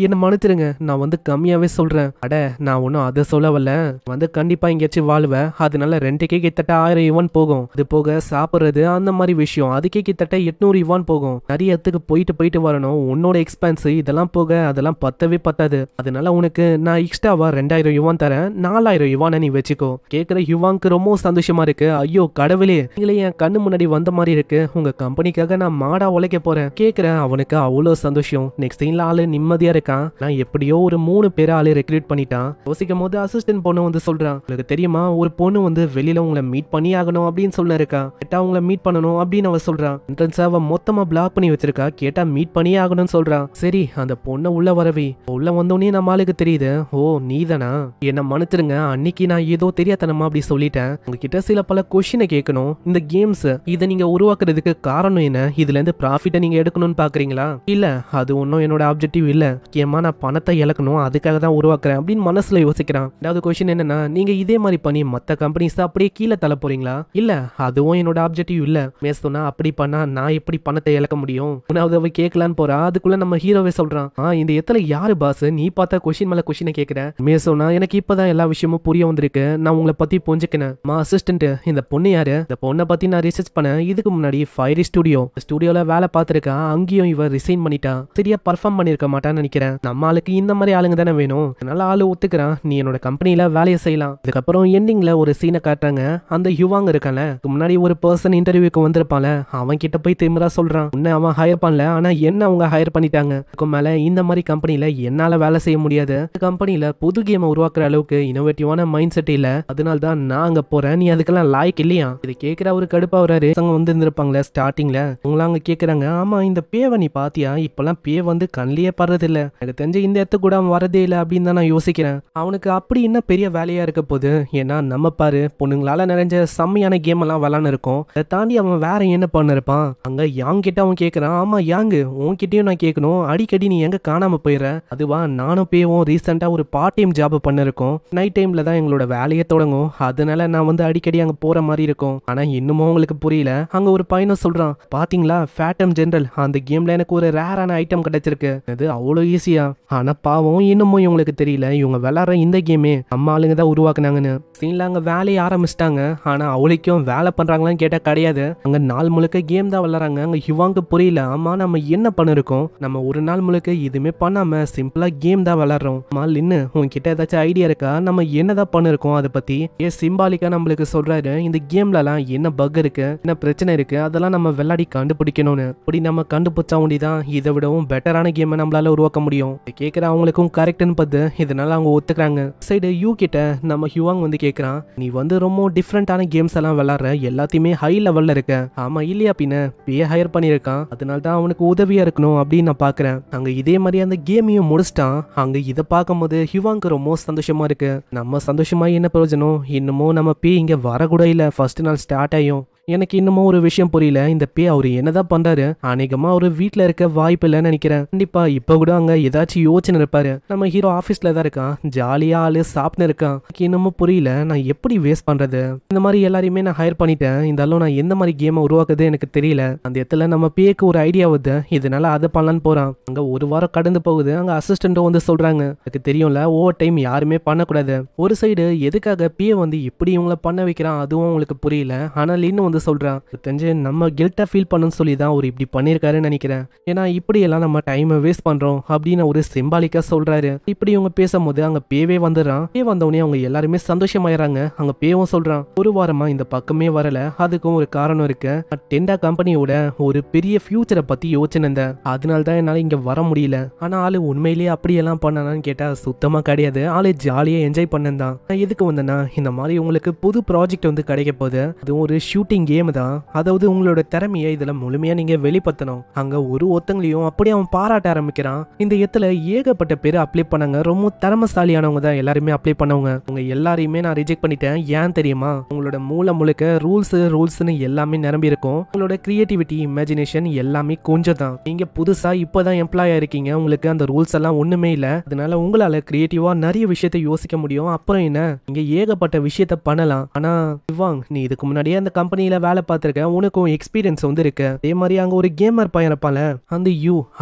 என்ன மன்னிச்சிருங்க, நான் வந்து கம்மியாவே சொல்றேன். அட நான் ஒன்னும் அதை சொல்ல வரல. வந்து கண்டிப்பா எங்கேயாச்சும் வாழ்வேன், அதனால ரெண்டுக்கே கிட்டத்தட்ட 1000 யுவான் போகும். அது போக சாப்பிடுறது அந்த மாதிரி விஷயம் அதுக்கே கிட்டத்தட்ட 800 யுவான் போகும். நிறைய இடத்துக்கு போயிட்டு வரணும், உன்னோட எக்ஸ்பென்ஸ் இதெல்லாம் போக அதெல்லாம் பத்தவே பத்தாது. அதனால உனக்கு நான் எக்ஸ்ட்ராவா 2000 யுவான் தரேன், 4000 யுவானை நீ வச்சுக்கோ. கேட்கிற யுவானுக்கு ரொம்ப சந்தோஷமா இருக்கு. ஐயோ கடவுளே, நீங்களே என் கண்ணு முன்னாடி வந்த மாதிரி இருக்கு, உங்க கம்பெனிக்காக நான் மாடா உழைக்க போறேன். கேட்கிறேன் அவனுக்கு அவ்வளவு சந்தோஷம். நெக்ஸ்ட் சீன்ல ஆளு நிம்மதியா இருக்கான். நான் எப்படியோ ஒரு 3 பேரை ஆளு ரெக்ரூட் பண்ணிட்டான். யோசிக்கும் போது அசிஸ்டன்ட் பொண்ணு வந்து சொல்றான், உங்களுக்கு தெரியுமா ஒரு பொண்ணு வந்து வெளியில உங்களை மீட் பண்ணி ஆகணும் அப்படின்னு சொல்ல இருக்கா. கேட்டா உங்களை மீட் பண்ணணும் அப்படின்னு அவ சொல்றான். என்ட்ரன்ஸ் அவ மொத்தமா பிளாக் பண்ணி வச்சிருக்கா. கேட்டா மீட் பண்ணி ஆகணும்னு சொல்றான். சரி அந்த பொண்ணை உள்ள வரவி. உள்ள வந்தோடனே நம்ம ஆளுக்கு தெரியுது, ஓ நீதானா? என்ன மன்னிச்சிருங்க, அன்னைக்கு நான் ஏதோ தெரியாதனமா அப்படி சொல்லிட்டேன். உங்ககிட்ட சில பல கொஸ்டினை கேட்கணும். இந்த கேம்ஸ் இதை நீங்க உருவாக்குறதுக்கு காரணம் என்ன? இதுல இருந்து ப்ராஃபிட்டை நீங்க எடுக்கணும்னு பாக்குறீங்களா? இல்ல அது ஒன்னும் என்னோட ஆப்ஜெக்டிவ் இல்ல, முக்கியமா நான் பணத்தை இழக்கணும் அதுக்காக தான் உருவாக்குறேன் அப்படின்னு மனசுல யோசிக்கிறான். அதாவது கொஸ்டின் என்னன்னா, நீங்க இதே மாதிரி பண்ணி மத்த கம்பெனிஸ் அப்படியே கீழே தள்ள போறீங்களா? இல்ல அதுவும் என்னோட ஆப்ஜெக்டிவ் இல்ல. சொன்னா அப்படி பண்ணா நான் எப்படி பணத்தை இழக்க முடியும்? உன்னாவது அவ கேட்கலான்னு போறா. அதுக்குள்ள நம்ம ஹீரோவே சொல்றான், இந்த இடத்துல யாரு பாஸ்? நீ பார்த்தா கொஸ்டின் மேல கொஸ்டினை கேட்கிற. சொன்னா எனக்கு இப்பதான் எல்லா விஷயமும் புரிய வந்திருக்கு, நான் உங்களை பத்தி புரிஞ்சுக்கினேன். அசிஸ்டன்ட் இந்த பொண்ணு யாரு? இந்த பொண்ணை பத்தி நான் ரிசர்ச் பண்ணேன். இதுக்கு முன்னாடி ஃபயரி ஸ்டுடியோல வேலை பார்த்திருக்கா. அங்கேயும் இவ ரிசைன் பண்ணிட்டா. சரியா பர்ஃபார்ம் பண்ணிருக்க மாட்டான்னு நினைக்கிறேன். நம்ம ஆளுக்கு இந்த மாதிரி ஆளுங்க தானே வேணும். அதனால ஆளு ஒத்துக்கிறான், நீ என்னோட கம்பெனில வேலையை செய்யலாம். இதுக்கப்புறம் எண்டிங்ல ஒரு சீனை காட்டுறாங்க. அந்த யுவாங் இருக்கான முன்னாடி ஒரு பர்சன் இன்டர்வியூக்கு வந்திருப்பான்ல, அவன் கிட்ட போய் திமிரா சொல்றான், உன்னை அவன் ஹையர் பண்ணல, ஆனா என்ன அவங்க ஹையர் பண்ணிட்டாங்க. அதுக்கு மேல இந்த மாதிரி கம்பெனில என்னால வேலை செய்ய முடியாது. கம்பெனில புது கேமை உருவாக்குற அளவுக்கு இனோவேட்டிவான மைண்ட் செட் இல்ல, அதனால தான் நான் அங்க போறேன், நீ அதுக்கெல்லாம் லாய்க் இல்லையா? இது கேட்கிற ஒரு கடுப்பா வராரு. வந்து இருந்திருப்பாங்களே ஸ்டார்டிங்ல, அவங்களாம் அங்க கேக்குறாங்க, ஆமா இந்த பேவை நீ பாத்தியா? இப்பெல்லாம் பே வந்து கண்ணிலேயே படுறது இல்ல, எனக்கு தெரிஞ்ச இந்த இடத்துக்கு கூட அவன் வரதே இல்லை அப்படின்னு தான் நான் யோசிக்கிறேன். அவனுக்கு அப்படி என்ன பெரிய வேலையா இருக்க போகுது? ஏன்னா நம்ம பாரு பொண்ணுங்களால நிறைஞ்ச செம்மையான கேம் எல்லாம் விளான்னு இருக்கும். அதை தாண்டி அவன் வேற என்ன பண்ணிருப்பான்? அங்க யாங் கிட்ட அவன் கேட்கறான், ஆமா யாங்கு உன்கிட்டயும் நான் கேட்கணும், அடிக்கடி நீ எங்க காணாம போயிடுற? அதுவா நானும் பேவும் ரீசெண்டா ஒரு பார்ட் டைம் ஜாப் பண்ணிருக்கோம். நைட் டைம்ல தான் எங்களோட வேலையை தொடங்கும், அதனால நான் வந்து அடிக்கடி அங்க போற மாதிரி இருக்கும். ஆனா இன்னமும் உங்களுக்கு புரியல. அங்க ஒரு பையனும் சொல்றான், பாத்தீங்களா ஃபேட்டம் ஜெனரல் அந்த கேம்ல எனக்கு ஒரு ரேரான ஐட்டம் கிடைச்சிருக்கு, அது அவ்வளவு ஈஸியா. ஆனா பாவம் இன்னமும் இவங்களுக்கு தெரியல, இவங்க விளையாடுற இந்த கேமே நம்ம ஆளுங்க தான் உருவாக்குனாங்கன்னு. சீன்ல அங்க வேலையை ஆரம்பிச்சிட்டாங்க. ஆனா அவளுக்கும் வேலை பண்றாங்களான்னு கேட்டா கிடையாது. அங்க நாள் முழுக்க கேம் தான் விளையாடுறாங்க. அங்க யுவாங்க புரியல, ஆமா நம்ம என்ன பண்ணிருக்கோம்? நம்ம ஒரு நாள் முழுக்க எதுவுமே பண்ணாம சிம்பிளா கேம் தான் விளையாடுறோம். மாலின்னு உங்ககிட்ட ஏதாச்சும் ஐடியா இருக்கா? நம்ம என்னதான் பண்ணிருக்கோம் அதை பத்தி? சிம்பாலிக்கா நம்மளுக்கு சொல்றாரு, இந்த கேம்ல எல்லாம் என்ன பக் இருக்கு, என்ன பிரச்சனை இருக்கு, அதெல்லாம் நம்ம விளையாடி கண்டுபிடிக்கணும்னு. அப்படி நம்ம கண்டுபிடிச்சா ஒண்டிதான் இதை விடவும் பெட்டரான கேமை நம்மளால உருவாக்க முடியும். கேட்கிற அவங்களுக்கும் கரெக்ட்னு பார்த்து இதனால அவங்க ஒத்துக்கிறாங்க. சைடு யூ கிட்ட நம்ம ஹிவாங் வந்து கேட்கறான், நீ வந்து ரொம்ப டிஃப்ரெண்டான கேம்ஸ் எல்லாம் விளையாடுற, எல்லாத்தையுமே ஹை லெவல்ல இருக்க. ஆமா இல்லையா? பின்ன பேய ஹையர் பண்ணிருக்கான், அதனால தான் அவனுக்கு உதவியா இருக்கணும் அப்படின்னு நான் பாக்குறேன். அங்க இதே மாதிரி அந்த கேமையும் முடிச்சிட்டான். அங்க இதை பார்க்கும்போது ஹிவாங்க்கு ரொம்ப சந்தோஷமா இருக்கு. நம்ம சந்தோஷமா என்ன பிரயோஜனம்? இன்னமும் நம்ம பே இங்க வரக்கூட இல்ல, ஃபர்ஸ்ட் நாள் ஸ்டார்ட் ஆயும். எனக்கு இன்னமும் ஒரு விஷயம் புரியல, இந்த பே அவரு என்னதான் பண்றாரு? அநேகமா அவரு வீட்டுல இருக்க வாய்ப்பு இல்லைன்னு நினைக்கிறேன். கண்டிப்பா இப்ப கூட அங்க ஏதாச்சும் யோசனை இருப்பாரு. நம்ம ஹீரோ ஆபீஸ்ல தான் இருக்கான், ஜாலியா ஆளு சாப்பிட்டு இருக்கான். இன்னமும் புரியல, நான் எப்படி வேஸ்ட் பண்றது? இந்த மாதிரி எல்லாரையுமே நான் ஹையர் பண்ணிட்டேன், இருந்தாலும் நான் எந்த மாதிரி கேமை உருவாக்குறது எனக்கு தெரியல. அந்த இடத்துல நம்ம பேக்கு ஒரு ஐடியா வருது, இதனால அதை பண்ணலான்னு போறான். அங்க ஒரு வாரம் கடந்து போகுது. அங்க அசிஸ்டன்ட்டும் வந்து சொல்றாங்க, எனக்கு தெரியும்ல ஓவர் டைம் யாருமே பண்ணக்கூடாது. ஒரு சைடு எதுக்காக பே வந்து இப்படி இவங்களை பண்ண வைக்கிறான் அதுவும் உங்களுக்கு புரியல. ஆனால் இன்னும் வந்து சொல்றான். தெரிஞ்சு நம்ம கில்ட்டா ஃபீல் பண்ணணும்னு சொல்லி தான் அவர் இப்படி பண்ணியிருக்காருன்னு நினைக்கிறேன். ஏன்னா இப்படி எல்லாம் நம்ம டைமை வேஸ்ட் பண்றோம் அப்படின்னு ஒரு சிம்பாலிக்கா சொல்றாரு. இப்படி இவங்க பேசும்போது அங்க பேவே வந்துடுறான். பே வந்தவனே அவங்க எல்லாருமே சந்தோஷமாயிறாங்க. அங்க பேவும் சொல்றான், ஒரு வாரமா இந்த பக்கமே வரல, அதுக்கும் ஒரு காரணம் இருக்கு. டெண்டா கம்பெனியோட ஒரு பெரிய ஃபியூச்சரை பத்தி யோசிச்சிருந்தேன், அதனால தான் என்னால இங்க வர முடியல. ஆனா ஆளு உண்மையிலேயே அப்படியெல்லாம் பண்ணானான்னு கேட்டா சுத்தமா கிடையாது. ஆளு ஜாலியா என்ஜாய் பண்ணதான். நான் எதுக்கு வந்தேன்னா, இந்த மாதிரி உங்களுக்கு புது ப்ராஜெக்ட் வந்து கிடைக்க போகுது. அதுவும் ஒரு ஷூட்டிங் கேம் தான். அதாவது உங்களோட திறமையை இதுல முழுமையா நீங்க வெளிப்படுத்தணும். அங்க ஒருத்தங்களையும் அப்படியே அவன் பாராட்ட ஆரம்பிக்கிறான். இந்த இடத்துல ஏகப்பட்ட பேர் அப்ளை பண்ணாங்க. ரொம்ப திறமசாலியானவங்க தான் எல்லாருமே அப்ளை பண்ணவங்க. உங்க எல்லாரையுமே நான் ரிஜெக்ட் பண்ணிட்டேன். ஏன் தெரியுமா? உங்களோட மூளை முழுக்க ரூல்ஸ்னு எல்லாமே நிரம்பி இருக்கும். உங்களோட கிரியேட்டிவிட்டி, இமேஜினேஷன் எல்லாமே கொஞ்சம் தான். நீங்க புதுசா இப்பதான் எம்ப்ளாயா இருக்கீங்க. உங்களுக்கு அந்த ரூல்ஸ் எல்லாம் ஒண்ணுமே இல்ல. அதனால உங்களால கிரியேட்டிவா நிறைய விஷயத்தை யோசிக்க முடியும். அப்புறம் என்ன, நீங்க ஏகப்பட்ட விஷயத்த பண்ணலாம். ஆனா இவாங், நீ இதுக்கு முன்னாடியே அந்த கம்பெனில வேலை பார்த்திருக்க, உனக்கும் எக்ஸ்பீரியன்ஸ் வந்து இருக்கு. அதே மாதிரி அங்க ஒரு கேமர் பையன் இருப்பான்ல, அந்த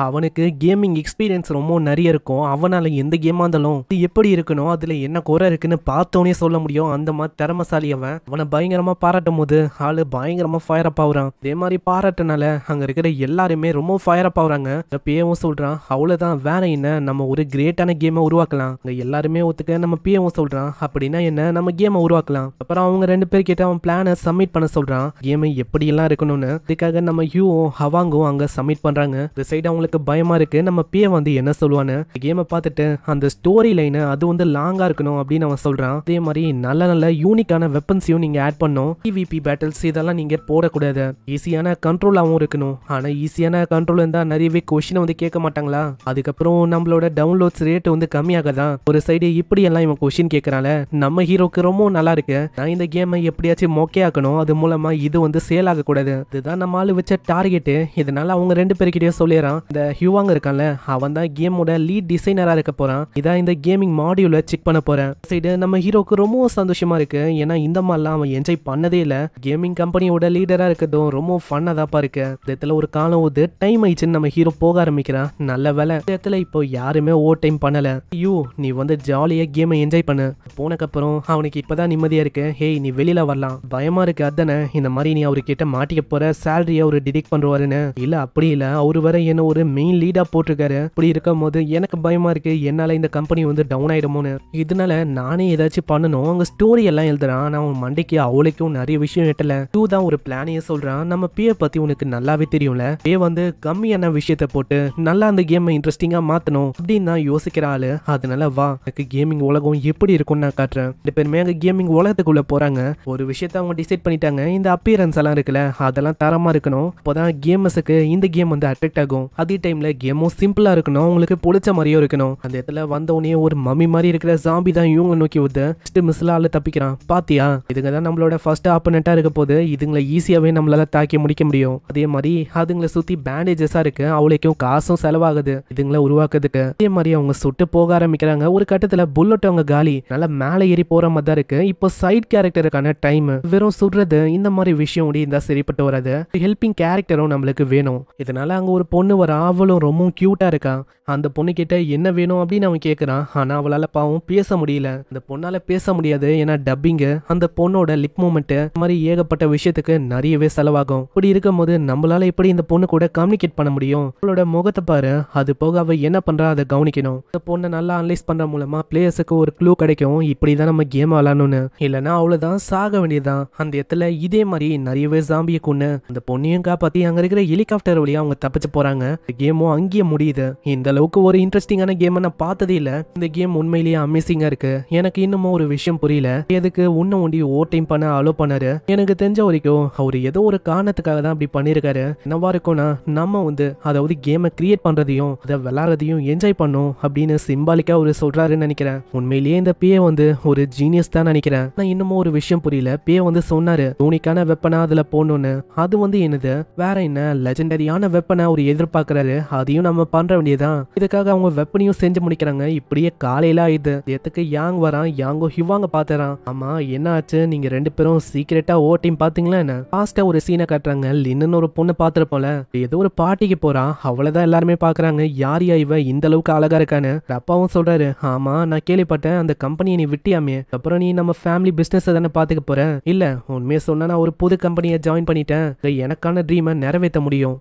அவனுக்கு கேமிங் எக்ஸ்பீரியன்ஸ் ரொம்ப நிறைய இருக்கும். அவனால எந்த கேமா இருந்தாலும் எப்படி இருக்கணும், அதுல என்ன குறை இருக்குன்னு பார்த்தோன்னே சொல்ல முடியும். அந்த மாதிரி திறமசாலி அவனை பயங்கரமா பாராட்டும் போது ஆளு பயங்கரமா ஃபயர் அப் ஆகுறான். அதே மாதிரி பாராட்டினால அங்க இருக்கிற எல்லாருமே ரொம்ப ஃபயர் அப் ஆகுறாங்க. பேவும் சொல்றான், அவ்வளவுதான், வேற என்ன, நம்ம ஒரு கிரேட்டான கேமை உருவாக்கலாம். அங்க எல்லாருமே ஒத்துக்க நம்ம பேவும் சொல்றான், அப்படின்னா என்ன, நம்ம கேமை உருவாக்கலாம். அப்புறம் அவங்க ரெண்டு பேர் கிட்ட அவன் பிளானை சப்மிட் பண்ண சொல்றான், கேமை எப்படி எல்லாம் இருக்கணும்னு. அதுக்காக நம்ம ஹவாங்கும் அங்க சப்மிட் பண்றாங்க. இந்த சைடு அவங்களுக்கு பயமா இருக்கு, நம்ம பே வந்து என்ன சொல்லுவான்னு. கேமை பார்த்துட்டு அந்த ஸ்டோரி லைனை அது வந்து லாங்கா இருக்கணும் அப்படின்னு அவன் சொல்றான். அதே மாதிரி நல்ல நல்ல யூனிக்கான வெப்பன்ஸையும் நீங்க ஆட் பண்ணும். PvP பேட்டில்ஸ் இதெல்லாம் நீங்க போடக்கூடாது. ஈஸியான கண்ட்ரோலாகவும் இருக்கணும். ஆனா ஈஸியான கண்ட்ரோல் இருந்தா நிறையவே கொஸ்டின் வந்து கேட்க மாட்டாங்களா? அதுக்கப்புறம் நம்மளோட டவுன்லோட்ஸ் ரேட் வந்து கம்மியாகதான். ஒரு சைடு இப்படி எல்லாம் இவன் கொஸ்டின் கேட்கறால, நம்ம ஹீரோக்கு ரொம்ப நல்லா இருக்கு. நான் இந்த கேமை எப்படியாச்சும் மொக்கையாக்கணும், அது மூலமா இது வந்து சேல் ஆக கூடாது. இதுதான் நம்ம ஆளு வச்ச டார்கெட். இதனால அவங்க ரெண்டு பேருக்கிட்டே சொல்லிடுறான், இந்த ஹியூவாங் இருக்கான்ல, அவன் தான் கேமோட லீட் டிசைனரா இருக்க போறான். இதான் இந்த கேமிங் மாடியூல செக் பண்ண போறேன். சைடு நம்ம ஹீரோக்கு ரொம்ப சந்தோஷமா இருக்கு. ஏன்னா இந்த மாதிரிலாம் அவன் என்ஜாய் பண்ணதே இல்ல. கேமிங் கம்பெனியோட லீடரா இருக்கட்டும் ரொம்ப ஃபன்னா தாப்பா இருக்கு. இடத்துல ஒரு காலம் போது டைம் ஆயிடுச்சுன்னு நம்ம ஹீரோ போக ஆரம்பிக்கிறான். நல்ல வேலை இடத்துல இப்போ யாருமே ஓவர் டைம் பண்ணல. நீ வந்து ஜாலியா கேமை என்ஜாய் பண்ணு. போனக்கப்புறம் அவனுக்கு இப்பதான் நிம்மதியா இருக்கு. ஹேய், நீ வெளியில வரலாம். பயமா இருக்கு அதானே, இந்த மாதிரி நீ அவர்கிட்ட மாட்டிக்க போற, சேலரியா அவரு டிடெக்ட் பண்றாருன்னு. இல்ல அப்படி இல்ல, அவரு வர என்ன ஒரு மெயின் லீடா போட்டிருக்காரு. இப்படி இருக்கும் போது எனக்கு பயமா இருக்கு, என்னால இந்த கம்பெனி வந்து டவுன் ஆயிடுமோன்னு. இதனால நானே ஏதாச்சும் பண்ணணும். அங்க ஸ்டோரி எல்லாம் எழுதுறான். ஆனா அவன் மண்டைக்கு அவளுக்கும் நிறைய விஷயம் எட்டல. தான் ஒரு பிளானையே சொல்றான். நம்ம பேயை பத்தி உனக்கு நல்லாவே தெரியும்ல, பே வந்து கம்மியான விஷயத்த போட்டு நல்லா அந்த கேமை இன்ட்ரெஸ்டிங்கா மாத்தணும் அப்படின்னு தான் யோசிக்கிற ஆளு. அதனால வா, எனக்கு கேமிங் உலகம் எப்படி இருக்கும்னு நான் காட்டுறேன். ரெண்டு பேருமே அங்க கேமிங் உலகத்துக்குள்ள போறாங்க. ஒரு விஷயத்த அவங்க டிசைட் பண்ணிட்டாங்க, இந்த அப்பியரன்ஸ் எல்லாம் இருக்குல்ல, அதெல்லாம் தரமா இருக்கணும். அப்போதான் கேமர்ஸுக்கு இந்த கேம் வந்து அட்ராக்ட் ஆகும். அதே டைம்ல கேமும் சிம்பிளா இருக்கணும், உங்களுக்கு பிடிச்ச மாதிரியும் இருக்கணும். அந்த இடத்துல வந்தவனே ஒரு மம்மி மாதிரி இருக்கிற ஜாம்பி தான் இவங்களை நோக்கி வந்து மிஸ்ல ஆளு தப்பிக்கிறான். பாத்தியா, இதுங்க தான் நம்மளோட ஃபர்ஸ்ட் ஆப்பனண்டா இருக்க போது. இதுங்களை ஈஸியாவே நம்மளால தாக்கி முடிக்க முடியும். அதே மாதிரி அதுங்களை சுத்தி பேண்டேஜஸா இருக்கு, அவளுக்கும் காசும் செலவாகுது இதுங்களை உருவாக்குறதுக்கு. அதே மாதிரி அவங்க சுட்டு போக ஆரம்பிக்கிறாங்க. ஒரு கட்டத்துல புல்லட் அவங்க காலி, நல்லா மேலே ஏறி போற மாதிரி தான் இருக்கு. இப்போ சைட் கேரக்டருக்கான டைம் வெறும் சுடுறது இந்த மாதிரி விஷயம் இருந்தா சரிப்பட்டு வராது. ஹெல்பிங் கேரக்டரும் நம்மளுக்கு வேணும். இதனால அங்க ஒரு பொண்ணு வர, அவளும் ரொம்ப கியூட்டா இருக்கா. அந்த பொண்ணு கிட்ட என்ன வேணும் அப்படின்னு அவன் கேட்கறான். ஆனா அவளால பாவம் பேச முடியல. அந்த பொண்ணால பேச முடியாது, ஏன்னா டப்பிங்கு, அந்த பொண்ணோட லிப் மூமெண்ட் மாதிரி ஏகப்பட்ட விஷயத்துக்கு நிறையவே செலவாகும். இப்படி இருக்கும் போது நம்மளால எப்படி இந்த பொண்ணு கூட கம்யூனிகேட் பண்ண முடியும்? அவளோட முகத்தை பாரு, அது போக அவ என்ன பண்றா அதை கவனிக்கணும். இந்த பொண்ணை நல்லா அனலைஸ் பண்ற மூலமா பிளேயர்ஸுக்கு ஒரு க்ளூ கிடைக்கும், இப்படிதான் நம்ம கேம் விளாடணும்னு. இல்லைன்னா அவ்வளவுதான், சாக வேண்டியதுதான். அந்த இடத்துல இதே மாதிரி நிறையவே ஜாம்பியை கொண்டு அந்த பொண்ணையும் காப்பாத்தி அங்க இருக்கிற ஹெலிகாப்டர் வழியா அவங்க தப்பிச்சு போறாங்க. கேமும் அங்கேயே முடியுது. இந்த அளவுக்கு ஒரு இன்ட்ரெஸ்டிங்கான கேம் நான் பார்த்ததே இல்ல. இந்த கேம் உண்மையிலேயே அமேசிங்கா இருக்கு. எனக்கு இன்னமும் ஒரு விஷயம் புரியல, எதுக்கு உன்ன ஒண்டி ஓவர் டைம் பண்ண அலோ பண்ணாரு. எனக்கு தெரிஞ்ச வரைக்கும் அவரு ஏதோ ஒரு காரணத்துக்காக தான் அப்படி பண்ணிருக்காரு. என்னவா இருக்கும்னா, நம்ம வந்து அதாவது கேமை கிரியேட் பண்றதையும் அதை விளையாடுறதையும் என்ஜாய் பண்ணும் அப்படின்னு சிம்பாலிக்கா ஒரு சொல்றாருன்னு நினைக்கிறேன். உண்மையிலேயே இந்த பே வந்து ஒரு ஜீனியஸ் தான் நினைக்கிறேன். நான் இன்னமும் ஒரு விஷயம் புரியல. பே வந்து சொன்னாரு யூனிக்கான வெப்பனா அதுல போடணும்னு. அது வந்து என்னது, வேற என்ன லெஜெண்டரியான வெப்பனை அவர் எதிர்பார்க்கிறாரு, அதையும் நம்ம பண்ற வேண்டியதான். இதுக்காக அவங்க வெப்பனையும் செஞ்சு முடிக்கிறாங்க. இப்படியே காலையில ஆயிடுது. எதுக்கு யாங் வரான், யாங்கோ ஹிவாங்க பாத்துறான். ஆமா என்ன ஆச்சு, நீங்க ரெண்டு பேரும் சீக்கிரட்டா ஓவர் டைம் பாத்தீங்களா என்ன? லாஸ்டா ஒரு சீனை காட்டுறாங்க. லின்னு ஒரு பொண்ணு பாத்துருப்போம்ல, ஏதோ ஒரு பார்ட்டிக்கு போறான். அவ்வளவுதான் எல்லாருமே பாக்குறாங்க, யார் இவ இந்த அளவுக்கு அழகா இருக்கான்னு. அப்பாவும் சொல்றாரு, ஆமா நான் கேள்விப்பட்டேன் அந்த கம்பெனியை நீ விட்டியாமே, அப்புறம் நீ நம்ம ஃபேமிலி பிசினஸ் தானே பாத்துக்க போற. இல்ல உண்மையை சொன்னா நான் ஒரு புது கம்பெனியை ஜாயின் பண்ணிட்டேன், எனக்கான ட்ரீமை நிறைவேற்ற முடியும்.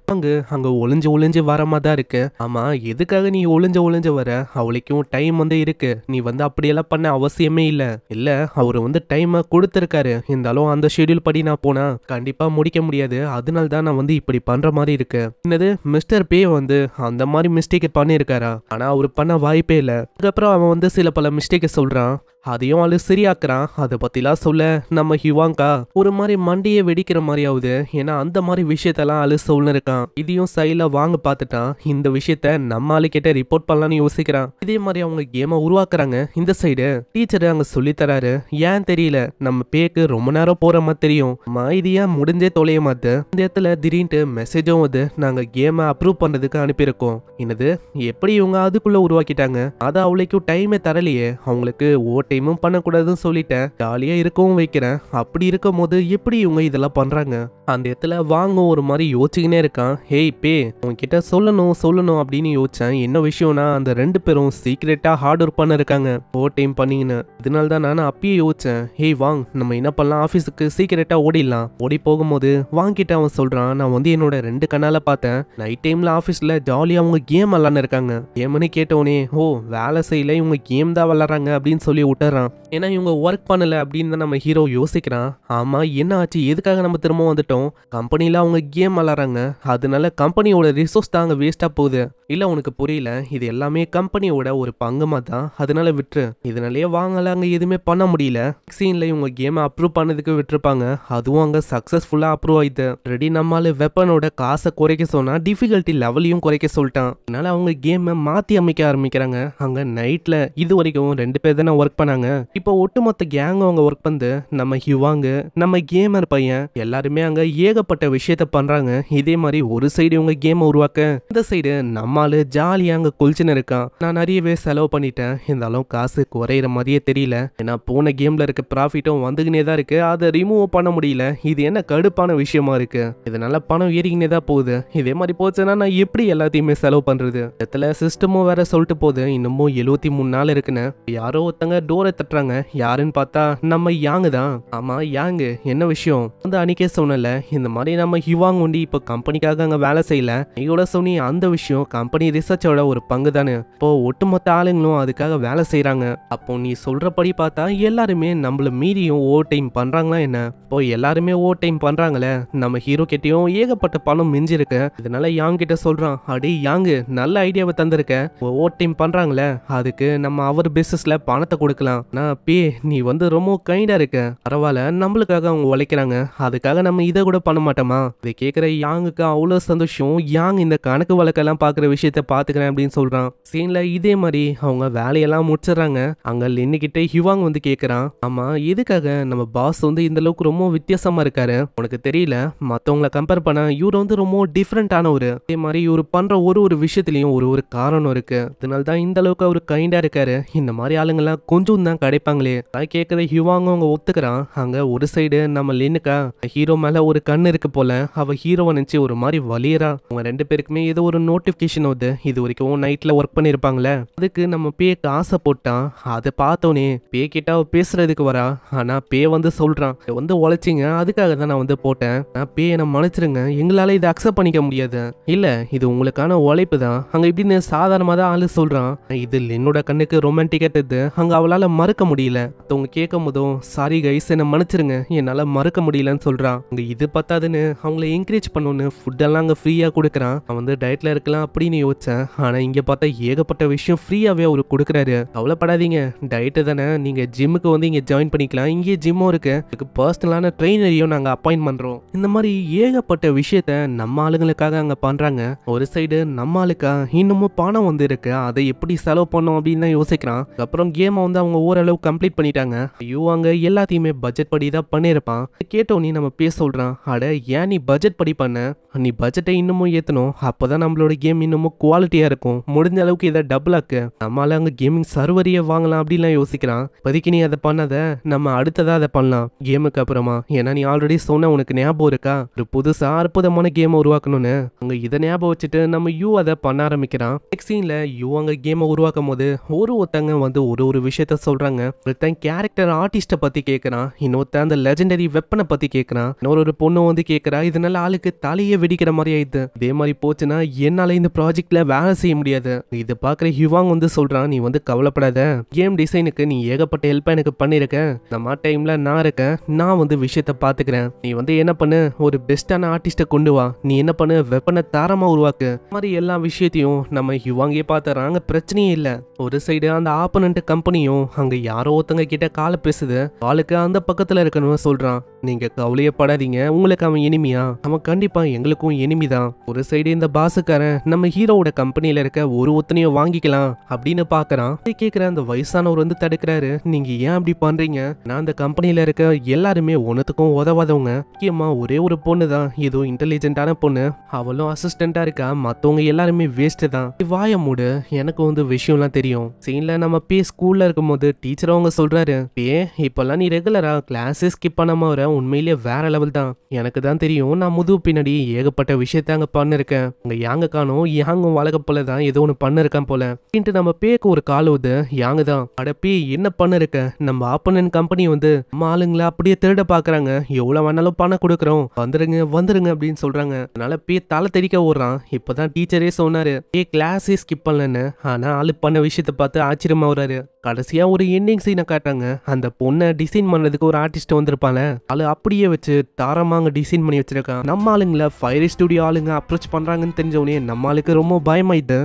அங்க ஒளிஞ்சு ஒளிஞ்சு வர மாதிரி தான் இருக்கு. ஆமா, எதுக்காக நீ ஒளிஞ்சு வர? அவளுக்கும் டைம் இருக்கு, நீ அப்படியெல்லாம் பண்ண அவசியமே இல்ல அவரு டைம் கொடுத்திருக்காரு, இருந்தாலும் அந்த ஷெட்யூல் படி நான் போனா கண்டிப்பா முடிக்க முடியாது, அதனால தான் நான் இப்படி பண்ற மாதிரி இருக்கு. என்னது, மிஸ்டர் பே அந்த மாதிரி மிஸ்டேக் பண்ணிருக்காரா? ஆனா அவரு பண்ண வாய்ப்பே இல்ல. அதுக்கப்புறம் அவன் சில பல மிஸ்டேக் சொல்றான், அதையும் ஆளு சரியாக்குறான். அதை பத்திலாம் சொல்ல நம்ம ஹிவாங்கா ஒரு மாதிரி மண்டியை வெடிக்கிற மாதிரி ஆகுது. ஏன்னா அந்த மாதிரி விஷயத்தெல்லாம் ஆளு சொல்ல இருக்கான். இதையும் சைல வாங்க பார்த்துட்டான். இந்த விஷயத்த நம்ம ஆளு கிட்ட ரிப்போர்ட் பண்ணலாம்னு யோசிக்கிறான். இதே மாதிரி அவங்க கேமை உருவாக்குறாங்க. இந்த சைடு டீச்சர் அங்க சொல்லி தராரு. ஏன் தெரியல, நம்ம பேக்கு ரொம்ப நேரம் போற மாதிரி தெரியும், இது ஏன் முடிஞ்சே தொலைய மாத்து. இந்த இடத்துல திடீர்னு மெசேஜும் நாங்க கேமை அப்ரூவ் பண்றதுக்கு அனுப்பியிருக்கோம். என்னது, எப்படி இவங்க அதுக்குள்ள உருவாக்கிட்டாங்க? அதை அவளுக்கும் டைமே தரலையே. அவங்களுக்கு டைமும் பண்ணக்கூடாதுன்னு சொல்லிட்டேன், ஜாலியா இருக்கவும் வைக்கிறேன். அப்படி இருக்கும் போது எப்படி இவங்க இதெல்லாம் பண்றாங்க? அந்த இடத்துல வாங்க ஒரு மாதிரி யோசிச்சுக்கினே இருக்கான். ஹேய் பே, உன்கிட்ட சொல்லணும் அப்படின்னு யோசிச்சேன். என்ன விஷயம்னா, அந்த 2 பேரும் சீக்கிரட்டா ஹார்ட் ஒர்க் பண்ண இருக்காங்க டைம் பண்ணீங்கன்னு. இதனால தான் நான் அப்பயே யோசிச்சேன், ஹேய் வாங், நம்ம என்ன பண்ணலாம், ஆஃபீஸுக்கு சீக்கிரட்டா ஓடிடலாம். ஓடி போகும்போது வாங்கிட்ட அவன் சொல்றான், நான் என்னோட 2 கண்ணால பார்த்தேன், நைட் டைம்ல ஆஃபீஸ்ல ஜாலியா அவங்க கேம் விளாட்னு இருக்காங்க. கேம்னு கேட்டோனே, ஓ வேலை செய்யல, இவங்க கேம் தான் விளாட்றாங்க அப்படின்னு சொல்லி விட்டுறான். ஏன்னா இவங்க ஒர்க் பண்ணல அப்படின்னு தான் நம்ம ஹீரோ யோசிக்கிறான். ஆமா, என்ன ஆச்சு, எதுக்காக நம்ம திரும்ப வந்துட்டோம்? கம்பெனில அவங்க கேம் விளாட்றாங்க, அதனால கம்பெனியோட ரிசோர்ஸ் தான் அங்க வேஸ்டா போகுது. இல்ல உனக்கு புரியல, இது எல்லாமே கம்பெனியோட ஒரு பங்குமா தான், அதனால விட்டுரு. இதனாலேயே வாங்கல, அங்க எதுவுமே பண்ண முடியல. சீன்ல இவங்க கேமை அப்ரூவ் பண்ணதுக்கு விட்டுருப்பாங்க, அதுவும் அங்க சக்சஸ்ஃபுல்லா அப்ரூவ் ஆயிடுது. ரெடி நம்மால வெப்பனோட காசை குறைக்க சொன்னா டிஃபிகல்ட்டி லெவலையும் குறைக்க சொல்லிட்டான். அதனால அவங்க கேமை மாத்தி அமைக்க ஆரம்பிக்கிறாங்க. அங்க நைட்ல இது வரைக்கும் 2 பேர் தானே ஒர்க் பண்ணாங்க. இப்போ ஒட்டுமொத்த கேங் அவங்க ஒர்க் பண்ணு, நம்ம ஹிவாங்க, நம்ம கேமர் பையன் எல்லாருமே அங்க ஏகப்பட்ட விஷயத்த பண்றாங்க. இதே மாதிரி ஒரு சைடு இவங்க கேமை உருவாக்க, இந்த சைடு நம்மால ஜாலியா அங்க குளிச்சுன்னு இருக்கான். நான் நிறையவே செலவு பண்ணிட்டேன், இருந்தாலும் காசு குறையிற மாதிரியே தெரியல. ஏன்னா போன கேம்ல இருக்க ப்ராஃபிட்டும் வந்துகினே தான் இருக்கு, அதை ரிமூவ் பண்ண முடியல. இது என்ன கடுப்பான விஷயமா இருக்கு, இதனால பணம் ஏறிக்கினே தான் போகுது. இதே மாதிரி போச்சுன்னா நான் எப்படி எல்லாத்தையுமே செலவு பண்றது? இடத்துல சிஸ்டமும் வேற சொல்லிட்டு போகுது, இன்னமும் 73 நாள் இருக்குன்னு. யாரோ ஒருத்தங்க டோரை தட்டுறாங்க. யாருன்னு பார்த்தா நம்ம யாங்கு தான். ஆமா யாங்கு, என்ன விஷயம்? அன்னைக்கே சொன்னல, இந்த மாதிரி நம்ம ஹிவாங் உண்டி இப்போ கம்பெனிக்காக அங்க வேலை செய்யல, நீங்களோட சொன்னி அந்த விஷயம் கம்பெனி ரிசர்ச்சோட ஒரு பங்கு தானே. இப்போ ஒட்டுமொத்த ஆளுங்களும் அதுக்காக வேலை செய்யறாங்க. அப்போ நீ சொல்றபடி பார்த்தா எல்லாருமே நம்மள மீறியும் ஓவர் டைம் பண்றாங்களா என்ன? இப்போ எல்லாருமே ஓவர் டைம் பண்றாங்களே, நம்ம ஹீரோ கிட்டயும் ஏகப்பட்ட பணம் மிஞ்சி இருக்கு. இதனால யாங் கிட்ட சொல்றான், அடே யாங்கு, நல்ல ஐடியாவை தந்திருக்க, ஓவர் டைம் பண்றாங்களே, அதுக்கு நம்ம அவர் பிசினஸ்ல பணத்தை கொடுக்கலாம். நான் பே, நீ ரொம்ப கைண்டா இருக்க, பரவாயில்ல, நம்மளுக்காக அவங்க உழைக்கிறாங்க, அதுக்காக நம்ம இதை கூட பண்ண மாட்டோமா? இதை கேட்கிற யாங்குக்கு அவ்வளவு சந்தோஷம். யாங் இந்த கணக்கு வழக்கெல்லாம் பாக்குற விஷயத்த பாத்துக்கிறேன் அப்படின்னு சொல்றான். சீன்ல இதே மாதிரி அவங்க வேலையெல்லாம் முடிச்சிடறாங்க. அங்க லின்னுகிட்ட ஹிவாங் கேட்கிறான், ஆமா எதுக்காக நம்ம பாஸ் இந்த அளவுக்கு ரொம்ப வித்தியாசமா இருக்காரு? உனக்கு தெரியல, மத்தவங்களை கம்பேர் பண்ண இவர் ரொம்ப டிஃப்ரெண்டானவரு. அதே மாதிரி இவர் பண்ற ஒரு விஷயத்திலயும் ஒரு காரணம் இருக்கு, அதனால தான் இந்த அளவுக்கு அவரு கைண்டா இருக்காரு. இந்த மாதிரி ஆளுங்கெல்லாம் கொஞ்சம் தான் கிடைப்பாங்களே. கேட்கிற ஹிவாங் அவங்க ஒத்துக்கிறான். அங்க ஒரு சைடு நம்ம லின்னுக்கா ஹீரோ மேல ஒரு கண்ணு இருக்கு போல, அவ ஹீரோவை நினைச்சு ஒரு மாதிரி வலியறா. அவங்க 2 பேருக்குமே ஏதோ ஒரு நோட்டிபிகேஷன் வருது, இது வரைக்கும் நைட்ல ஒர்க் பண்ணிருப்பாங்களே, அதுக்கு நம்ம பேக்கு ஆசை போட்டான். அதை பார்த்தோன்னே பே கிட்ட அவ பேசுறதுக்கு வரா. ஆனா பே சொல்றான், உழைச்சிங்க, அதுக்காக தான் நான் போட்டேன், பே என்ன மன்னிச்சிருங்க, எங்களால இதை அக்செப்ட் பண்ணிக்க முடியாது. இல்ல இது உங்களுக்கான உழைப்பு தான் அங்க இப்படின்னு சாதாரணமா தான் ஆளு சொல்றான். இது என்னோட கண்ணுக்கு ரொமான்டிக்கா தெரியுது, அங்க அவளால மறுக்க முடியல. அவங்க கேட்கும் போதும் சாரி கைஸ் என்ன மன்னிச்சிருங்க, என்னால மறுக்க முடியலன்னு சொல்றான். அங்க இது பத்தாதுன்னு அவங்கள என்கரேஜ் பண்ணணும்னு ஃபுட் எல்லாம் அங்க ஃப்ரீயா கொடுக்குறான். அவன் டயட்ல இருக்கலாம் அப்படின்னு யோசிச்சேன், ஆனா இங்க பார்த்தா ஏகப்பட்ட விஷயம் ஃப்ரீயாவே அவரு கொடுக்குறாரு. கவலைப்படாதீங்க, டயட்டு தானே, நீங்க ஜிம்முக்கு இங்க ஜாயின் பண்ணிக்கலாம், இங்கே ஜிம்மும் இருக்கு, பர்சனலான ட்ரெயினரையும் நாங்க அப்பாயிண்ட் பண்றோம். இந்த மாதிரி ஏகப்பட்ட விஷயத்த நம்ம ஆளுங்களுக்காக அங்க பண்றாங்க. ஒரு சைடு நம்ம ஆளுக்கா இன்னமும் பணம் இருக்கு, அதை எப்படி செலவு பண்ணோம் அப்படின்னு தான் யோசிக்கிறான். அப்புறம் கேமை அவங்க ஓரளவு கம்ப்ளீட் பண்ணிட்டாங்க. ஐயோ அங்க எல்லாத்தையுமே பட்ஜெட் படி தான் பண்ணிருப்பான். கேட்டோன்னே நம்ம பேச சொல்றான், சொல்றான், அட ஏன் நீ பட்ஜெட் படி பண்ண, நீ பட்ஜெட்டை இன்னமும் ஏத்தணும், அப்பதான் நம்மளோட கேம் இன்னமும் குவாலிட்டியா இருக்கும், முடிஞ்ச அளவுக்கு இதை டபுள் ஆக்கு, நம்மளால அங்க கேமிங் சர்வரையே வாங்கலாம் அப்படின்லாம் யோசிக்கிறான். இப்போதைக்கு நீ அதை பண்ணாத, நம்ம அடுத்ததா அதை பண்ணலாம் கேமுக்கு அப்புறமா. ஏன்னா நீ ஆல்ரெடி சொன்ன உனக்கு ஞாபகம் இருக்கா, ஒரு புதுசா அற்புதமான கேமை உருவாக்கணும்னு. அங்க இதை ஞாபகம் வச்சுட்டு நம்ம யூ அதை பண்ண ஆரம்பிக்கிறான். நெக்ஸ்ட் சீன்ல யூ அங்க கேமை உருவாக்கும் போது ஒருத்தங்க வந்து ஒரு விஷயத்த சொல்றாங்க. ஒருத்தன் கேரக்டர் ஆர்டிஸ்ட பத்தி கேட்கறான், இன்னொருத்தன் அந்த லெஜெண்டரி வெப்பனை பத்தி கேட்கறான், இன்னொரு பொண்ணு வந்து கேட்கறா. இதனால ஆளுக்கு தலையே வெடிக்கிற மாதிரி ஆயிடுது. இதே மாதிரி போச்சுன்னா என்னால இந்த ப்ராஜெக்ட்ல வேலை செய்ய முடியாது. இதை பாக்குற ஹிவாங் வந்து சொல்றான், நீ வந்து கவலைப்படாத, கேம் டிசைனுக்கு நீ ஏகப்பட்ட ஹெல்ப் எனக்கு பண்ணிருக்க, நம்ம டைம்ல நான் இருக்கேன், நான் வந்து விஷயத்த பாத்துக்கிறேன், நீ வந்து என்ன பண்ணு, ஒரு பெஸ்டான ஆர்டிஸ்ட கொண்டு வா, நீ என்ன பண்ணு, வெப்பனை தாரமா உருவாக்கு. மாதிரி எல்லா விஷயத்தையும் நம்ம ஹிவாங்கே பாத்துறாங்க. பிரச்சனையே இல்ல. ஒரு சைடு அந்த ஆப்பனண்ட் கம்பெனியும் அங்க யாரோ ஒருத்தங்க கிட்ட கால பேசுது, ஆளுக்கு அந்த பக்கத்துல இருக்கணும் சொல்றான், நீங்க கவலையப்படாதீங்க, உங்களுக்கு அவன் எனிமியா, அவன் கண்டிப்பா எங்களுக்கும் எனிமிதான். ஒரு சைடு இந்த பாசுக்காரன் நம்ம ஹீரோவோட கம்பெனில இருக்க ஒருத்தனையும் வாங்கிக்கலாம் அப்படின்னு பாக்குறான். கேக்குற அந்த வயசானவர் வந்து தடுக்கிறாரு, நீங்க ஏன் அப்படி பண்றீங்க, நான் அந்த கம்பெனில இருக்க எல்லாருமே ஒன்னத்துக்கும் உதவாதவங்க, முக்கியமா ஒரே ஒரு பொண்ணு தான் ஏதோ இன்டெலிஜென்டான பொண்ணு, அவளும் அசிஸ்டண்டா இருக்கா, மத்தவங்க எல்லாருமே வேஸ்ட் தான், வாய மூடு, எனக்கு வந்து விஷயம்லாம் தெரியும். சீன்ல நம்ம ஸ்கூல்ல இருக்கும்போது டீச்சர் அவங்க சொல்றாரு, இப்பெல்லாம் நீ ரெகுலரா கிளாஸே ஸ்கிப் பண்ணாம வர, உண்மையிலேயே வேற லெவல் தான், எனக்கு தான் தெரியும், நான் முதுகு பின்னாடி ஏகப்பட்ட விஷயத்த அங்க பண்ணிருக்கேன், அங்க யாங்க காணும், யாங்கும் வழக்க போலதான் ஏதோ ஒண்ணு பண்ணிருக்கேன் போல அப்படின்ட்டு நம்ம பேக்கு ஒரு கால் வருது. யாங்க தான், அட என்ன பண்ணிருக்க, நம்ம ஆப்பனன் கம்பெனி வந்து நம்ம ஆளுங்களை அப்படியே திருட பாக்குறாங்க, எவ்வளவு வேணாலும் பணம் கொடுக்குறோம், வந்துருங்க வந்துருங்க அப்படின்னு சொல்றாங்க. அதனால தலை தெறிக்க ஓடுறான். இப்பதான் டீச்சரே சொன்னாரு, கிளாஸே ஸ்கிப் பண்ணலன்னு, ஆனா ஆளு பண்ண விஷயத்த பார்த்து ஆச்சரியமா வர்றாரு. கடைசியா ஒரு எண்டிங் சீனை காட்டாங்க. அந்த பொண்ணை டிசைன் பண்ணதுக்கு ஒரு ஆர்டிஸ்ட் வந்திருப்பாங்க, ஆளு அப்படியே வச்சு தாரமா அங்க டிசைன் பண்ணி வச்சிருக்கான். நம்ம ஆளுங்களை ஃபயர் ஸ்டுடியோ ஆளுங்க அப்ரோச் பண்றாங்கன்னு தெரிஞ்சவனே நம்ம ஆளுக்கு ரொம்ப பயமாயிட்டு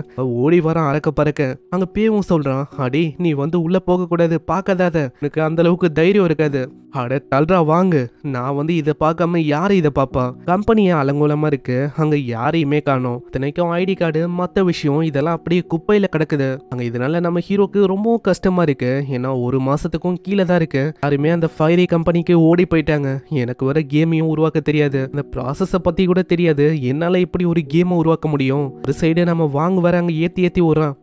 ஓடி வர அறக்க பறக்க. அங்க பேவும் சொல்றான், அடே நீ வந்து உள்ள போக கூடாது, பார்க்காத, எனக்கு அந்த அளவுக்கு தைரியம் இருக்காது, அட தல்றா வாங்கு, நான் வந்து இதை பார்க்காம யாரு இதை பாப்பா, கம்பெனியே அலங்கோலமா இருக்கு, அங்க யாரையுமே காணோம், இத்தனைக்கும் ஐடி கார்டு மத்த விஷயம் இதெல்லாம் அப்படியே குப்பையில கிடக்குது, அங்க இதனால நம்ம ஹீரோக்கு ரொம்ப கஷ்டமா இருக்கு, ஏன்னா ஒரு மாசத்துக்கும் கீழே தான் இருக்கு, யாருமே அந்த ஃபயரி கம்பெனிக்கு ஓடி போயிட்டாங்க, எனக்கு வர கேமையும் உருவாக்க தெரியாது, அந்த ப்ராசஸ பத்தி கூட தெரியாது, என்னால இப்படி ஒரு கேமை உருவாக்க முடியும். ஒரு சைடு நம்ம வாங்க வர அங்க ஏத்தி வர்றான்,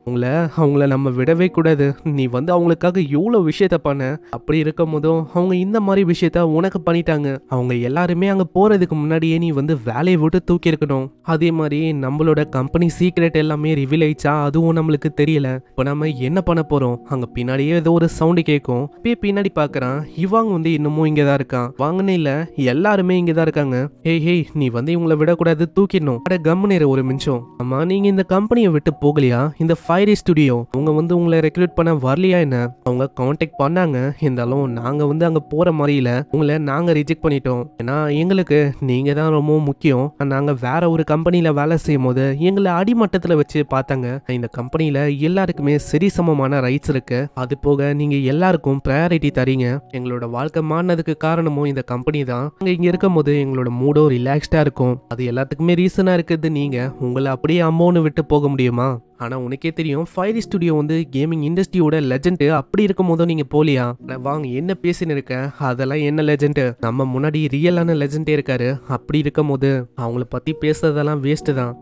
அவங்கள நம்ம விடவே கூடாது, நீ வந்து அவங்களுக்காக எவ்வளவு விஷயத்த பண்ண, அப்படி இருக்கும் போதும் அவங்க இந்த மாதிரி விஷயத்த உனக்கு பண்ணிட்டாங்க, அவங்க எல்லாருமே அங்க போறதுக்கு முன்னாடியே நீ வந்து வேலையை விட்டு தூக்கி இருக்கணும். அதே மாதிரி நம்மளோட கம்பெனி சீக்ரெட் எல்லாமே ரிவீல் ஆயிடுச்சா, அதுவும் நம்மளுக்கு தெரியல, இப்ப நம்ம என்ன பண்ண போறோம். அங்க பின்னாடியே ஏதோ ஒரு சவுண்ட் கேட்கும், பின்னாடி பாக்குறான், இவங்க வந்து இன்னமும் இங்கதான் இருக்கான், வாங்கன்னு இல்ல எல்லாருமே இங்கதான் இருக்காங்க, ஹேய் நீ வந்து இவங்களை விடக்கூடாது, தூக்கிடணும், அட கம்முனேரு ஒரு நிமிஷம், ஆமா நீங்க இந்த கம்பெனியை விட்டு போகலையா, இந்த ஃபயரி ஸ்டுடியோ அவங்க வந்து உங்களை ரெக்ரூட் பண்ண வரலையா என்ன, அவங்க கான்டாக்ட் பண்ணாங்க, இருந்தாலும் நாங்க வந்து அங்க போற மாதிரி இல்ல, உங்களை நாங்க ரிஜெக்ட் பண்ணிட்டோம், ஏன்னா எங்களுக்கு நீங்க தான் ரொம்ப முக்கியம், நாங்க வேற ஒரு கம்பெனில வேலை செய்யும் போது எங்களை அடிமட்டத்துல வச்சு பார்த்தாங்க, இந்த கம்பெனில எல்லாருக்குமே சரி சமமான ரைட்ஸ் இருக்கு, அது போக நீங்க எல்லாருக்கும் ப்ரையாரிட்டி தரீங்க, எங்களோட வாழ்க்கை மாறினதுக்கு காரணமும் இந்த கம்பெனி தான், இங்க இருக்கும் போது எங்களோட மூடோ ரிலாக்ஸ்டா இருக்கும், அது எல்லாத்துக்குமே ரீசனா இருக்குது, நீங்க உங்களை அப்படியே அம்மோன்னு விட்டு போக முடியுமா, ஆனா உனக்கே தெரியும் ஃபயரி ஸ்டுடியோ வந்து கேமிங் இண்டஸ்ட்ரியோட லெஜெண்ட், அப்படி இருக்கும் போதும் நீங்க போலியா, வாங்க என்ன பேசின்னு இருக்க, அதெல்லாம் என்ன லெஜெண்ட், நம்ம முன்னாடி ரியலான லெஜெண்டே இருக்காரு, அப்படி இருக்கும் போது அவங்கள பத்தி பேசுறதெல்லாம் வேஸ்ட் தான்,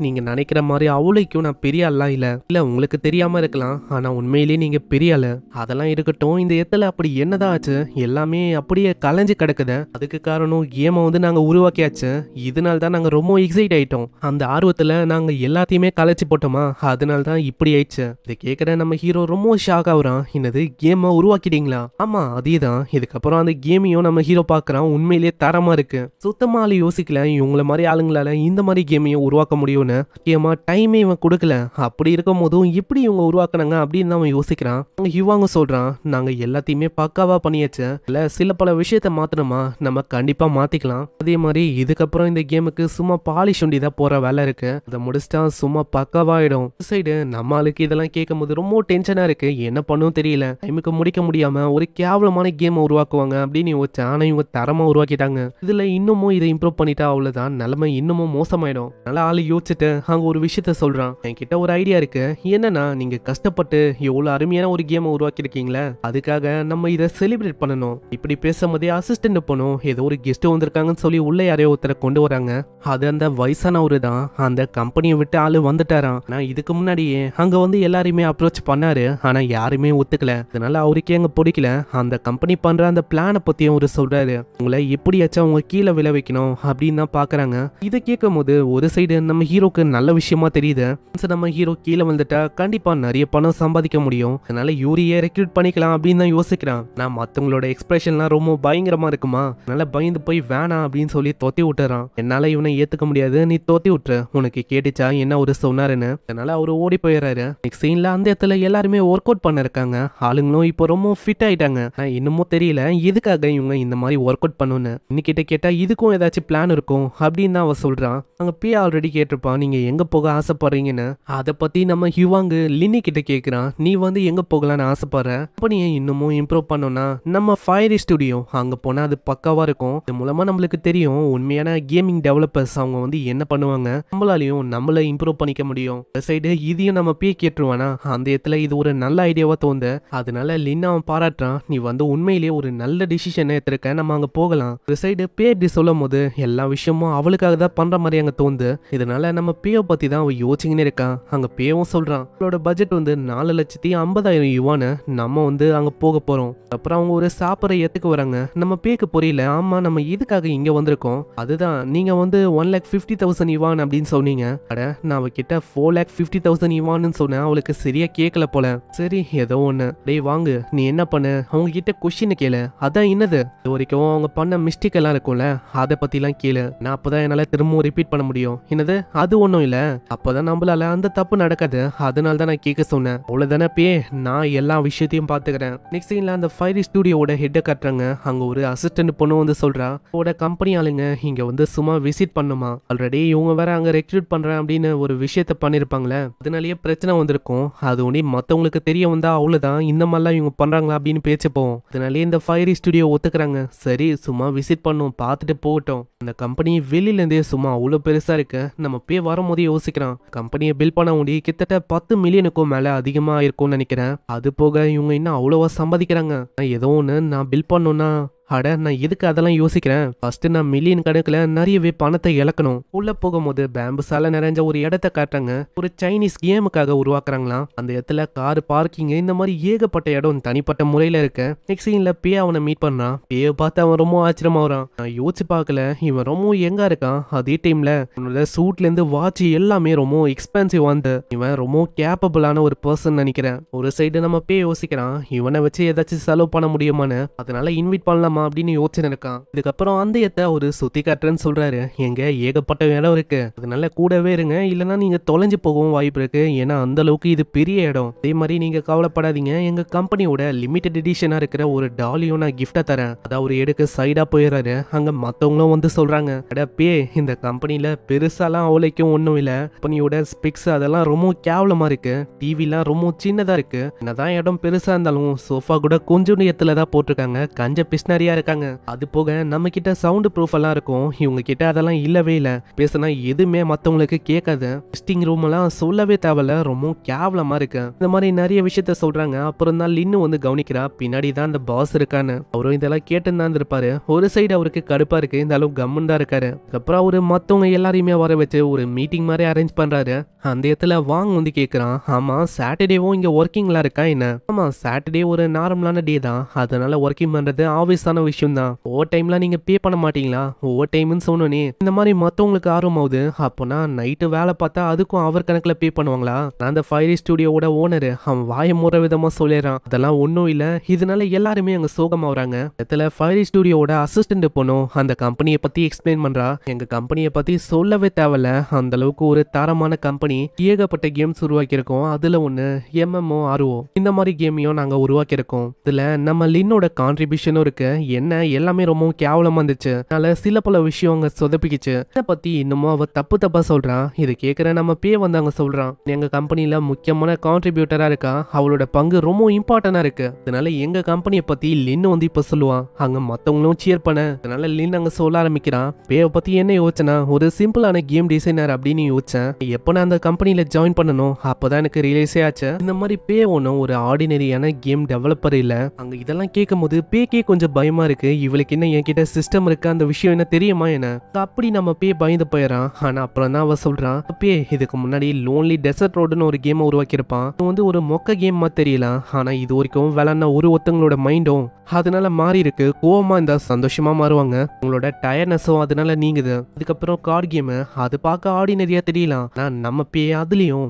நீங்க நினைக்கிற மாதிரி அவ்வளோக்கும் நான் பெரிய ஆள்லாம் இல்ல உங்களுக்கு தெரியாம இருக்கலாம், ஆனா உண்மையிலேயே நீங்க பெரிய ஆளு, அதெல்லாம் இருக்கட்டும், இந்த இடத்துல அப்படி என்னதான் ஆச்சு, எல்லாமே அப்படியே கலைஞ்சு கிடக்குது, அதுக்கு காரணம் கேமை வந்து நாங்க உருவாக்கியாச்சு, இதனால தான் நாங்க ரொம்ப எக்ஸைட் ஆயிட்டோம், அந்த ஆர்வத்துல நாங்க எல்லாத்தையுமே கலைச்சு போட்டோமா, அதனால தான் இப்படி ஆயிடுச்சு. இதை கேட்கிற நம்ம ஹீரோ ரொம்ப ஷாக் ஆகுறான், என்னது கேமை உருவாக்கிட்டீங்களா, ஆமா அதேதான், இதுக்கப்புறம் அந்த கேமையும் நம்ம ஹீரோ பாக்குறான், உண்மையிலேயே தரமா இருக்கு, சுத்தமா யோசிக்கல இவங்கள மாதிரி ஆளுங்களால இந்த மாதிரி கேமையும் உருவாக்க முடியும்னு, முக்கியமா டைமே இவன் கொடுக்கல, அப்படி இருக்கும் போதும் இப்படி இவங்க உருவாக்குனாங்க அப்படின்னு அவன் யோசிக்கிறான். அங்க ஹிவாங்க சொல்றான், நாங்க எல்லாத்தையுமே பக்காவா பண்ணியாச்சு, இல்ல சில பல விஷயத்த மாத்தணுமா நம்ம கண்டிப்பா மாத்திக்கலாம், அதே மாதிரி இதுக்கப்புறம் இந்த கேமுக்கு சும்மா பாலிஷ் ஒண்டி தான் போற வேலை இருக்கு, அதை முடிச்சிட்டா சும்மா பக்காவாயிடும், சைடு நம்ம ஆளுக்கு இதெல்லாம் கேட்கும்போது ரொம்ப டென்ஷனா இருக்கு, என்ன பண்ணும் தெரியல, டைமுக்கு முடிக்க முடியாம ஒரு கேவலமான கேம் உருவாக்குவாங்க அப்படின்னு யோசிச்சா, ஆனா இவங்க தரமா உருவாக்கிட்டாங்க. இதுல இன்னமும் இதை இம்ப்ரூவ் பண்ணிட்டா அவ்வளவுதான் நிலைமை இன்னமும் மோசமாயிடும். நல்லா ஆளு யோசிச்சுட்டு அங்க ஒரு விஷயத்த சொல்றான், என்கிட்ட ஒரு ஐடியா இருக்கு, என்னன்னா நீங்க கஷ்டப்பட்டு எவ்வளவு அருமையான ஒரு கேம் உருவாக்கி இருக்கீங்களா, அதுக்காக நம்ம இதை செலிப்ரேட் பண்ணணும். இப்படி பேசும்போதே அசிஸ்டன்ட் போனோம் ஏதோ ஒரு கெஸ்ட் வந்திருக்காங்கன்னு சொல்லி உள்ள யாரையோ ஒருத்தரை கொண்டு வராங்க. அது அந்த வயசானவரு தான். அந்த கம்பெனியை விட்டு ஆளு வந்துட்டாராம். நான் இதுக்கு முன்னாடியே அங்க வந்து எல்லாரையுமே அப்ரோச் பண்ணாரு, ஆனா யாருமே ஒத்துக்கல. அதனால அவருக்கே அங்க பிடிக்கல. அந்த கம்பெனி பண்ற அந்த பிளானை பத்தியும் அவரு சொல்றாரு, உங்களை எப்படியாச்சும் அவங்க கீழே விழ வைக்கணும் அப்படின்னு தான் பாக்குறாங்க. இதை கேட்கும் போது ஒரு சைடு நம்ம ஹீரோக்கு நல்ல விஷயமா தெரியுது, நம்ம ஹீரோ கீழே வந்துட்டா கண்டிப்பா நிறைய பணம் சம்பாதிக்க முடியும், அதனால யூரியே ரெக்ரூட் பண்ணிக்கலாம் அப்படின்னு தான் யோசிக்கிறான். நான் மத்தவங்களோட எக்ஸ்பிரஷன்லாம் ரொம்ப பயங்கரமா இருக்குமா, அதனால பயந்து போய் வேணாம் அப்படின்னு சொல்லி தொத்தி விட்டுறான். என்னால இவனை ஏத்துக்க முடியாது, நீ தோத்தி விட்டுரு, உனக்கு கேட்டுச்சா என்ன ஒரு சொன்னாருன்னு. அதனால அவரு ஓடி போயிடுறாரு. நெக்ஸ்ட் சீன்ல அந்த இடத்துல எல்லாருமே ஒர்க் அவுட் பண்ண இருக்காங்க. ஆளுங்களும் இப்போ ரொம்ப ஃபிட் ஆயிட்டாங்க. நான் இன்னமும் தெரியல எதுக்காக இவங்க இந்த மாதிரி ஒர்க் அவுட் பண்ணணும்னு. இன்னிக்கிட்ட கேட்டா இதுக்கும் ஏதாச்சும் பிளான் இருக்கும் அப்படின்னு தான் அவ சொல்றான். அங்க பே ஆல்ரெடி கேட்டிருப்பான், நீங்க எங்க போக ஆசைப்படுறீங்கன்னு. அதை பத்தி நம்ம ஹிவாங்கு லின்னி கிட்ட கேட்கிறான், நீ வந்து எங்க போகலான்னு ஆசைப்படுற, கம்பெனியை இன்னமும் இம்ப்ரூவ் பண்ணோம்னா நம்ம ஃபயரி ஸ்டுடியோ அங்க போனா அது பக்காவா இருக்கும். இது மூலமா நம்மளுக்கு தெரியும் உண்மையான கேமிங் டெவலப்பர்ஸ் அவங்க வந்து என்ன பண்ணுவாங்க, நம்மளாலையும் நம்மள இம்ப்ரூவ் பண்ணிக்க முடியும். சைடு இதையும் நம்ம பே கேட்டுருவானா, அந்த இடத்துல இது ஒரு நல்ல ஐடியாவா தோணுது. அதனால லின்னா அவன் பாராட்டுறான், நீ வந்து உண்மையிலேயே ஒரு நல்ல டிசிஷன் எடுத்திருக்க, நம்ம அங்க போகலாம். ஒரு சைடு பே இப்படி சொல்லும் போது எல்லா விஷயமும் அவளுக்காக தான் பண்ற மாதிரி அங்க தோணுது. இதனால நம்ம பேவை பத்தி தான் அவ யோசிச்சுக்கினே இருக்கான். அங்க பேவும் சொல்றான், அவளோட பட்ஜெட் வந்து 4,50,000 யுவான், நம்ம வந்து அங்க போக போறோம். அப்புறம் அவங்க ஒரு சாப்பிட்ற இடத்துக்கு வராங்க. நம்ம பேக்கு புரியல, ஆமா நம்ம இதுக்காக இங்க வந்திருக்கோம், அதுதான் நீங்க வந்து 1,50,000 யுவான் அப்படின்னு சொன்னீங்க. அட நான் அவகிட்ட 4,50,000 யுவான்னு சொன்னேன், அவளுக்கு சரியா கேட்கல போல. சரி ஏதோ ஒண்ணு, டேய் வாங்கு, நீ என்ன பண்ணு அவங்க கிட்ட கொஸ்டின் கேளு, அதான் என்னது இது வரைக்கும் அவங்க பண்ண மிஸ்டேக் எல்லாம் இருக்கும்ல அதை பத்திலாம் கேளு, நான் அப்பதான் என்னால திரும்பவும் ரிப்பீட் பண்ண முடியும். என்னது அது ஒண்ணும் இல்ல, அப்பதான் நம்மளால அந்த தப்பு நடக்காது, அதனால தான் நான் கேட்க சொன்னேன், அவ்வளவுதானே பே, நான் எல்லா விஷயத்தையும் பாத்துக்கிறேன். நெக்ஸ்ட் சீன்ல அந்த ஃபயரி ஸ்டுடியோட ஹெட்ட கட்டுறாங்க. அங்க ஒரு அசிஸ்டன்ட் பொண்ணு வந்து சொல்றா, அவட கம்பெனி ஆளுங்க இங்க வந்து சும்மா விசிட் பண்ணுமா, ஆல்ரெடி இவங்க வேற அங்க ரெக்ரூட் பண்றேன் அப்படின்னு ஒரு விஷயத்த பண்ணிருப்பாங்களே, அதனாலயே பிரச்சனை வந்திருக்கும். அது ஒண்ணு மத்தவங்களுக்கு தெரிய வந்தா அவ்வளவுதான், இந்த மாதிரிலாம் இவங்க பண்றாங்களா அப்படின்னு பேச்சு போவோம். அதனாலே இந்த ஃபயரி ஸ்டுடியோ ஒத்துக்கிறாங்க. சரி சும்மா விசிட் பண்ணும், பார்த்துட்டு போகட்டும். அந்த கம்பெனி வெளியில இருந்தே சும்மா அவ்வளவு பெருசா இருக்கு. நம்ம போய் வரும்போதே யோசிக்கிறான், கம்பெனியை பில் பண்ண முடியும் கிட்டத்தட்ட 10 மில்லியனுக்கும் மேல அதிகமா இருக்கும்னு நினைக்கிறேன். அது போக இவங்க இன்னும் அவ்வளவா சம்பாதிக்கிறாங்க. ஏதோ ஒண்ணு நான் பில் பண்ணணும்னா, அட நான் எதுக்கு அதெல்லாம் யோசிக்கிறேன், ஃபர்ஸ்ட் நான் மில்லியன் கணக்குல நிறையவே பணத்தை இழக்கணும். உள்ள போகும்போது பேம்புசால நிறைஞ்ச ஒரு இடத்த காட்டுறாங்க. ஒரு சைனீஸ் கேமுக்காக உருவாக்குறாங்களாம். அந்த இடத்துல கார் பார்க்கிங் இந்த மாதிரி ஏகப்பட்ட இடம் தனிப்பட்ட முறையில இருக்கு. நெக்ஸ்ட் சீன்ல பே அவனை மீட் பண்ணான். பேயை பார்த்து அவன் ரொம்ப ஆச்சரியமா வரான். நான் யோசிச்சு பார்க்கல, இவன் ரொம்ப எங்க இருக்கான், அதே டைம்ல உன்னோட சூட்ல இருந்து வாட்ச் எல்லாமே ரொம்ப எக்ஸ்பென்சிவ் வந்து, இவன் ரொம்ப கேப்பபிளான ஒரு பர்சன் நினைக்கிறேன். ஒரு சைடு நம்ம பே யோசிக்கிறான், இவனை வச்சு ஏதாச்சும் செலவு பண்ண முடியுமான்னு, அதனால இன்வைட் பண்ணலாமா அப்படின்னு யோசிச்சு இருக்கான். இதுக்கப்புறம் அந்த இடத்த ஒரு சுத்தி காட்டுறேன்னு சொல்றாரு. எங்க ஏகப்பட்ட இடம் இருக்கு, அதனால கூடவே இருங்க, இல்லைன்னா நீங்க தொலைஞ்சு போகவும் வாய்ப்பு இருக்கு, ஏன்னா அந்த அளவுக்கு இது பெரிய இடம். அதே மாதிரி நீங்க கவலைப்படாதீங்க, எங்க கம்பெனியோட லிமிடெட் எடிஷனா இருக்கிற ஒரு டாலியும் நான் கிஃப்டா தரேன். அதான் ஒரு எடுக்க சைடா போயிடுறாரு. அங்க மத்தவங்களும் வந்து சொல்றாங்க, அட பே இந்த கம்பெனில பெருசாலாம் அவளைக்கும் ஒண்ணும் இல்ல, கம்பெனியோட ஸ்பெக்ஸ் அதெல்லாம் ரொம்ப கேவலமா இருக்கு, டிவிலாம் ரொம்ப சின்னதா இருக்கு, என்னதான் இடம் பெருசா இருந்தாலும் சோஃபா கூட கொஞ்சம் இடத்துல தான் போட்டிருக்காங்க, கஞ்ச பிஸ்னரியா இருக்காங்க. அது போக நம்ம கிட்ட சவுண்ட் ப்ரூஃப் எல்லாம் இருக்கும், இவங்க கிட்ட அதெல்லாம் இல்லவே இல்ல, பேசினா எதுவுமே மத்தவங்களுக்கு கேட்காது, விசிட்டிங் ரூம் எல்லாம் சொல்லவே தேவையில்ல, ரொம்ப கேவலமா இருக்கு. இந்த மாதிரி நிறைய விஷயத்த சொல்றாங்க. அப்புறம் தான் லின்னு வந்து கவனிக்கிறா, பின்னாடி தான் அந்த பாஸ் இருக்கான்னு. அவரும் இதெல்லாம் கேட்டு தான் இருப்பாரு. ஒரு சைடு அவருக்கு கடுப்பா இருக்கு, இந்த அளவுக்கு கம்முன்னு தான் இருக்காரு. அப்புறம் அவரு மத்தவங்க எல்லாரையுமே வர வச்சு ஒரு மீட்டிங் மாதிரி அரேஞ்ச் பண்றாரு. அந்த இடத்துல வாங் வந்து கேக்குறான், ஆமா சாட்டர்டேவும் இங்க ஒர்க்கிங்லாம் இருக்கா என்ன? ஆமா சாட்டர்டே ஒரு நார்மலான டே தான், அதனால ஒர்க்கிங் பண்றது ஆப்வியஸான விஷயம் தான். ஓவர் டைம்லாம் நீங்க பே பண்ண மாட்டீங்களா? ஓவர் டைம்னு சொன்னோனே இந்த மாதிரி மத்தவங்களுக்கு ஆர்வம் ஆகுது. அப்போனா நைட்டு வேலை பார்த்தா அதுக்கும் அவர் கணக்குல பே பண்ணுவாங்களா? நான் அந்த ஃபயரி ஸ்டுடியோட ஓனரு, அவன் வாய மூற விதமா சொல்லிடுறான், அதெல்லாம் ஒன்றும் இல்ல, இதனால எல்லாருமே அங்க சோகமாகறாங்க. இடத்துல ஃபயரி ஸ்டுடியோட அசிஸ்டன்ட் போனோம் அந்த கம்பெனியை பத்தி எக்ஸ்பிளைன் பண்றா. எங்க கம்பெனியை பத்தி சொல்லவே தேவையில்ல, அந்த அளவுக்கு ஒரு தரமான கம்பெனி, ஏகப்பட்ட கேம்ஸ் உருவாக்கி இருக்கோம். அதுல ஒண்ணு MMO RO இந்த மாதிரி கேமையும் நாங்க உருவாக்கி இருக்கோம். இதுல நம்ம லின்னோட கான்ட்ரிபியூஷனும் இருக்கு. என்ன எல்லாமே ரொம்ப கேவலமா இருந்துச்சு. அதனால சில பல விஷயம் அங்க சொதப்பிக்கிச்சு. இதை பத்தி இன்னமும் அவ தப்பா சொல்றான். இது கேட்கிற நம்ம பே வந்து அங்க சொல்றான், எங்க கம்பெனில முக்கியமான கான்ட்ரிபியூட்டரா இருக்கா, அவளோட பங்கு ரொம்ப இம்பார்ட்டன்டா இருக்கு. அதனால எங்க கம்பெனியை பத்தி லின்னு வந்து இப்ப சொல்லுவான். அங்க மத்தவங்களும் சியர் பண்ண. அதனால லின் அங்க சொல்ல ஆரம்பிக்கிறான். பேவை பத்தி என்ன யோசிச்சனா, ஒரு சிம்பிளான கேம் டிசைனர் அப்படின்னு யோசிச்சேன். எப்ப நான் அந்த கம்பெனில ஜாயின் பண்ணணும் அப்பதான் எனக்கு ரியலைஸே ஆச்சு, இந்த மாதிரி பே ஒன்னும் ஒரு ஆர்டினரியான கேம் டெவலப்பர் இல்ல. அங்க இதெல்லாம் கேட்கும் போது பேக்கே கொஞ்சம் பயமா இருக்கு. இவளுக்கு என்ன என்கிட்ட சிஸ்டம் இருக்கு, அந்த விஷயம் என்ன தெரியுமா என்ன? அப்படி நம்ம பே பயந்து போயிடறான். ஆனா அப்புறம் தான் அவ சொல்றான், பே இதுக்கு முன்னாடி லோன்லி டெசர்ட் ரோடுன்னு ஒரு கேம் உருவாக்கியிருப்பான். இது வந்து ஒரு மொக்க கேம் மாதிரி தெரியல, ஆனா இது வரைக்கும் விளையாடின ஒருத்தங்களோட மைண்டும் அதனால மாறி இருக்கு. கோவமா இருந்தா சந்தோஷமா மாறுவாங்க, உங்களோட டயர்னஸும் அதனால நீங்குது. அதுக்கப்புறம் கார்டு கேம் அது பார்க்க ஆர்டினரியா தெரியலாம், ஆனா நம்ம பே அதுலயும்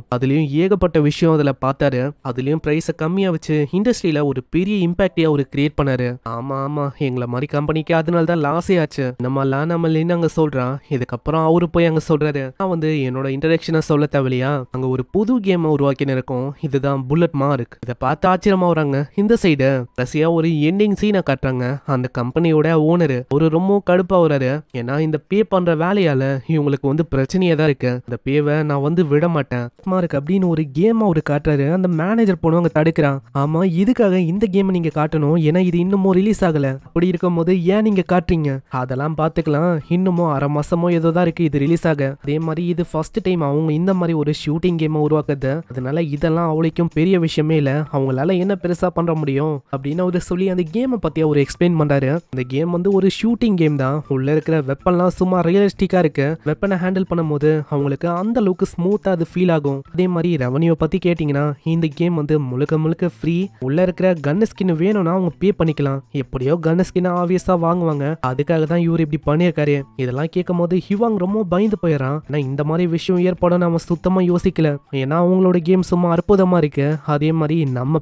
ஏகப்பட்ட விஷயம் அதுல பார்த்தாரு. அதுலயும் பிரைஸை கம்மியா வச்சு இண்டஸ்ட்ரியில ஒரு பெரிய இம்பாக்டே அவரு கிரியேட் பண்ணாரு. ஆமா எங்களை மாதிரி கம்பெனிக்கு அதனால தான் லாஸே ஆச்சு. நம்ம அங்க சொல்றான். இதுக்கப்புறம் அவரு போய் அங்க சொல்றாரு, நான் வந்து என்னோட இன்ட்ரடக்ஷனை சொல்ல தேவையா, அங்க ஒரு புது கேம் உருவாக்கின்னு இருக்கோம், இதுதான் புல்லட் மார்க். இதை பார்த்து ஆச்சரியமா வராங்க. இந்த சைடு ரஷ்யா ஒரு எண்டிங் சீனை காட்டுறாங்க. அந்த கம்பெனியோட ஓனரு ஒரு ரொம்ப கடுப்பா வராரு. ஏன்னா இந்த பே பண்ற வேலையால இவங்களுக்கு வந்து பிரச்சனையா தான் இருக்கு. இந்த பேவை நான் வந்து விட மாட்டேன் மார்க் அப்படின்னு ஒரு கேம் அவரு காட்டுறாரு. அந்த மேனேஜர் போனவங்க தடுக்கிறான். ஆமா இதுக்காக இந்த கேம் நீங்க காட்டணும், ஏன்னா இது இன்னமும் ரிலீஸ் ஆகல. அப்படி இருக்கும் போது ஏன் நீங்க காட்டுறீங்க, அதெல்லாம் பாத்துக்கலாம், இன்னமும் அரை மாசமோ ஏதோ தான் இருக்கு இது ரிலீஸ் ஆக. அதே மாதிரி இது ஃபர்ஸ்ட் டைம் அவங்க இந்த மாதிரி ஒரு ஷூட்டிங் கேம் உருவாக்குது. அதனால இதெல்லாம் அவளுக்கும் பெரிய விஷயமே இல்ல, அவங்களால என்ன பெருசா பண்ண முடியும் அப்படின்னு அவரு சொல்லி அந்த கேமை பத்தி அவர் எக்ஸ்பிளைன் பண்றாரு. இந்த கேம் வந்து ஒரு ஷூட்டிங் கேம் தான். உள்ள இருக்கிற வெப்பன்லாம் சும்மா ரியலிஸ்டிக்கா இருக்கு. வெப்பனை ஹேண்டில் பண்ணும்போது அவங்களுக்கு அந்த அளவுக்கு ஸ்மூத்தா அது ஃபீல் ஆகும். அதே மாதிரி ரெவன்யூ பத்தி கேட்டீங்கன்னா இந்த கேம் வந்து முழுக்க ஃப்ரீ. உள்ள இருக்கிற கன் ஸ்கின் வேணும்னா அவங்க பே பண்ணிக்கலாம். எப்படியோ கன் ஸ்கின் ஆப்வியஸா வாங்குவாங்க. அதுக்காக தான் இவர் இப்படி பண்ணியிருக்காரு. இதெல்லாம் கேட்கும் போது ஹிவாங் ரொம்ப பயந்து போயிடறான். ஆனா இந்த மாதிரி விஷயம் ஏற்படும் நம்ம சுத்தமா யோசிக்கல. ஏன்னா அவங்களோட கேம் சும்மா அற்புதமா இருக்கு. அதே மாதிரி நம்ம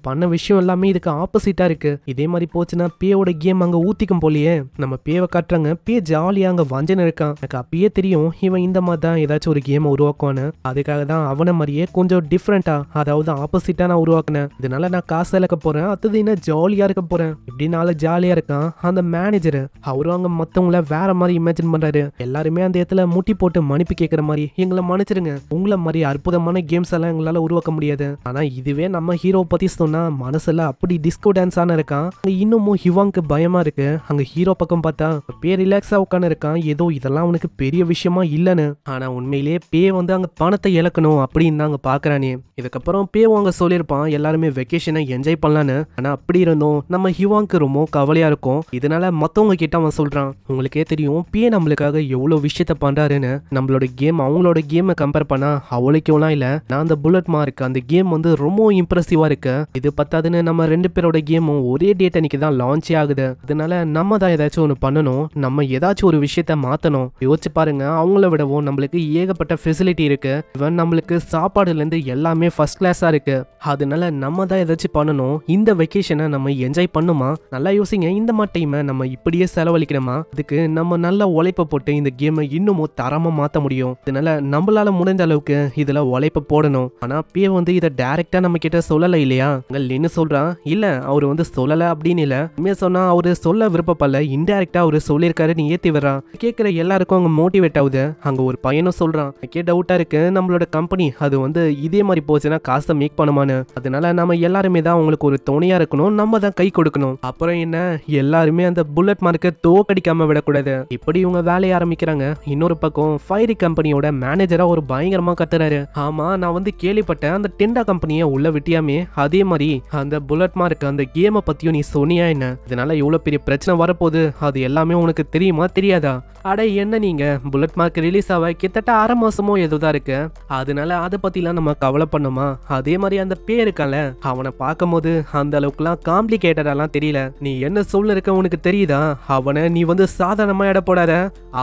பண்ண விஷயம் எல்லாமே இதுக்கு ஆப்போசிட்டா இருக்கு. இதே மாதிரி போச்சுன்னா பேயோட கேம் அங்க ஊத்திக்கும் போலியே. நம்ம பேவை காட்டுறாங்க. பே ஜாலியா அங்க வஞ்சனை இருக்கான். எனக்கு அப்பயே தெரியும் இவன் இந்த மாதிரி தான் ஏதாச்சும் ஒரு கேம் உருவாக்குவான்னு. அதுக்காக தான் அவனை மாதிரியே கொஞ்சம் டிஃப்ரெண்டா, அதாவது ஆப்போசிட்டா நான் உருவாக்குனேன். இதனால நான் காசு இழக்க போறேன், அடுத்தது என்ன ஜாலியா இருக்க போறேன் இப்படினால ஜாலியா இருக்கான். அந்த மேனேஜர் அவரும் அங்க மத்தவங்கள வேற மாதிரி இமேஜின் பண்றாரு. எல்லாருமே அந்த இடத்துல முட்டி போட்டு மன்னிப்பு கேட்கிற மாதிரி, எங்களை மன்னிச்சிருங்க, உங்களை மாதிரி அற்புதமான கேம்ஸ் எல்லாம் எங்களால உருவாக்க முடியாது. ஆனா இதுவே நம்ம ஹீரோ பத்தி சொன்னா மனசுல அப்படி டிஸ்கோ டான்ஸ் ஆன இருக்கான். இன்னமும் ஹிவாங்க்கு பயமா இருக்கு. அங்க ஹீரோ பக்கம் பார்த்தா பே ரிலாக்ஸா உட்காந்து இருக்கான். ஏதோ இதெல்லாம் அவனுக்கு பெரிய விஷயமா இல்லன்னு. ஆனா உண்மையிலேயே பே வந்து அங்க பணத்தை இழக்கணும் அப்படின்னு தாங்க பாக்குறானே. இதுக்கப்புறம் பே அங்க சொல்லியிருப்பான் எல்லாருமே வெக்கேஷனை என்ஜாய் பண்ணலான்னு. ஆனா அப்படி இருந்தோம் நம்ம ஹிவாங்க்கு ரொம்ப கவலையா இருக்கும். இதனால மத்தவங்க கிட்ட அவன் சொல்றான், உங்களுக்கே தெரியும் பே நம்மளுக்காக எவ்வளவு விஷயத்த பண்றாருன்னு. நம்மளோட கேம் அவங்களோட கேமை கம்பேர் பண்ணா அவளுக்கும் இல்ல. நான் அந்த புல்லட் மார்க் அந்த கேம் வந்து ரொம்ப இம்ப்ரெசிவா இருக்கு. இது பத்தாதுன்னு நம்ம ரெண்டு பேரோட கேமும் ஒரே டேட் அன்னைக்கு தான் லான்ச் ஆகுது. அதனால நம்ம தான் ஏதாச்சும் ஒன்று பண்ணணும், நம்ம ஏதாச்சும் ஒரு விஷயத்த மாத்தணும். யோசிச்சு பாருங்க, அவங்கள விடவும் நம்மளுக்கு ஏகப்பட்ட ஃபெசிலிட்டி இருக்கு. இவன் நம்மளுக்கு சாப்பாடுல இருந்து எல்லாமே ஃபர்ஸ்ட் கிளாஸா இருக்கு. அதனால நம்ம தான் ஏதாச்சும் பண்ணணும். இந்த வெக்கேஷனை நம்ம என்ஜாய் பண்ணுமா? நல்லா யோசிங்க. இந்த மாதிரி டைமை நம்ம இப்படியே செலவழிக்கணுமா? அதுக்கு நம்ம நல்ல உழைப்ப போட்டு இந்த கேமை இன்னமும் தரமா மாத்த முடியும். அதனால நம்மளால முடிஞ்ச அளவுக்கு இதுல உழைப்ப போடணும். ஆனா பே வந்து இதை டைரக்டா நம்ம கிட்ட சொல்லல இல்லையா? லின்னு சொல்றான், இல்ல அவரு வந்து சொல்லல அப்படின்னு இல்ல, சொன்னா அவரு சொல்ல விருப்பப்படல, இன்டைரக்டா அவரு சொல்லியிருக்காரு, நீ ஏத்தி வர்றான். கேட்கிற எல்லாருக்கும் அங்க மோட்டிவேட் ஆகுது. அங்க ஒரு பையனும் சொல்றான், எனக்கே டவுட்டா இருக்கு, நம்மளோட கம்பெனி அது வந்து இதே மாதிரி போச்சுன்னா காசை மேக் பண்ணுமான்னு. அதனால நம்ம எல்லாருமே தான் அவங்களுக்கு ஒரு துணையா இருக்கணும், நம்ம தான் கை கொடுக்கணும். அப்புறம் என்ன, எல்லாருமே அந்த புல்லட் மார்க்கை தோக்கடிக்காம விடக்கூடாது. இப்படி இவங்க வேலையை ஆரம்பிக்கிறாங்க. இன்னொரு பக்கம் ஃபைரி கம்பெனியோட மேனேஜரா ஒரு பயங்கரமா கத்துறாரு. ஆமா நான் வந்து கேள்விப்பட்டேன் அந்த டெண்டா கம்பெனியை உள்ள விட்டியாமே, அதே மாதிரி அந்த புல்லட் மார்க் அந்த கேமை பத்தியும் நீ சொன்னியா என்ன? இதனால இவ்வளவு பெரிய பிரச்சனை வரப்போகுது, அது எல்லாமே உனக்கு தெரியுமா தெரியாதா? அட என்ன நீங்க, புல்லட் மார்க் ரிலீஸ் ஆக கிட்டத்தட்ட அரை மாசமோ ஏதோதான் இருக்கு, அதனால அதை பத்திலாம் நம்ம கவலை பண்ணுமா? அதே மாதிரி அந்த பேருக்கால அவனை பார்க்கும் போது அந்த அளவுக்குலாம் காம்ப்ளிகேட்டடாலாம் தெரியல. நீ என்ன சொல்ல இருக்க உனக்கு தெரியுதா? அவனை நீ வந்து சாதாரணமா எடை போடாத,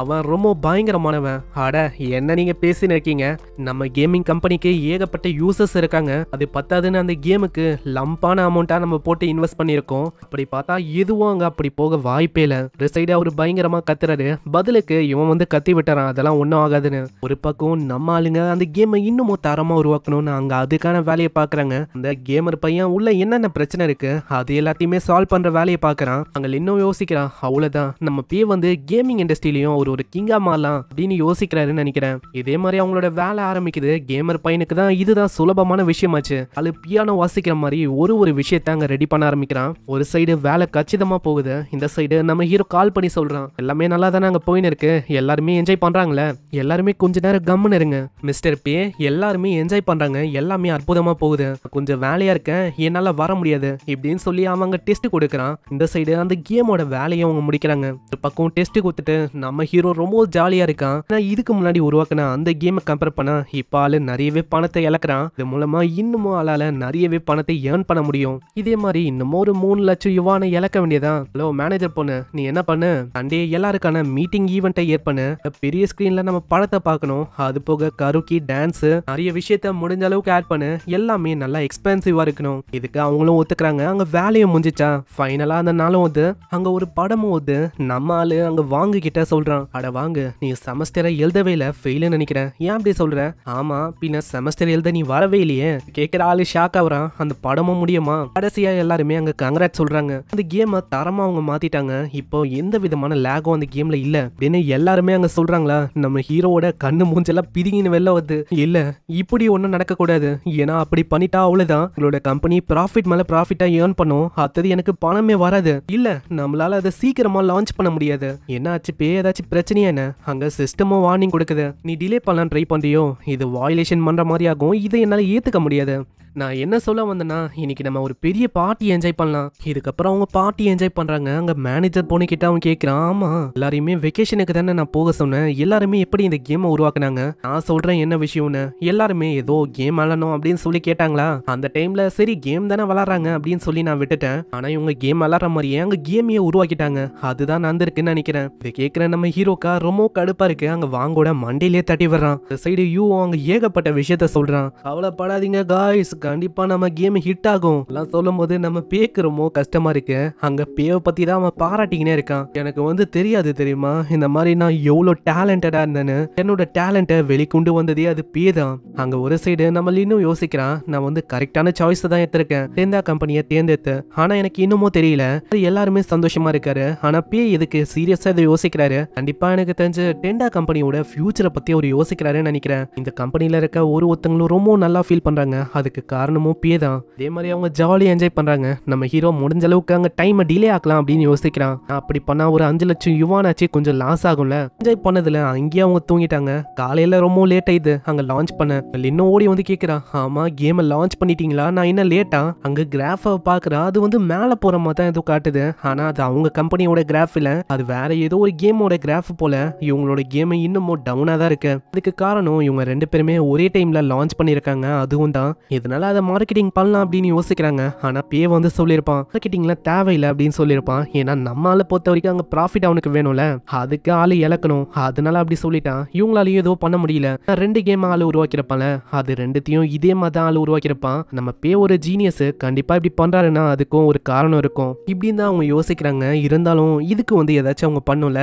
அவன் ரொம்ப பயங்கரமானவன். அட என்ன நீங்க பேசின்னு இருக்கீங்க, நம்ம கேமிங் கம்பெனிக்கு ஏகப்பட்ட யூசர்ஸ் இருக்காங்க, அது பத்தாதுன்னு அந்த கேமுக்கு லம்பான அமௌண்டா நம்ம போட்டு இன்வெஸ்ட் பண்ணியிருக்கோம். அப்படி பார்த்தா எதுவும் அங்க அப்படி போக வாய்ப்பே இல்ல. ஒரு சைடு அவரு பயங்கரமா கத்துறாரு, பதிலுக்கு இவன் வந்து கத்தி விட்டுறான், அதெல்லாம் ஒன்றும் ஆகாதுன்னு. ஒரு பக்கம் நம்ம ஆளுங்க அந்த கேமை இன்னமும் தரமா உருவாக்கணும்னு அங்க அதுக்கான வேலையை பாக்குறாங்க. அந்த கேமர் பையன் உள்ள என்னென்ன பிரச்சனை இருக்கு அது எல்லாத்தையுமே சால்வ் பண்ற வேலையை பாக்குறான். அங்க லின்னோ யோசிக்கிறான், அவ்வளவுதான் நம்ம பே வந்து கேமிங் இண்டஸ்ட்ரியிலயும் ஒரு கிங்கா மாறலாம் அப்படின்னு யோசிக்கிறாருன்னு நினைக்கிறேன். இதே மாதிரி அவங்களோட வேலை ஆரம்பிக்குது. கேமர் பையனுக்கு தான் இதுதான் சுலபமான விஷயமாச்சு. அது பியானோ வாசிக்கிற மாதிரி ஒரு விஷயத்த அங்க ரெடி பண்ண ஆரம்பிக்கிறான். ஒரு சைடு வேலை கச்சிதமா போகுது, இந்த சைடு நம்ம ஹீரோ கால் பண்ணி சொல்றான், எல்லாமே நல்லா தானே அங்க போயின்னு இருக்கு, எல்லாருமே என்ஜாய் பண்றாங்களே, எல்லாருமே கொஞ்ச நேரம் கம்முன்னு இருங்க மிஸ்டர் பே, எல்லாருமே என்ஜாய் பண்றாங்க, எல்லாமே அற்புதமா போகுது, கொஞ்சம் வேலையா இருக்கேன், என்னால வர முடியாது இப்படின்னு சொல்லி அவங்க டெஸ்ட் கொடுக்குறான். இந்த சைடு அந்த கேமோட வேலையை அவங்க முடிக்கிறாங்க. ஒரு பக்கம் டெஸ்ட் கொடுத்துட்டு நம்ம ஹீரோ ரொம்ப ஜாலியா இருக்கான். இதுக்கு முன்னாடி உருவாக்குன அந்த கேமை கம்பேர் பண்ணா இப்ப ஆளு நிறையவே பணத்தை இழக்கிறான். இது மூலமா இன்னமும் ஆளால நிறையவே பணத்தை ஏர்ன் பண்ண முடியும். இதே மாதிரி இன்னமும் ஒரு 3 லட்சம் யுவானை இழக்க வேண்டியதான். ஹலோ மேனேஜர் பொண்ணு, நீ என்ன பண்ணு, சண்டே எல்லாருக்கான மீட்டிங் ஈவெண்ட்டை ஏற்பண்ணு, பெரிய ஸ்கிரீன்ல நம்ம படத்தை பார்க்கணும், அது போக கருக்கி டான்ஸ் நிறைய விஷயத்த முடிஞ்ச அளவுக்கு ஆட் பண்ணு, எல்லாமே நல்லா எக்ஸ்பென்சிவா இருக்கணும். இதுக்கு அவங்களும் ஒத்துக்கிறாங்க. அங்க வேலையும் முடிஞ்சிச்சா, ஃபைனலா அந்த நாளும் வந்து அங்க ஒரு படமும் வந்து நம்ம ஆளு அங்க வாங்கு கிட்ட சொல்றான், அட வாங்கு, நீ செமஸ்டரை எழுதவே இல்ல, ஃபெயிலுன்னு நினைக்கிறேன், ஏன் அப்படி சொல்ற? ஆமா, பின்ன செமஸ்டர் எழுத நீ வரவே இல்லையே. கேட்கிற ஆளு ஷாக் ஆகுறான். அந்த படமும் முடியுமா? கடைசியா எல்லாருமே அங்க கங்க்ராட் சொல்றாங்க. அந்த கேமை தரமா அவங்க மாத்திட்டாங்க, இப்போ எந்த விதமான லேகும் அந்த கேம்ல இல்ல அப்படின்னு எல்லாருமே அங்க சொல்றாங்களா. நம்ம ஹீரோவோட கண்ணு மூஞ்செல்லாம் பிரிங்கின்னு வெளில வந்து, இல்ல இப்படி ஒன்னும் நடக்க கூடாது, ஏன்னா அப்படி பண்ணிட்டா அவ்வளவுதான், உங்களோட கம்பெனி ப்ராஃபிட் மேல ப்ராஃபிட்டா ஏர்ன் பண்ணும், அடுத்தது எனக்கு பணமே வராது, இல்ல நம்மளால அதை சீக்கிரமா லான்ச் பண்ண முடியாது. என்ன ஆச்சு பே, ஏதாச்சும் பிரச்சனையா என்ன? அங்க சிஸ்டமும் வார்னிங் கொடுக்குது, நீ டிலே பண்ணலாம் ட்ரை பண்றியோ, இது வயலேஷன் பண்ற மாதிரி ஆகும், இதை என்னால ஏத்துக்க முடியாது. நான் என்ன சொல்ல வந்தேன்னா, இன்னைக்கு நம்ம ஒரு பெரிய பார்ட்டி என்ஜாய் பண்ணலாம். இதுக்கப்புறம் அவங்க பார்ட்டி என்ஜாய் பண்றாங்க. அங்க மேனேஜர் போன கிட்ட அவன் கேட்கிறான், ஆமா எல்லாரையுமே வெக்கேஷனுக்கு தானே நான் போக சொன்னேன், எல்லாருமே எப்படி இந்த கேமை உருவாக்குனாங்க, நான் சொல்றேன் என்ன விஷயம்னு, எல்லாருமே ஏதோ கேம் விளாடணும் அப்படின்னு சொல்லி கேட்டாங்களா. அந்த டைம்ல சரி கேம் தானே விளாடுறாங்க அப்படின்னு சொல்லி நான் விட்டுட்டேன். ஆனா இவங்க கேம் விளாடுற மாதிரியே அங்க கேமையே உருவாக்கிட்டாங்க, அதுதான் நடந்திருக்குன்னு நினைக்கிறேன். இதை கேட்கிற நம்ம ஹீரோக்கா ரொம்ப கடுப்பா இருக்கு. அங்க வாங்கோட மண்டையிலே தட்டி வர்றான். இந்த சைடு யூ அங்க ஏகப்பட்ட விஷயத்த சொல்றான். கவலைப்படாதீங்க காய்ஸ், கண்டிப்பா நம்ம கேம் ஹிட் ஆகும் எல்லாம் சொல்லும் போது நம்ம பேக்கு ரொம்ப கஷ்டமா இருக்கு. அங்க பேவை பத்தி தான் அவன் பாராட்டிக்கினே இருக்கான். எனக்கு வந்து தெரியாது தெரியுமா, இந்த மாதிரி நான் எவ்வளவு டேலண்டடா இருந்தேன்னு, என்னோட டேலண்ட்டை வெளிக்கொண்டு வந்ததே அது பே தான். அங்க ஒரு சைடு நம்ம இன்னும் யோசிக்கிறான், நான் வந்து கரெக்டான சாய்ஸ் தான் எடுத்திருக்கேன், டெண்டா கம்பெனியை தேர்ந்தெடுத்து, ஆனா எனக்கு இன்னமும் தெரியல. எல்லாருமே சந்தோஷமா இருக்காரு, ஆனா பே எதுக்கு சீரியஸா இதை யோசிக்கிறாரு? கண்டிப்பா எனக்கு தெரிஞ்சு டெண்டா கம்பெனியோட ஃபியூச்சரை பத்தி அவர் யோசிக்கிறாருன்னு நினைக்கிறேன். இந்த கம்பெனில இருக்க ஒருத்தங்களும் ரொம்ப நல்லா ஃபீல் பண்றாங்க, அதுக்கு காரணமும் பே தான். அதே மாதிரி அவங்க ஜாலியா என்ஜாய் பண்றாங்க. நம்ம ஹீரோ முடிஞ்ச அளவுக்கு அங்க டைமை டிலே ஆக்கலாம் அப்படின்னு யோசிக்கிறான். அப்படி பண்ணா ஒரு 5 லட்சம் யுவானாச்சு கொஞ்சம் லாஸ் ஆகும்ல. என்ஜாய் பண்ணதுல அங்கேயே அவங்க தூங்கிட்டாங்க. காலையில ரொம்ப லேட் ஆயிடுது அங்க லான்ச் பண்ண. இன்னும் ஓடி வந்து கேக்குறான், ஆமா கேமை லான்ச் பண்ணிட்டீங்களா, நான் என்ன லேட்டா? அங்க கிராஃபை பாக்குறா, அது வந்து மேல போற மாதிரி தான் ஏதோ காட்டுது, ஆனா அது அவங்க கம்பெனியோட கிராஃப் இல்ல, அது வேற ஏதோ ஒரு கேமோட கிராஃப் போல. இவங்களோட கேம் இன்னமும் டவுனா தான் இருக்கு. அதுக்கு காரணம் இவங்க 2 பேருமே ஒரே டைம்ல லான்ச் பண்ணிருக்காங்க, அதுவும் தான். இதனால அதை மார்க்கெட்டிங் பண்ணலாம் அப்படின்னு யோசிக்கிறாங்க. ஆனா பே வந்து சொல்லியிருப்பான், மார்க்கெட்டிங்ல தேவையில்லை அப்படின்னு சொல்லியிருப்பான். ஏன்னா நம்ம ஆளை பொறுத்த வரைக்கும் அங்க ப்ராஃபிட் அவனுக்கு வேணும்ல, அதுக்கு ஆளு இழக்கணும், அதனால அப்படி சொல்லிட்டான். இவங்களாலையும் ஏதோ பண்ண முடியல. 2 கேம் ஆளு உருவாக்கிருப்பான்ல, அது 2த்தையும் இதே மாதிரி தான் ஆளு உருவாக்கிருப்பான். நம்ம பே ஒரு ஜீனியஸ், கண்டிப்பா இப்படி பண்றாருன்னா அதுக்கும் ஒரு காரணம் இருக்கும் இப்படின்னு தான் அவங்க யோசிக்கிறாங்க. இருந்தாலும் இதுக்கு வந்து ஏதாச்சும் அவங்க பண்ணும்ல,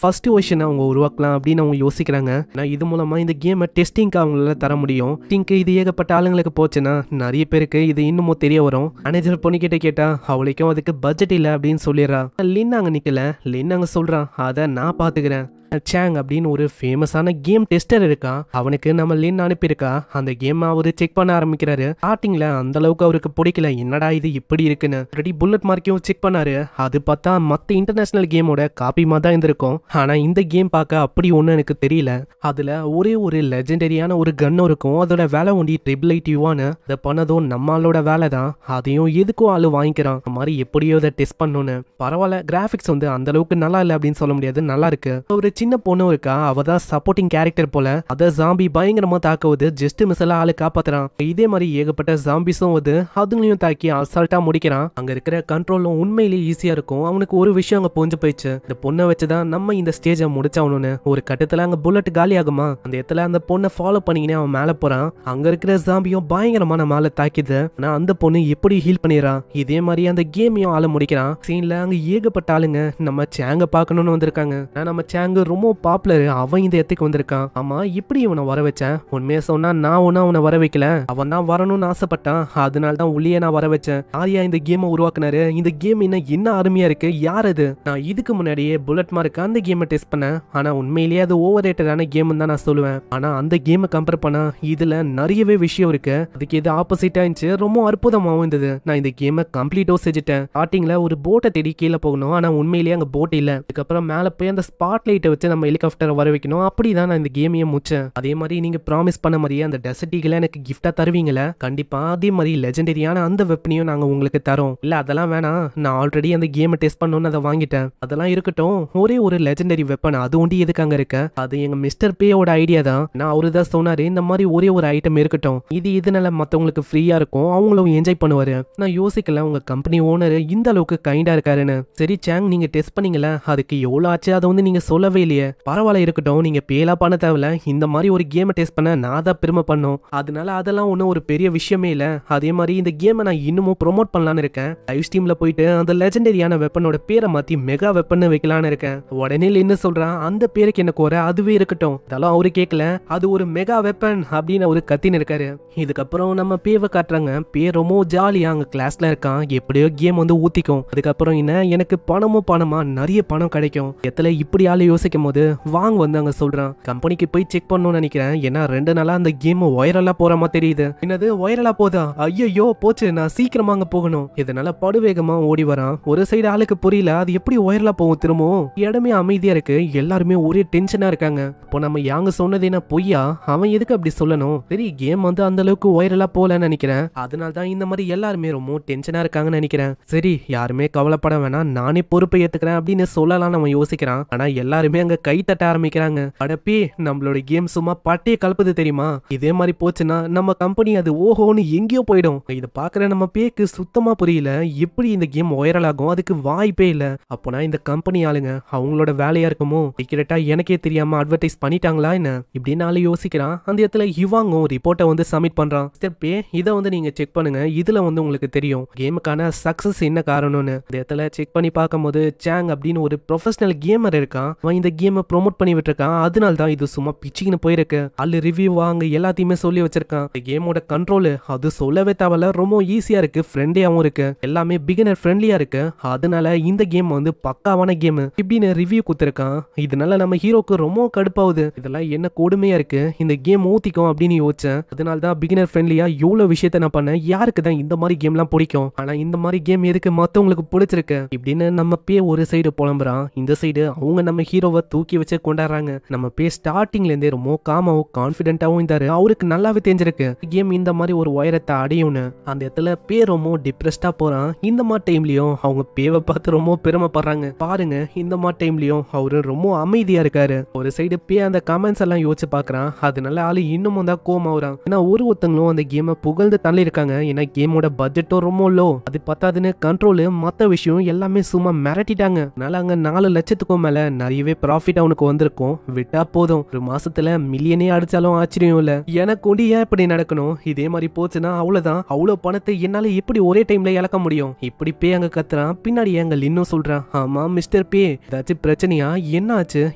ஃபர்ஸ்ட் வெர்ஷன் அவங்க உருவாக்கலாம் அப்படின்னு அவங்க யோசிக்கிறாங்க. இது மூலமா இந்த கேமை டெஸ்டிங்க்கு அவங்களால தர முடியும். இது ஏகப்பட்ட ஆளுங்களுக்கு போச்சுன்னா நிறைய பேருக்கு இது இன்னமும் தெரிய வரும். மேனேஜர் பொண்ணுகிட்ட கேட்டா அவளுக்கும் அதுக்கு பட்ஜெட் இல்ல அப்படின்னு சொல்லிடுறா. லின் அங்க நிக்கல, லின் அங்க சொல்றான், அதை நான் பாத்துக்கிறேன். சாங் அப்படின்னு ஒரு ஃபேமஸான கேம் டெஸ்டர் இருக்கா, அவனுக்கு நம்ம லின் அனுப்பியிருக்கா. அந்த கேம் அவரு செக் பண்ண ஆரம்பிக்கிறாரு. ஸ்டார்டிங்ல அந்த அளவுக்கு அவருக்கு பிடிக்கல, என்னடா இது இப்படி இருக்குன்னு. ரெடி புல்லட் மார்க்கையும் செக் பண்ணாரு. அது பார்த்தா மத்த இன்டர்நேஷனல் கேமோட காப்பி மாதிரி தான் இருந்திருக்கும். ஆனா இந்த கேம் பார்க்க அப்படி ஒண்ணு எனக்கு தெரியல. அதுல ஒரே ஒரு லெஜெண்டரியான ஒரு கன் இருக்கும், அதோட வேலை ஒண்டி ட்ரிபிளைட்டிவான்னு. அதை பண்ணதும் நம்மளோட வேலை தான், அதையும் எதுக்கும் ஆளு வாங்கிக்கிறான். அந்த மாதிரி எப்படியோ அதை டெஸ்ட் பண்ணணும்னு. பரவாயில்ல, கிராபிக்ஸ் வந்து அந்த அளவுக்கு நல்லா இல்லை அப்படின்னு சொல்ல முடியாது, நல்லா இருக்கு. ஒரு சின்ன பொண்ணு இருக்கா, அவ தான் சப்போர்ட்டிங் கேரக்டர் போல. அத ஜாம்பி பயங்கரமா தாக்குவது, ஜஸ்ட் மிஸ்ல ஆளு காப்பாத்துறான். இதே மாதிரி ஏகப்பட்ட ஜாம்பிஸும் வந்து அதுங்களையும் தாக்கி அசால்ட்டா முடிக்கிறான். அங்க இருக்கிற கண்ட்ரோலும் உண்மையிலேயே ஈஸியா இருக்கும். அவனுக்கு ஒரு விஷயம் அங்க புரிஞ்சு போயிடுச்சு, இந்த பொண்ணை வச்சுதான் நம்ம இந்த ஸ்டேஜை முடிச்சாவணும்னு. ஒரு கட்டத்துல அங்க புல்லட் காலி ஆகுமா, அந்த இடத்துல அந்த பொண்ணை ஃபாலோ பண்ணிக்கினே அவன் மேல போறான். அங்க இருக்கிற ஜாம்பியும் பயங்கரமான மேல தாக்கிது. ஆனா அந்த பொண்ணு எப்படி ஹீல் பண்ணிடுறான். இதே மாதிரி அந்த கேமையும் ஆள முடிக்கிறான். சீன்ல அங்க ஏகப்பட்ட ஆளுங்க நம்ம சேங்க பாக்கணும்னு வந்திருக்காங்க. நம்ம சேங்கு ரொம்ப பாப்புலர், அவன் இந்த இடத்துக்கு வந்திருக்கான். ஆமா இப்படி இவனை வர வச்சேன்? உண்மையை சொன்னா நான் ஒன்னும் அவனை வர வைக்கல, அவன் தான் வரணும்னு ஆசைப்பட்டான், அதனால தான் உள்ளே நான் வர வச்சேன். யாரையா இந்த கேமை உருவாக்குனாரு? இந்த கேம் என்ன அருமையா இருக்கு, யார் அது? நான் இதுக்கு முன்னாடியே புல்லட் மார்க் அந்த கேமை டெஸ்ட் பண்ணேன், ஆனா உண்மையிலேயே அது ஓவர் ரேட்டடான கேம் தான் நான் சொல்லுவேன். ஆனா அந்த கேமை கம்பேர் பண்ணா இதுல நிறையவே விஷயம் இருக்கு, அதுக்கு இது ஆப்போசிட்டா இருந்துச்சு, ரொம்ப அற்புதமாவும் இருந்தது. நான் இந்த கேமை கம்ப்ளீட்டோ செஞ்சுட்டேன். ஸ்டார்டிங்ல ஒரு போட்டை தேடி கீழே போகணும், ஆனா உண்மையிலேயே அங்க போட் இல்ல. அதுக்கப்புறம் மேல போய் அந்த ஸ்பாட் லைட்டை வச்சு நம்ம ஹெலிகாப்டரை வர வைக்கணும். அப்படிதான் நான் இந்த கேமையே முடிச்சேன். அதே மாதிரி நீங்க ப்ராமிஸ் பண்ண மாதிரியே அந்த டெசர்ட் ஈகிளை எனக்கு கிஃப்டா தருவீங்களா? கண்டிப்பா. அதே மாதிரி லெஜெண்டரியான அந்த வெப்பனையும் நாங்க உங்களுக்கு தரோம். இல்ல அதெல்லாம் வேணாம், நான் ஆல்ரெடி அந்த கேமை டெஸ்ட் பண்ணணும்னு அதை வாங்கிட்டேன். அதெல்லாம் இருக்கட்டும், ஒரே ஒரு லெஜெண்டரி வெப்பன் அது ஒண்டி எதுக்கு அங்க இருக்க? அது எங்க மிஸ்டர் பேயோட ஐடியா தான். நான் அவரு தான் சொன்னாரு இந்த மாதிரி ஒரே ஒரு ஐட்டம் இருக்கட்டும், இதனால மத்தவங்களுக்கு ஃப்ரீயா இருக்கும், அவங்களும் என்ஜாய் பண்ணுவாரு. நான் யோசிக்கல உங்க கம்பெனி ஓனர் இந்த அளவுக்கு கைண்டா இருக்காருன்னு. சரி சாங், நீங்க டெஸ்ட் பண்ணீங்களா? அதுக்கு எவ்வளவு ஆச்சு அதை நீங்க சொல்லவே இல்லையே. பரவாயில்ல இருக்கட்டும், நீங்க பேலா பண்ண தேவையில்ல, இந்த மாதிரி ஒரு கேமை டெஸ்ட் பண்ண நான் தான் பெருமை பண்ணும், அதனால அதெல்லாம் ஒன்றும் ஒரு பெரிய விஷயமே இல்ல. அதே மாதிரி இந்த கேமை நான் இன்னமும் ப்ரொமோட் பண்ணலான்னு இருக்கேன். லைவ் ஸ்ட்ரீம்ல போயிட்டு அந்த லெஜெண்டரியான வெப்பனோட பேரை மாத்தி மெகா வெப்பன் வைக்கலான்னு இருக்கேன். உடனே என்ன சொல்றான், அந்த பேருக்கு என்ன குறை, அதுவே இருக்கட்டும். அதெல்லாம் அவரு கேட்கல, அது ஒரு மெகா வெப்பன் அப்படின்னு அவரு கத்தின்னு இருக்காரு. இதுக்கப்புறம் நம்ம பேவை காட்டுறாங்க. பே ரொம்ப ஜாலியா அங்க கிளாஸ்ல இருக்கான். எப்படியோ கேம் ஊத்திக்கும். அதுக்கப்புறம் என்ன, எனக்கு பணமா நிறைய பணம் கிடைக்கும். எத்தனை இப்படி ஆளு யோசிக்கும் போது வாங்க அங்க சொல்றான், கம்பெனிக்கு போய் செக் பண்ணணும்னு நினைக்கிறேன், ஏன்னா 2 நாளா அந்த கேம் வைரலா போற மாதிரி தெரியுது. என்னது வைரலா போதா? ஐயோ போச்சு, நான் சீக்கிரமா அங்க போகணும். இதனால படுவேகமா ஓடி வரான். ஒரு சைடு ஆளுக்கு புரியல, அது எப்படி வைரலா போகும் திரும்பவும்? இடமே அமைதியா இருக்கு, எல்லாருமே ஒரே டென்ஷனா இருக்காங்க. இப்போ நம்ம யாங்க சொன்னது என்ன பொய்யா? அவன் எதுக்கு அப்படி சொல்லணும்? சரி கேம் அந்த அளவுக்கு வைரலா போலன்னு நினைக்கிறேன், அதனால தான் இந்த மாதிரி எல்லாருமே ரொம்ப டென்ஷனா இருக்காங்கன்னு நினைக்கிறேன். சரி யாருமே கவலைப்பட வேணாம், நானே பொறுப்பை ஏத்துக்கிறேன் அப்படின்னு சொல்லலாம் நம்ம யோசிக்கிறான். ஆனா எல்லாருமே அங்க கை தட்ட ஆரம்பிக்கிறாங்க. அடப்பி, நம்மளோட கேம் சும்மா பட்டையை கலப்புது தெரியுமா? இதே மாதிரி போச்சுன்னா நம்ம கம்பெனி அது ஓஹோன்னு எங்கேயோ போயிடும். இதை பாக்குற நம்ம பேக்கு சுத்தமா புரியல, எப்படி இந்த கேம் வைரல் ஆகும், அதுக்கு வாய்ப்பே இல்ல. அப்போனா இந்த கம்பெனி ஆளுங்க அவங்களோட வேலையா இருக்குமோ, சீக்கிரட்டா எனக்கே தெரியாம அட்வர்டைஸ் பண்ணிட்டாங்களா என்ன இப்படின்னு ஆளு யோசிக்கிறான். அந்த இடத்துல இவாங்கும் ரிப்போர்ட்டை சப்மிட் பண்றான். பே இதை நீங்க செக் பண்ணுங்க, இதுல உங்களுக்கு தெரியும் கேமுக்கான சக்சஸ் என்ன காரணம்னு. இந்த இடத்துல செக் பண்ணி பார்க்கும்போது சாங் அப்படின்னு ஒரு ப்ரொஃபஷனல் கேமர் இருக்கான், அவன் இந்த கேமை ப்ரோமோட் பண்ணி விட்டுருக்கான். அதனால தான் இது சும்மா பிச்சின்னு போயிருக்கு. அல்லு ரிவ்யூ வாங்க எல்லாத்தையுமே சொல்லி வச்சிருக்கான். இந்த கேமோட கண்ட்ரோல் அது சொல்லவே தேவையில்ல, ரொம்ப ஈஸியா இருக்கு, ஃப்ரெண்ட்லியாவும் இருக்கு, எல்லாமே பிகினர் ஃப்ரெண்ட்லியா இருக்கு. அதனால இந்த கேம் பக்காவான கேம் இப்படின்னு ரிவ்யூ கொடுத்திருக்கான். இதனால நம்ம ஹீரோக்கு ரொம்ப கடுப்பாகுது. இதெல்லாம் என்ன கொடுமையா இருக்கு, இந்த கேம் ஊத்திக்கும் அப்படின்னு யோசிச்சேன். அதனால தான் பிகினர் ஃப்ரெண்ட்லியா இவ்வளவு விஷயத்த நான் பண்ணேன். யாருக்கு தான் இந்த மாதிரி கேம்லாம் பிடிக்கும், ஆனா இந்த மாதிரி கேம் எதுக்கு மத்தவங்களுக்கு பிடிச்சிருக்கு இப்படின்னு நம்ம பே ஒரு சைடு புலம்புறான். இந்த சைடு அவங்க நம்ம ஹீரோவை தூக்கி வச்சு கொண்டாடுறாங்க. நம்ம பே ஸ்டார்டிங்ல இருந்தே ரொம்ப காமாவும் கான்பிடென்ட்டாவும் இருந்தாரு. அவருக்கு நல்லாவே தெரிஞ்சிருக்கு கேம் இந்த மாதிரி ஒரு உயரத்தை அடையும்னு. அந்த இடத்துல பே ரொம்ப டிப்ரெஸ்டா போறான். இந்த மாதிரி டைம்லயும் அவங்க பேவை பார்த்து ரொம்ப பெருமைப்படுறாங்க. பாருங்க இந்த மாதிரி டைம்லயும் அவரு ரொம்ப அமைதியா இருக்காரு. ஒரு சைடு பே அந்த கமெண்ட்ஸ் எல்லாம் யோசிச்சு பாக்குறான். அதனால ஆளு இன்னமும் தான் கோமாவுறான். ஏன்னா ஒருத்தங்களும் அந்த கேமை புகழ்ந்து தள்ளி இருக்காங்க. ஏன்னா கேமோட பட்ஜெட்டும் ரொம்ப லோ, அது பத்தாதுன்னு கண்ட்ரோலு மத்த விஷயம் எல்லாமே சும்மா மிரட்டிட்டாங்க. அதனால அங்க 4 லட்சத்துக்கும் மேல நிறையவே ப்ராஃபிட் அவனுக்கு வந்திருக்கும். விட்டா போதும், ஒரு மாசத்துல மில்லியனே அடிச்சாலும் ஆச்சரியம் இல்ல. எனக்கு ஒண்டி ஏன் இப்படி நடக்கணும், இதே மாதிரி போச்சுன்னா அவ்வளவுதான், அவ்வளவு பணத்தை என்னால எப்படி ஒரே டைம்ல இழக்க முடியும் இப்படி பே அங்க கத்துறான். பின்னாடி அங்க இன்னும் சொல்றான், ஆமா மிஸ்டர் பே ஏதாச்சும் பிரச்சனையா, என்ன ஆச்சு,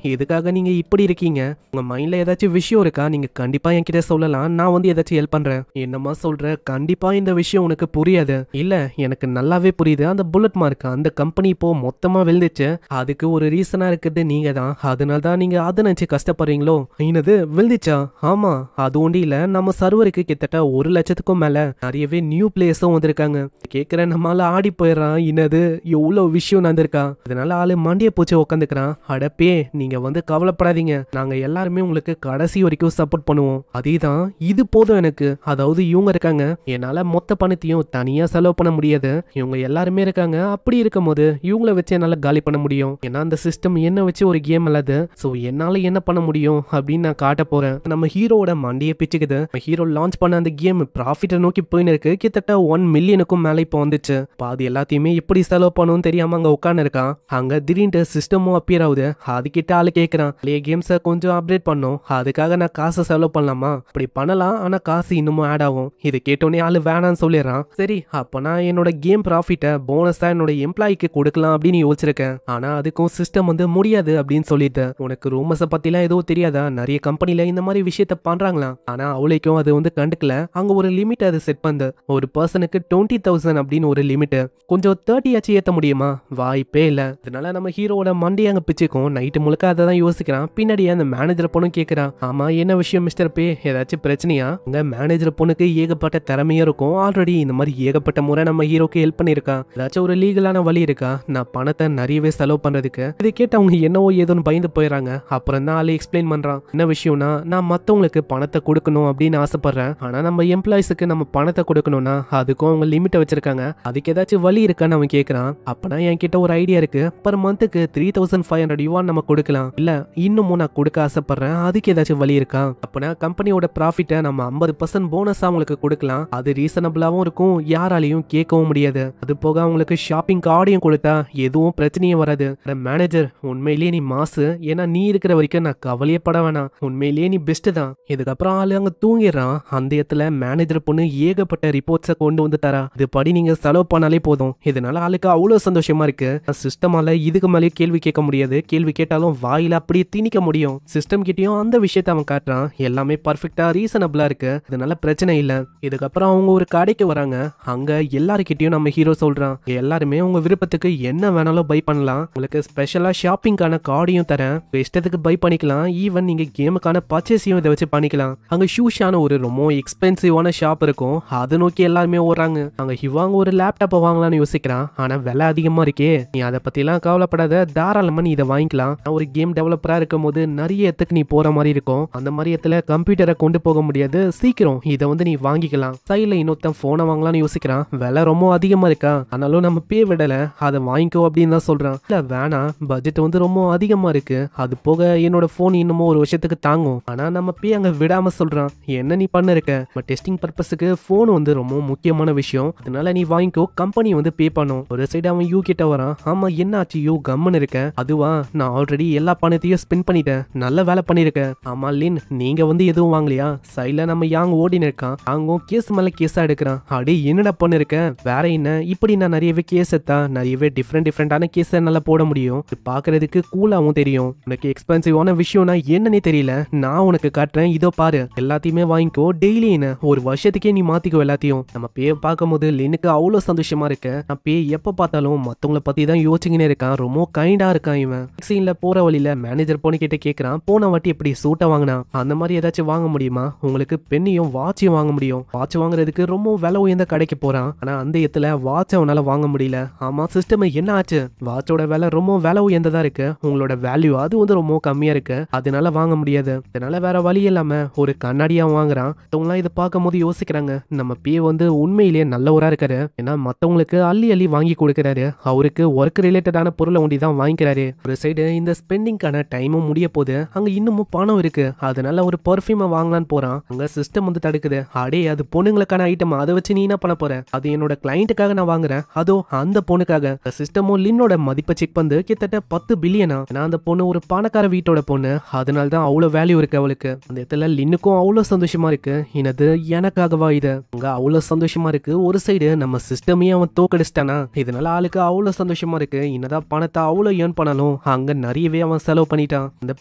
எதுக்காக நீங்க இப்படி இருக்கீங்க, உங்க மைண்ட்ல ஏதாச்சும் விஷயம் இருக்கா, நீங்க கண்டிப்பா என்கிட்ட சொல்லலாம், நான் ஏதாச்சும் ஹெல்ப் பண்றேன். என்னமா சொல்ற, கண்டிப்பா இந்த விஷயம் உனக்கு புரியாது. இல்ல எனக்கு நல்லாவே புரியுது, அந்த புல்லட் மார்க் அந்த கம்பெனி இப்போ மொத்தமா விழுந்துச்சு, அதுக்கு ஒரு ரீசனா இருக்குது நீங்க தான், அதனால தான் நீங்க அதை நினைச்சு கஷ்டப்படுறீங்களோ. என்னது விழுந்துச்சா? ஆமா, அது ஒண்டி இல்ல, நம்ம சர்வருக்கு கிட்டத்தட்ட 1 லட்சத்துக்கும் மேல நிறையவே நியூ பிளேயர்ஸும் வந்திருக்காங்க. கேக்குற நம்மளால ஆடி போயிடறான். என்னது எவ்வளவு விஷயம் நடந்திருக்கா. அதனால ஆளு மண்டிய பூச்சி உட்காந்துக்கிறான். அடப்பே நீங்க கவலைப்படாதீங்க, நாங்க எல்லாருமே உங்களுக்கு கடைசி வரைக்கும் சப்போர்ட் பண்ணுவோம். அதேதான் இது போதும் எனக்கு. அதாவது இவங்க இருக்காங்க, என்னால மொத்த பணத்தையும் தனியா செலவு பண்ண முடியாது, இவங்க எல்லாருமே இருக்காங்க, அப்படி இருக்கும் போது இவங்கள வச்சு என்னால காலி பண்ண முடியும். ஏன்னா அந்த சிஸ்டம் என்ன வச்சு ஒரு கேம் அல்லது, சோ என்னால என்ன பண்ண முடியும் அப்படின்னு நான் காட்ட போறேன். நம்ம ஹீரோட மண்டியை பிச்சுக்குது. ஹீரோ லான்ச் பண்ண அந்த கேம் ப்ராஃபிட்டை நோக்கி போயின்னு இருக்கு. கிட்டத்தட்ட 1 மில்லியனுக்கும் மேல இப்போ வந்துச்சு. பாதி எல்லாத்தையுமே எப்படி செலவு பண்ணணும் தெரியாம அங்க உட்காந்து இருக்கான். அங்க திடீர்னு சிஸ்டமும் அப்பியர் ஆகுது. அதுக்கிட்ட ஆளு கேட்கறான், பழைய கேம்ஸை கொஞ்சம் அப்டேட் பண்ணும், அதுக்காக நான் காசை செலவு பண்ணலாமா? அப்படி பண்ணலாம், ஆனா காசு இன்னமும் ஆட் ஆகும். இதை கேட்டோன்னே ஆளு வேணான்னு சொல்லிடுறான். சரி அப்ப நான் என்னோட கேம் ப்ராஃபிட்டை போனஸா என்னோட எம்ப்ளாய்க்கு கொடுக்கலாம் அப்படின்னு யோசிச்சிருக்கேன். ஆனா அதுக்கும் சிஸ்டம் முடியாது அப்படின்னு அப்படின்னு சொல்லிட்டு உனக்கு ரூமர்ஸை பத்திலாம் எதுவும் தெரியாதா, நிறைய கம்பெனில இந்த மாதிரி விஷயத்த பண்றாங்களாம். ஆனா அவளைக்கும் அது வந்து கண்டுக்கல. அங்க ஒரு லிமிட் அது செட் பண்ணு, ஒரு பர்சனுக்கு 20,000 அப்படின்னு ஒரு லிமிட், கொஞ்சம் 30 ஆச்சு ஏத்த முடியுமா, வாய்ப்பே இல்ல. அதனால நம்ம ஹீரோட மண்டையை அங்க பிச்சுக்கும். நைட்டு முழுக்க அதை தான் யோசிக்கிறான். பின்னாடி அந்த மேனேஜர் பொண்ணு கேட்கிறான், ஆமா என்ன விஷயம் மிஸ்டர் பே, ஏதாச்சும் பிரச்சனையா? உங்க மேனேஜர் பொண்ணுக்கு ஏகப்பட்ட திறமையும் இருக்கும், ஆல்ரெடி இந்த மாதிரி ஏகப்பட்ட முறை நம்ம ஹீரோக்கு ஹெல்ப் பண்ணிருக்கா, ஏதாச்சும் ஒரு லீகலான வழி இருக்கா நான் பணத்தை நிறையவே செலவு பண்றதுக்கு? இதை கேட்டு அவங்க என்னவோ ஏதோன்னு பயந்து போயிடறாங்க. அப்புறம் தான் ஆளு எக்ஸ்பிளைன் பண்றான், என்ன விஷயம்னா நான் மத்தவங்களுக்கு பணத்தை கொடுக்கணும் அப்படின்னு ஆசைப்படுறேன், ஆனா நம்ம எம்ப்ளாயிஸுக்கு நம்ம பணத்தை கொடுக்கணும்னா அதுக்கும் அவங்க லிமிட்டை வச்சிருக்காங்க, அதுக்கு ஏதாச்சும் வழி இருக்கான்னு அவன் கேட்கறான். அப்பனா என்கிட்ட ஒரு ஐடியா இருக்கு, பர் மந்த்துக்கு 3,500 யுவான் நம்ம கொடுக்கலாம், இல்ல இன்னமும் நான் கொடுக்க ஆசைப்படுறேன், அதுக்கு ஏதாச்சும் வழி இருக்கா? அப்பனா கம்பெனியோட ப்ராஃபிட்டை நம்ம 50% போனஸ் அவங்களுக்கு கொடுக்கலாம், அது ரீசனபிளாவும் இருக்கும், யாராலையும் கேட்கவும் முடியாது. அது போக அவங்களுக்கு ஷாப்பிங் கார்டையும் கொடுத்தா எதுவும் பிரச்சனையும் வராது. மேனேஜர் உண்மையிலேயே நீ மாசு, ஏன்னா நீ இருக்கிற வரைக்கும் நான் கவலையே பட வேணாம், உண்மையிலேயே நீ பெஸ்ட் தான். இதுக்கப்புறம் ஆளு அங்க தூங்கிடுறான். அந்த இடத்துல மேனேஜர் பொண்ணு ஏகப்பட்ட ரிப்போர்ட்ஸை கொண்டு வந்து தரா, இது படி நீங்க செலவு பண்ணாலே போதும். இதனால ஆளுக்கு அவ்வளவு சந்தோஷமா இருக்கு. சிஸ்டமால இதுக்கு மேலே கேள்வி கேட்க முடியாது, கேள்வி கேட்டாலும் வாயில அப்படியே திணிக்க முடியும். சிஸ்டம் கிட்டயும் அந்த விஷயத்தை அவன் காட்டுறான், எல்லாமே பர்ஃபெக்டா ரீசனபிளா இருக்கு, இதனால பிரச்சனை இல்ல. இதுக்கப்புறம் அவங்க ஒரு கடைக்கு வராங்க. அங்க எல்லாருக்கிட்டையும் நம்ம ஹீரோ சொல்றான், எல்லாருமே உங்க விருப்பத்துக்கு என்ன வேணாலும் பை பண்ணலாம், உங்களுக்கு ஸ்பெஷலா ஷாப்பிங்கான கார்டையும் தரேன், இஷ்டத்துக்கு பை பண்ணிக்கலாம், ஈவன் நீங்க கேமுக்கான பர்ச்சேஸையும் இதை வச்சு பண்ணிக்கலாம். அங்க ஷூஷான ஒரு ரொம்ப எக்ஸ்பென்சிவான ஷாப் இருக்கும், அதை நோக்கி எல்லாருமே ஓடுறாங்க. அங்க ஹிவாங்க ஒரு லேப்டாப்பை வாங்கலாம்னு யோசிக்கிறான், ஆனா விலை அதிகமா இருக்கே, நீ அதை பத்தி எல்லாம் கவலைப்படாத, தாராளமா நீ இதை வாங்கிக்கலாம், ஒரு கேம் டெவலப்பரா இருக்கும் போது நிறைய இடத்துக்கு நீ போற மாதிரி இருக்கும், அந்த மாதிரி இடத்துல கம்ப்யூட்டரை கொண்டு போக முடியாது, சீக்கிரம் இதை வந்து நீ வாங்கிக்கலாம். சைட்ல இன்னொருத்தன் போனை வாங்கலாம்னு யோசிக்கிறான், விலை ரொம்ப அதிகமா இருக்கா, ஆனாலும் நம்ம பே விடல, அதை வாங்கிக்கோ அப்படின்னு தான் சொல்றான். இல்ல வேணாம், பட்ஜெட் வந்து ரொம்ப அதிகமா இருக்கு, அது போக என்னோட போன் இன்னமும் ஒரு வருஷத்துக்கு தாங்கும், ஆனா நம்ம பே அங்க விடாம சொல்றான், என்ன நீ பண்ண இருக்க, டெஸ்டிங் பர்பஸுக்கு போன் வந்து ரொம்ப முக்கியமான விஷயம், அதனால நீ வாங்கிக்கோ, கம்பெனி வந்து பே பண்ணும். ஒரு சைடு அவன் யூ கிட்ட வரான், ஆமா என்ன ஆச்சு யூ கம்முன்னு இருக்க, அதுவா நான் ஆல்ரெடி எல்லா பணத்தையும் ஸ்பெண்ட் பண்ணிட்டேன், நல்ல வேலை பண்ணிருக்கேன். ஆமா லின் நீங்க வந்து எதுவும் வாங்கலையா? சைட்ல நம்ம யாங் ஓடின்னு இருக்கான், அவங்க கேஸ் மேல கேஸா எடுக்கிறான். அடே என்னடா பண்ணு இருக்க, வேற என்ன இப்படி நான் நிறையவே கேஸ் எடுத்தா நிறையவே டிஃப்ரெண்டான கேஸ் என்னால போட முடியும், பாக்குறதுக்கு கூலாவும் தெரியும், உனக்கு எக்ஸ்பென்சிவான விஷயம்னா என்னன்னே தெரியல, நான் உனக்கு காட்டுறேன், இதோ பாரு எல்லாத்தையுமே வாங்கிக்கோ, டெய்லி என்ன ஒரு வருஷத்துக்கே நீ மாத்திக்கோ எல்லாத்தையும். நம்ம பேய பார்க்கும் போது லினுக்கு அவ்வளவு சந்தோஷமா இருக்கு. நான் பேய் எப்ப பார்த்தாலும் மத்தவங்களை பத்தி தான் யோசிச்சுக்கினே இருக்கான், ரொம்ப கைண்டா இருக்கான் இவன். சீன்ல போற வழியில மேனேஜர் பொண்ணு கிட்ட கேட்கறான், போன வாட்டி எப்படி சூட்டை வாங்கினா அந்த மாதிரி ஏதாச்சும் வாங்க முடியுமா, உங்களுக்கு பெண்ணையும் வாட்சையும் வாங்க முடியும், வாட்ச் வாங்குறதுக்கு ரொம்ப விலை உயர்ந்த கடைக்கு போறான், ஆனா அந்த இடத்துல வாட்ச் அவனால வாங்க முடியல. ஆமா சிஸ்டம் என்ன ஆச்சு, வாட்சோட விலை ரொம்ப விலை உயர்ந்ததா இருக்கு, உங்களோட வேல்யூ அது வந்து ரொம்ப கம்மியா இருக்கு, அதனால வாங்க முடியாது, அதனால வேற வழி இல்லாம ஒரு கண்ணாடியா வாங்குறான். மத்தவங்களாம் இதை பார்க்கும் போது யோசிக்கிறாங்க, நம்ம பே வந்து உண்மையிலேயே நல்லவரா இருக்காரு, ஏன்னா மத்தவங்களுக்கு அள்ளி அள்ளி வாங்கி கொடுக்கறாரு, அவருக்கு ஒர்க் ரிலேட்டடான பொருளை ஒண்டி தான் வாங்கிக்கிறாரு. ஒரு சைடு இந்த ஸ்பெண்டிங்கான டைமும் முடிய போது அங்க இன்னமும் பணம் இருக்கு, அதனால ஒரு பர்ஃபியூமை வாங்கலான்னு போறான். அங்க சிஸ்டம் வந்து தடுக்குது, அடே அது பொண்ணுங்களுக்கான ஐட்டம், அதை வச்சு நீ என்ன பண்ண போற, அது என்னோட கிளைண்ட்டுக்காக நான் வாங்குறேன், அதோ அந்த பொண்ணுக்காக. சிஸ்டமும் லின்னோட மதிப்பை செக் பண்ணு, கிட்டத்தட்ட 10 பில்லியனா, ஏன்னா அந்த பொண்ணு ஒரு பணக்கார வீட்டோட பொண்ணு, அதனால தான் அவ்வளவு வேல்யூ இருக்கு அவளுக்கு. அந்த இடத்துல லின்னுக்கும் அவ்வளவு சந்தோஷமா இருக்கு, என்னது எனக்காகவா இது, அங்க அவ்வளவு சந்தோஷமா இருக்கு. ஒரு சைடு நம்ம சிஸ்டமே அவன் தோக்கடிச்சிட்டானா, இதனால ஆளுக்கு அவ்வளவு சந்தோஷமா இருக்கு, என்னதான் பணத்தை அவ்வளவு ஏர்ன் பண்ணாலும் அங்க நிறையவே அவன் செலவு பண்ணிட்டான். அந்த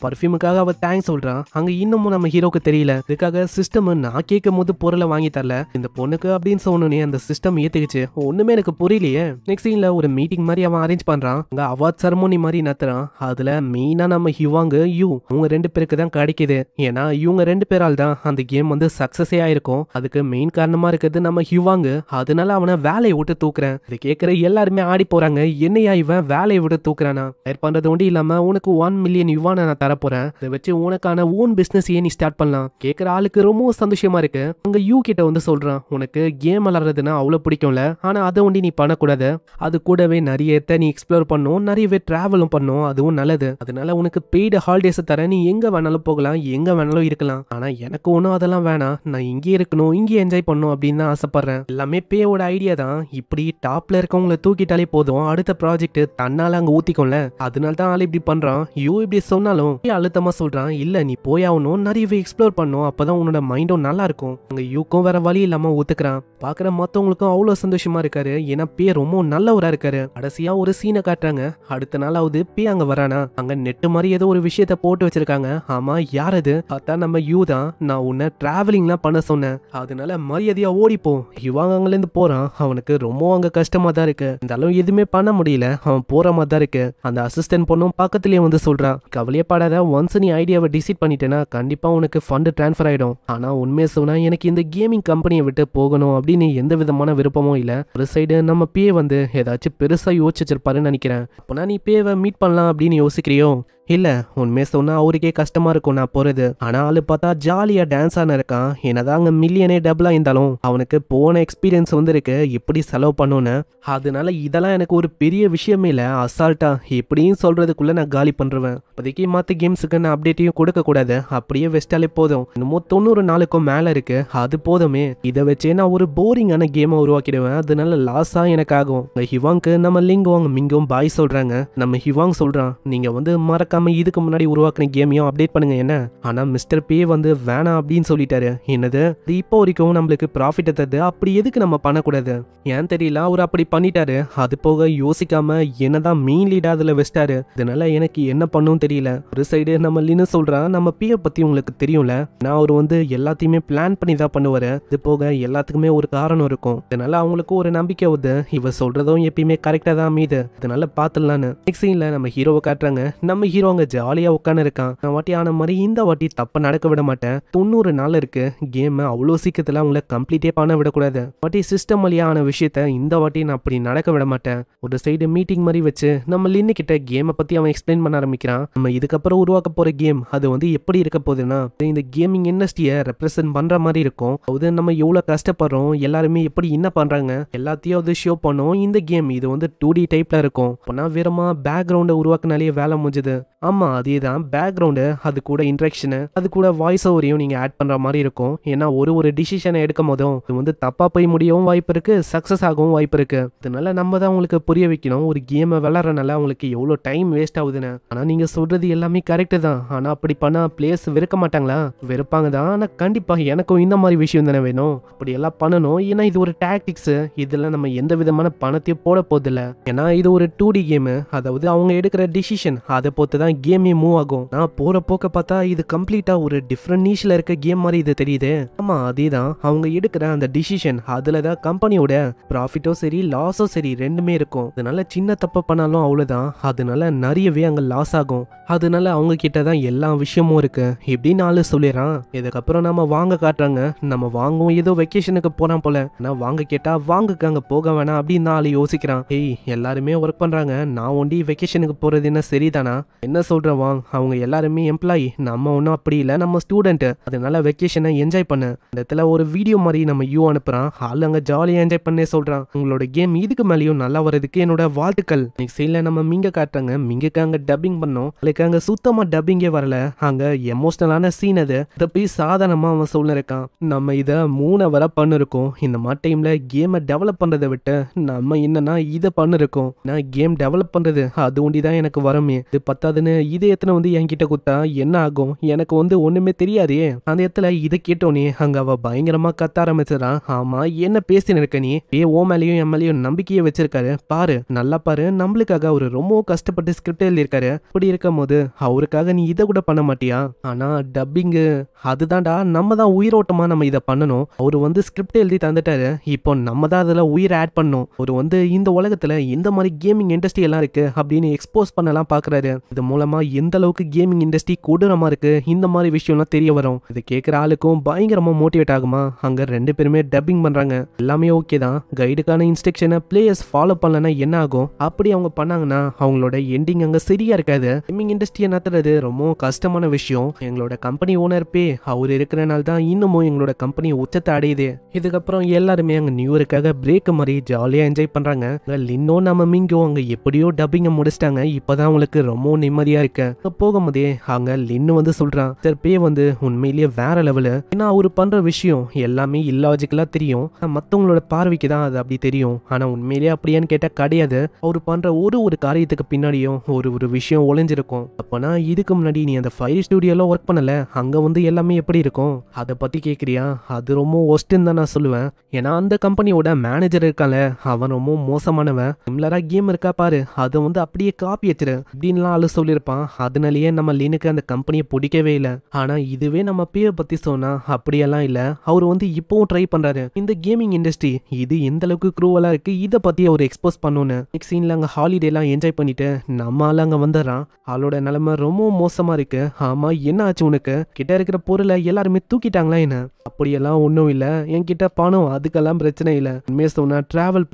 பர்ஃபியூமுக்காக அவன் தேங்க்ஸ் சொல்றான். அங்க இன்னமும் நம்ம ஹீரோக்கு தெரியல, இதுக்காக சிஸ்டம் நான் கேட்கும் போது பொருளை வாங்கி தரல இந்த பொண்ணுக்கு அப்படின்னு சொன்னோன்னே அந்த சிஸ்டம் ஏத்துக்குச்சு. ஒண்ணுமே எனக்கு புரியலையே. நெக்ஸ்ட் சீன்ல ஒரு மீட்டிங் மாதிரி அவன் அரேஞ்ச் பண்றான். அங்க அவார்ட் செரமோனி மாதிரி நடத்துறான். அதுல மெயினா நம்ம ஹிவாங்க யூ அவங்க 2 பேருக்கு தான் கிடைக்குது. ஏன்னா இவங்க 2 பேரால் தான் அந்த கேம் வந்து சக்சஸே ஆயிருக்கும். அதுக்கு மெயின் காரணமா இருக்கிறது நம்ம ஹிவாங்க. அதனால அவனை வேலையை விட்டு தூக்குறேன். இதை கேட்கிற எல்லாருமே ஆடி போறாங்க. என்னையா இவன் வேலையை விட்டு தூக்குறானா, ஹயர் பண்றது ஒண்டி இல்லாம உனக்கு 1 மில்லியன் யுவானை நான் தரப்போறேன், இதை வச்சு உனக்கான ஓன் பிசினஸ் நீ ஸ்டார்ட் பண்ணலாம். கேட்கிற ஆளுக்கு ரொம்ப சந்தோஷமா இருக்கு. அங்க யூ கிட்ட வந்து சொல்றான், உனக்கு கேம் விளாடுறதுன்னா அவ்வளவு பிடிக்கும்ல, ஆனா அதை ஒண்டி நீ பண்ணக்கூடாது, அது கூடவே நிறைய நீ எக்ஸ்ப்ளோர் பண்ணும், நிறையவே டிராவலும் பண்ணும், அதுவும் நல்லது. அதனால உனக்கு பெய்டு ஹாலிடேஸ் தர, நீ எங்க வேணாலும் போகலாம், எங்க வேணாலும் இருக்கலாம். ஆனா எனக்கு ஒன்றும் அதெல்லாம் வேணாம், நான் இங்கே இருக்கணும், இங்கே என்ஜாய் பண்ணும் அப்படின்னு தான் ஆசைப்படுறேன். எல்லாமே பேயோட ஐடியா தான். இப்படி டாப்ல இருக்கவங்களை தூக்கிட்டாலே போதும், அடுத்த ப்ராஜெக்ட் தன்னால அங்க ஊத்திக்கோல. அதனால தான் ஆள் இப்படி பண்றான். யூ இப்படி சொன்னாலும் அழுத்தமா சொல்றான், இல்ல நீ போயாகணும், நிறையவே எக்ஸ்ப்ளோர் பண்ணும், அப்பதான் உன்னோட மைண்டும் நல்லா இருக்கும். அங்க யூக்கும் வேற வழி இல்லாம ஒத்துக்கிறான். பாக்குற மத்தவங்களுக்கும் அவ்வளவு சந்தோஷமா இருக்காரு, ஏன்னா பே ரொம்ப நல்லவரா இருக்காரு. கடைசியா ஒரு சீனை காட்டுறாங்க. அடுத்த நாளாவது பே அங்க வரானா, அங்க நெட்டு மாதிரி ஏதோ ஒரு விஷயத்த போட்டு வச்சிருக்காங்க. ஆமா, யார் அது? அதான் நம்ம யூ தான். நான் உன்னை டிராவலிங்லாம் பண்ண சொன்னேன், அதனால மரியாதையா ஓடிப்போ. இவங்க அங்கிருந்து போறான். அவனுக்கு ரொம்ப அங்க கஷ்டமா தான் இருக்கு. இருந்தாலும் எதுவுமே பண்ண முடியல. அவன் போற மாதிரி தான் இருக்கு. அந்த அசிஸ்டன்ட் பொண்ணும் பக்கத்துலயே வந்து சொல்றான், கவலையே படாத, ஒன்ஸ் நீ ஐடியாவை டிசைட் பண்ணிட்டேன்னா கண்டிப்பா உனக்கு ஃபண்ட் டிரான்ஸ்ஃபர் ஆயிடும். ஆனா உண்மையை சொன்னா எனக்கு இந்த கேமிங் கம்பெனியை விட்டு போகணும் அப்படின்னு எந்த விதமான விருப்பமும் இல்ல. ஒரு சைடு நம்ம பே வந்து ஏதாச்சும் பெருசா யோசிச்சு வச்சிருப்பாருன்னு நினைக்கிறேன். அப்பனா நீ பேவை மீட் பண்ணலாம் அப்படின்னு யோசிக்கிறியோ? இல்ல, உண்மையை சொன்னா அவருக்கே கஷ்டமா இருக்கும் நான் போறது. ஆனா ஆளு பார்த்தா ஜாலியா டான்ஸ் ஆன இருக்கான். என்னதான் அங்க மில்லியனே டபுளா இருந்தாலும் அவனுக்கு போன எக்ஸ்பீரியன்ஸ் வந்து இருக்கு எப்படி செலவு பண்ணுன்னு. அதனால இதெல்லாம் எனக்கு ஒரு பெரிய விஷயமே இல்ல. அசால்ட்டா எப்படின்னு சொல்றதுக்குள்ள நான் காலி பண்றேன். இப்போதைக்கு மற்ற கேம்ஸுக்கு நான் அப்டேட்டையும் கொடுக்க கூடாது. அப்படியே வெஸ்டாலே போதும். இன்னமும் 90 நாளுக்கும் மேல இருக்கு, அது போதுமே. இதை வச்சே நான் ஒரு போரிங்கான கேமை உருவாக்கிடுவேன். அதனால லாஸா எனக்கு ஆகும். ஹிவாங்க்கு நம்ம லிங்கோங் மிங்கும் பாய் சொல்றாங்க. நம்ம ஹிவாங் சொல்றான், நீங்க வந்து மறக்காம இதுக்கு முன்னாடி உருவாக்குன கேமையும் அப்டேட் பண்ணுங்க என்ன. ஆனா மிஸ்டர் பே வந்து வேணாம் அப்படின்னு சொல்லிட்டாரு. என்னது, இப்போ வரைக்கும் நம்மளுக்கு ப்ராஃபிட் தருது, அப்படி எதுக்கு நம்ம பண்ணக்கூடாது? ஏன் தெரியல, அவர் அப்படி பண்ணிட்டாரு. அது போக யோசிக்காம என்னதான் மெயின் லீடா அதுல வச்சிட்டாரு. இதனால எனக்கு என்ன பண்ணும் தெரியல. ஒரு சைடு நம்ம லின்னு சொல்றான், நம்ம பிய பத்தி உங்களுக்கு தெரியும்ல, நான் அவர் வந்து எல்லாத்தையுமே பிளான் பண்ணி தான் பண்ணுவாரு. இது போக எல்லாத்துக்குமே ஒரு காரணம் இருக்கும். இதனால அவங்களுக்கு ஒரு நம்பிக்கை வருது, இவ சொல்றதும் எப்பயுமே கரெக்டா தான் அமையுது. இதனால பாத்துடலான்னு. நெக்ஸ்ட் சீன்ல நம்ம ஹீரோவை காட்டுறாங்க. நம்ம ஹீரோ அங்க ஜாலியா உட்காந்து இருக்கான். நான் வாட்டி ஆன மாதிரி இந்த வாட்டி தப்ப நடக்க விட மாட்டேன். 90 நாள் இருக்கு கேம், அவ்வளவு சீக்கிரத்துல அவங்கள கம்ப்ளீட்டே பண்ண விடக்கூடாது. வாட்டி சிஸ்டம் வழியா ஆன விஷயத்த இந்த வாட்டி நான் அப்படி நடக்க விட மாட்டேன். ஒரு சைடு மீட்டிங் மாதிரி வச்சு நம்ம லின்னு கிட்ட கேமை பத்தி அவன் எக்ஸ்பிளைன் பண்ண ஆரம்பிக்கிறான். நம்ம இதுக்கப்புறம் உருவாக்க போற கேம் அது வந்து எப்படி இருக்க போகுதுன்னா, இந்த கேமிங் இண்டஸ்ட்ரியை ரெப்ரசென்ட் பண்ற மாதிரி இருக்கும். அது நம்ம எவ்வளவு கஷ்டப்படுறோம், எல்லாருமே எப்படி என்ன பண்றாங்க எல்லாத்தையும் அது ஷோ பண்ணும். இந்த கேம் இது வந்து 2D டைப்ல இருக்கும். அப்பனா வெறுமா பேக்ரவுண்டை உருவாக்குனாலே வேலை முடிஞ்சது. ஆமா, அதே தான் பேக்ரவுண்டு, அது கூட இன்ட்ராக்ஷனு, அது கூட வாய்ஸ் ஓவரையும் நீங்க ஆட் பண்ற மாதிரி இருக்கும். ஏன்னா ஒரு டிசிஷனை எடுக்கும் போதும் இது வந்து தப்பா போய் முடியவும் வாய்ப்பு இருக்கு, சக்சஸ் ஆகவும் வாய்ப்பு இருக்கு. அதனால நம்ம தான் உங்களுக்கு புரிய வைக்கணும், ஒரு கேமை விளாட்றனால உங்களுக்கு எவ்வளோ டைம் வேஸ்ட் ஆகுதுன்னு. ஆனா நீங்க சொல்றது எல்லாமே கரெக்டு தான். ஆனா அப்படி பண்ணா பிளேயர்ஸ் வெறுக்க மாட்டாங்களா? வெறுப்பாங்க தான். ஆனா கண்டிப்பா எனக்கும் இந்த மாதிரி விஷயம் தானே வேணும். அப்படி எல்லாம் பண்ணணும். ஏன்னா இது ஒரு டாக்டிக்ஸ், இதுல நம்ம எந்த விதமான பணத்தையும் போட போதில்ல. ஏன்னா இது ஒரு 2D கேமு, அதாவது அவங்க எடுக்கிற டிசிஷன் அதை பொறுத்து தான் கேமே மூவ் ஆகும். நான் போற போக்க பார்த்தா இது கம்ப்ளீட்டா ஒரு டிஃப்ரெண்ட் நீஷ்ல இருக்க கேம் மாதிரி இது தெரியுது. ஆமா, அதேதான். அவங்க எடுக்கிற அந்த டிசிஷன் அதுலதான் கம்பெனியோட ப்ராஃபிட்டோ சரி லாஸோ சரி ரெண்டுமே இருக்கும். அதனால சின்ன தப்பு பண்ணாலும் அவ்வளவுதான், அதனால நிறையவே அங்க லாஸ் ஆகும். அதனால அவங்க கிட்ட தான் எல்லா விஷயமும் இருக்கு இப்படின்னு ஆளு சொல்லிடுறான். இதுக்கப்புறம் நம்ம வாங்க காட்டுறாங்க. நம்ம வாங்கவும் ஏதோ வெக்கேஷனுக்கு போறான் போல. நான் வாங்க கேட்டா வாங்குக்கு அங்க போக வேணாம் அப்படின்னு ஆளு யோசிக்கிறான். ஏய், எல்லாருமே ஒர்க் பண்றாங்க, நான் ஒண்டி வெக்கேஷனுக்கு போறது என்ன சரிதானா? என்ன சொல்ற வாங், அவங்க எல்லாருமே எம்ப்ளாயி, நம்ம ஒன்றும் அப்படி இல்லை, நம்ம ஸ்டூடெண்ட். அதனால வெக்கேஷனை என்ஜாய் பண்ண. இந்த இடத்துல ஒரு வீடியோ மாதிரி நம்ம யூ அனுப்புறான். ஆள் அங்க ஜாலியா என்ஜாய் பண்ணே சொல்றான். உங்களோட கேம் இதுக்கு மேலேயும் நல்லா வரதுக்கு என்னோட வாழ்த்துக்கள். நெக்ஸ்ட் சீன்ல நம்ம மிங்க காட்டுறாங்க. மிங்கக்கு அங்க டப்பிங் பண்ணோம். அதுக்கு அங்க சுத்தமா டப்பிங்கே வரல. அங்க எமோஷனலான சீன் அது. இதை போய் சாதாரணமா அவன் சொல்லிருக்கான். நம்ம இதை 3 வரை பண்ணிருக்கோம். இந்த மாதிரி டைம்ல கேமை டெவலப் பண்றதை விட்டு நம்ம என்னன்னா இதை பண்ணிருக்கோம். நான் கேம் டெவலப் பண்றது அது ஒண்டிதான் எனக்கு வரமே. இது பத்தாதுன்னு இதை எத்தனை வந்து என்கிட்ட குத்தா என்ன ஆகும்? எனக்கு வந்து ஒண்ணுமே தெரியாதே. அந்த இடத்துல இதை கேட்டோனே அங்க அவ பயங்கரமா கத்த ஆரம்பிச்சிடறான். ஆமா, என்ன பேசின இருக்க நீ? ஓ மேலேயும் என் மேலேயும் நம்பிக்கையை வச்சிருக்காரு பாரு, நல்லா பாரு, நம்மளுக்காக அவரு ரொம்ப கஷ்டப்பட்டு ஸ்கிரிப்ட் எழுதியிருக்காரு. இப்படி இருக்கும் போது அவருக்காக நீ இதை கூட பண்ண மாட்டியா? ஆனா டப்பிங்கு அதுதான்டா, நம்ம தான் உயிரோட்டமா நம்ம இதை பண்ணணும். அவரு வந்து ஸ்கிரிப்ட் எழுதி தந்துட்டாரு, இப்போ நம்ம தான் அதுல உயிர் ஆட் பண்ணணும். அவரு வந்து இந்த உலகத்துல இந்த மாதிரி கேமிங் இண்டஸ்ட்ரி எல்லாம் இருக்கு அப்படின்னு எக்ஸ்போஸ் பண்ணலாம் பாக்குறாரு. இது மூலமா எந்த அளவுக்கு கேமிங் இண்டஸ்ட்ரி கொடூரமா இருக்கு இந்த மாதிரி விஷயம்லாம் தெரிய வரும். இதை கேட்கிற ஆளுக்கும் பயங்கரமா மோட்டிவேட் ஆகுமா? அங்க 2 பேருமே டப்பிங் பண்றாங்க. எல்லாமே ஓகே தான். கைடுக்கான இன்ஸ்ட்ரக்ஷனை பிளேயர்ஸ் ஃபாலோ பண்ணலன்னா என்ன ஆகும்? அப்படி அவங்க பண்ணாங்கன்னா அவங்களோட எண்டிங் அங்க சரியா இருக்காது. கேமிங் இண்டஸ்ட்ரியை நடத்துறது ரொம்ப கஷ்டமான விஷயம். எங்களோட கம்பெனி ஓனர் பே அவர் இருக்கிறனால தான் இன்னமும் எங்களோட கம்பெனி உச்சத்தை அடையுது. இதுக்கப்புறம் எல்லாருமே அங்க நியூ இயருக்காக பிரேக் மாதிரி ஜாலியா என்ஜாய் பண்றாங்க. லின்னோ நம்ம மிங்கோ அங்க எப்படியோ டப்பிங்க முடிச்சிட்டாங்க. இப்பதான் அவங்களுக்கு ரொம்ப நிம்மதியா இருக்கு. போகும்போதே அங்க லின்னு வந்து சொல்றான், சார் பே வந்து உண்மையிலேயே வேற லெவலு. ஏன்னா அவரு பண்ற விஷயம் எல்லாமே இல்லாஜிக்கலா தெரியும், மத்தவங்களோட பார்வைக்கு தான் அது அப்படி தெரியும். ஆனா உண்மையிலேயே அப்படியான்னு கேட்டா கிடையாது. அவரு பண்ற ஒரு காரியத்துக்கு பின்னாடியும் ஒரு விஷயம் ஒளிஞ்சிருக்கும். அப்பனா இதுக்கு முன்னாடி நீ அந்த ஃபைர் ஸ்டுடியோல ஒர்க் பண்ணல, அங்க வந்து எல்லாமே எப்படி இருக்கும் அதை பத்தி கேக்குறியா? அது ரொம்ப ஒஸ்ட்ன்னு தான் நான் சொல்லுவேன். ஏன்னா அந்த கம்பெனியோட மேனேஜர் இருக்கால, அவன் ரொம்ப மோசமானவன். சிம்லரா கேம் இருக்கா பாரு, அதை வந்து அப்படியே காப்பி வச்சிரு அப்படின்லாம் ஆளு சொல்லிருக்கான். சொல்லியிருப்பான். அதனாலேயே நம்ம லீனுக்கு அந்த கம்பெனியை பிடிக்கவே இல்லை. ஆனா இதுவே நம்ம பேவை பத்தி சொன்னா அப்படியெல்லாம் இல்ல, அவர் வந்து இப்பவும் ட்ரை பண்றாரு. இந்த கேமிங் இண்டஸ்ட்ரி இது எந்த அளவுக்கு க்ரூவலா இருக்கு இதை பத்தி அவர் எக்ஸ்போஸ் பண்ணணும்னு. நெக்ஸ்ட் சீன்ல அங்க ஹாலிடே எல்லாம் என்ஜாய் பண்ணிட்டு நம்ம ஆள் அங்க வந்துடுறான். அவளோட நிலைமை ரொம்ப மோசமா இருக்கு. ஆமா என்ன ஆச்சு உனக்கு? கிட்ட இருக்கிற பொருளை எல்லாருமே தூக்கிட்டாங்களா என்ன? அப்படியெல்லாம் ஒன்றும் இல்லை, என்கிட்ட பணம் அதுக்கெல்லாம் பிரச்சனை இல்லை. உண்மையை சொன்னா டிராவல்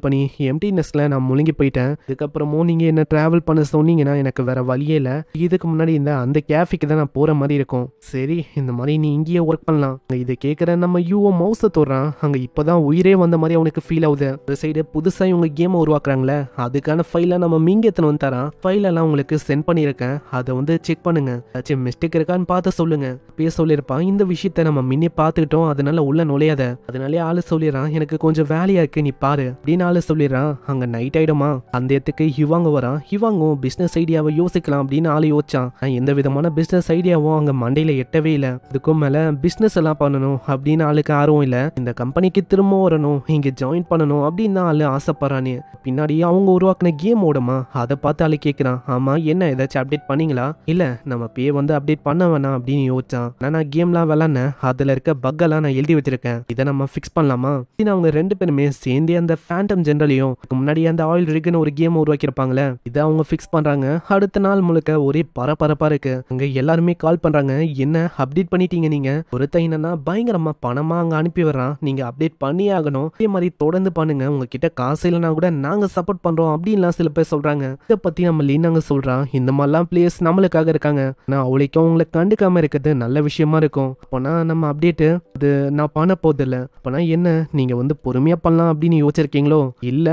பண்ணி எம்டினஸ்ல நான் முழுங்கி போயிட்டேன். இதுக்கப்புறமும் நீங்க என்ன டிராவல் பண்ண சொன்னீங்கன்னா எனக்கு வேற வழியே இல்லை. இதுக்கு முன்னாடி அந்த கேஃபிக்கு தான் நான் போற மாதிரி இருக்கும். சரி இந்த மாதிரி நீ இங்கேயே ஒர்க் பண்ணலாம். இதை கேட்குற நம்ம யூஓ மவுஸை தொடுறான். அங்க இப்பதான் உயிரே வந்த மாதிரி அவனுக்கு ஃபீல் ஆகுது. ஒரு சைடு புதுசா இவங்க கேமை உருவாக்குறாங்களே அதுக்கான ஃபைலை நம்ம மீங்க எத்தனை வந்து தரான். ஃபைல் எல்லாம் உங்களுக்கு சென்ட் பண்ணியிருக்கேன், அதை வந்து செக் பண்ணுங்க. ஏதாச்சும் மிஸ்டேக் இருக்கான்னு பார்த்து சொல்லுங்க. பேச சொல்லியிருப்பான். இந்த விஷயத்த நம்ம முன்னே பார்த்துக்கிட்டோம், அதனால உள்ள நுழையாத. அதனாலே ஆளு சொல்லிடுறான் எனக்கு கொஞ்சம் வேலையா இருக்கு நீ பாரு அப்படின்னு ஆளு சொல்லிடுறான். அங்க நைட் ஆயிடுமா அந்த இடத்துக்கு ஹிவாங்க வரான். ஹிவாங்கும் பிசினஸ் ஐடியாவை யோசிக்கலாம் அப்படின்னு ஆளு யோசிச்சான். எந்த விதமான பிசினஸ் ஐடியாவும் அங்க மண்டையில எட்டவே இல்லை. இதுக்கும் மேல பிசினஸ் எல்லாம் பண்ணணும் அப்படின்னு ஆளுக்கு ஆர்வம் இல்லை. இந்த கம்பெனிக்கு திரும்ப வரணும், இங்க ஜாயின் பண்ணணும் அப்படின்னு தான் ஆளு ஆசைப்படுறானே. பின்னாடி அவங்க உருவாக்குன கேம் ஓடுமா அதை பார்த்து ஆளு கேட்கிறான். ஆமா என்ன ஏதாச்சும் அப்டேட் பண்ணீங்களா? இல்ல நம்ம பே வந்து அப்டேட் பண்ண வேணாம் அப்படின்னு யோசிச்சான். நான் கேம்லாம் விளாட்னேன், அதுல இருக்க பக்கெல்லாம் நான் எழுதி வச்சிருக்கேன், இதை நம்ம ஃபிக்ஸ் பண்ணலாமா? அவங்க ரெண்டு பேருமே சேர்ந்து அந்த ஃபேண்டம் ஜெனரலையும் முன்னாடி அந்த ஆயில் ரிக்னு ஒரு கேம் உருவாக்கியிருப்பாங்களே இதை அவங்க ஃபிக்ஸ் பண்றாங்க. அடுத்த நாள் முழுக்க ஒரே பரபரப்பா இருக்கு. அங்க எல்லாருமே கால் பண்றாங்க. என்ன அப்டேட் பண்ணிட்டீங்க நீங்க? ஒருத்தன் என்னன்னா பயங்கரமா பணமா அங்க அனுப்பி வர்றான், நீங்க அப்டேட் பண்ணி ஆகணும், இதே மாதிரி தொடர்ந்து பண்ணுங்க, உங்ககிட்ட காசு இல்லைனா கூட நாங்க சப்போர்ட் பண்றோம் அப்படின்லாம் சில பேர் சொல்றாங்க. இதை பத்தி நம்ம லீனாங்க சொல்றான். இந்த மாதிரிலாம் பிளேயர்ஸ் நம்மளுக்காக இருக்காங்க, நான் அவளைக்கும் உங்களை கண்டுக்காம இருக்கிறது நல்ல விஷயமா இருக்கும். அப்போனா நம்ம அப்டேட்டு அது நான் பண்ண போதில்ல. அப்போனா என்ன நீங்க வந்து பொறுமையா பண்ணலாம் அப்படின்னு யோசிச்சிருக்கீங்களோ? இல்ல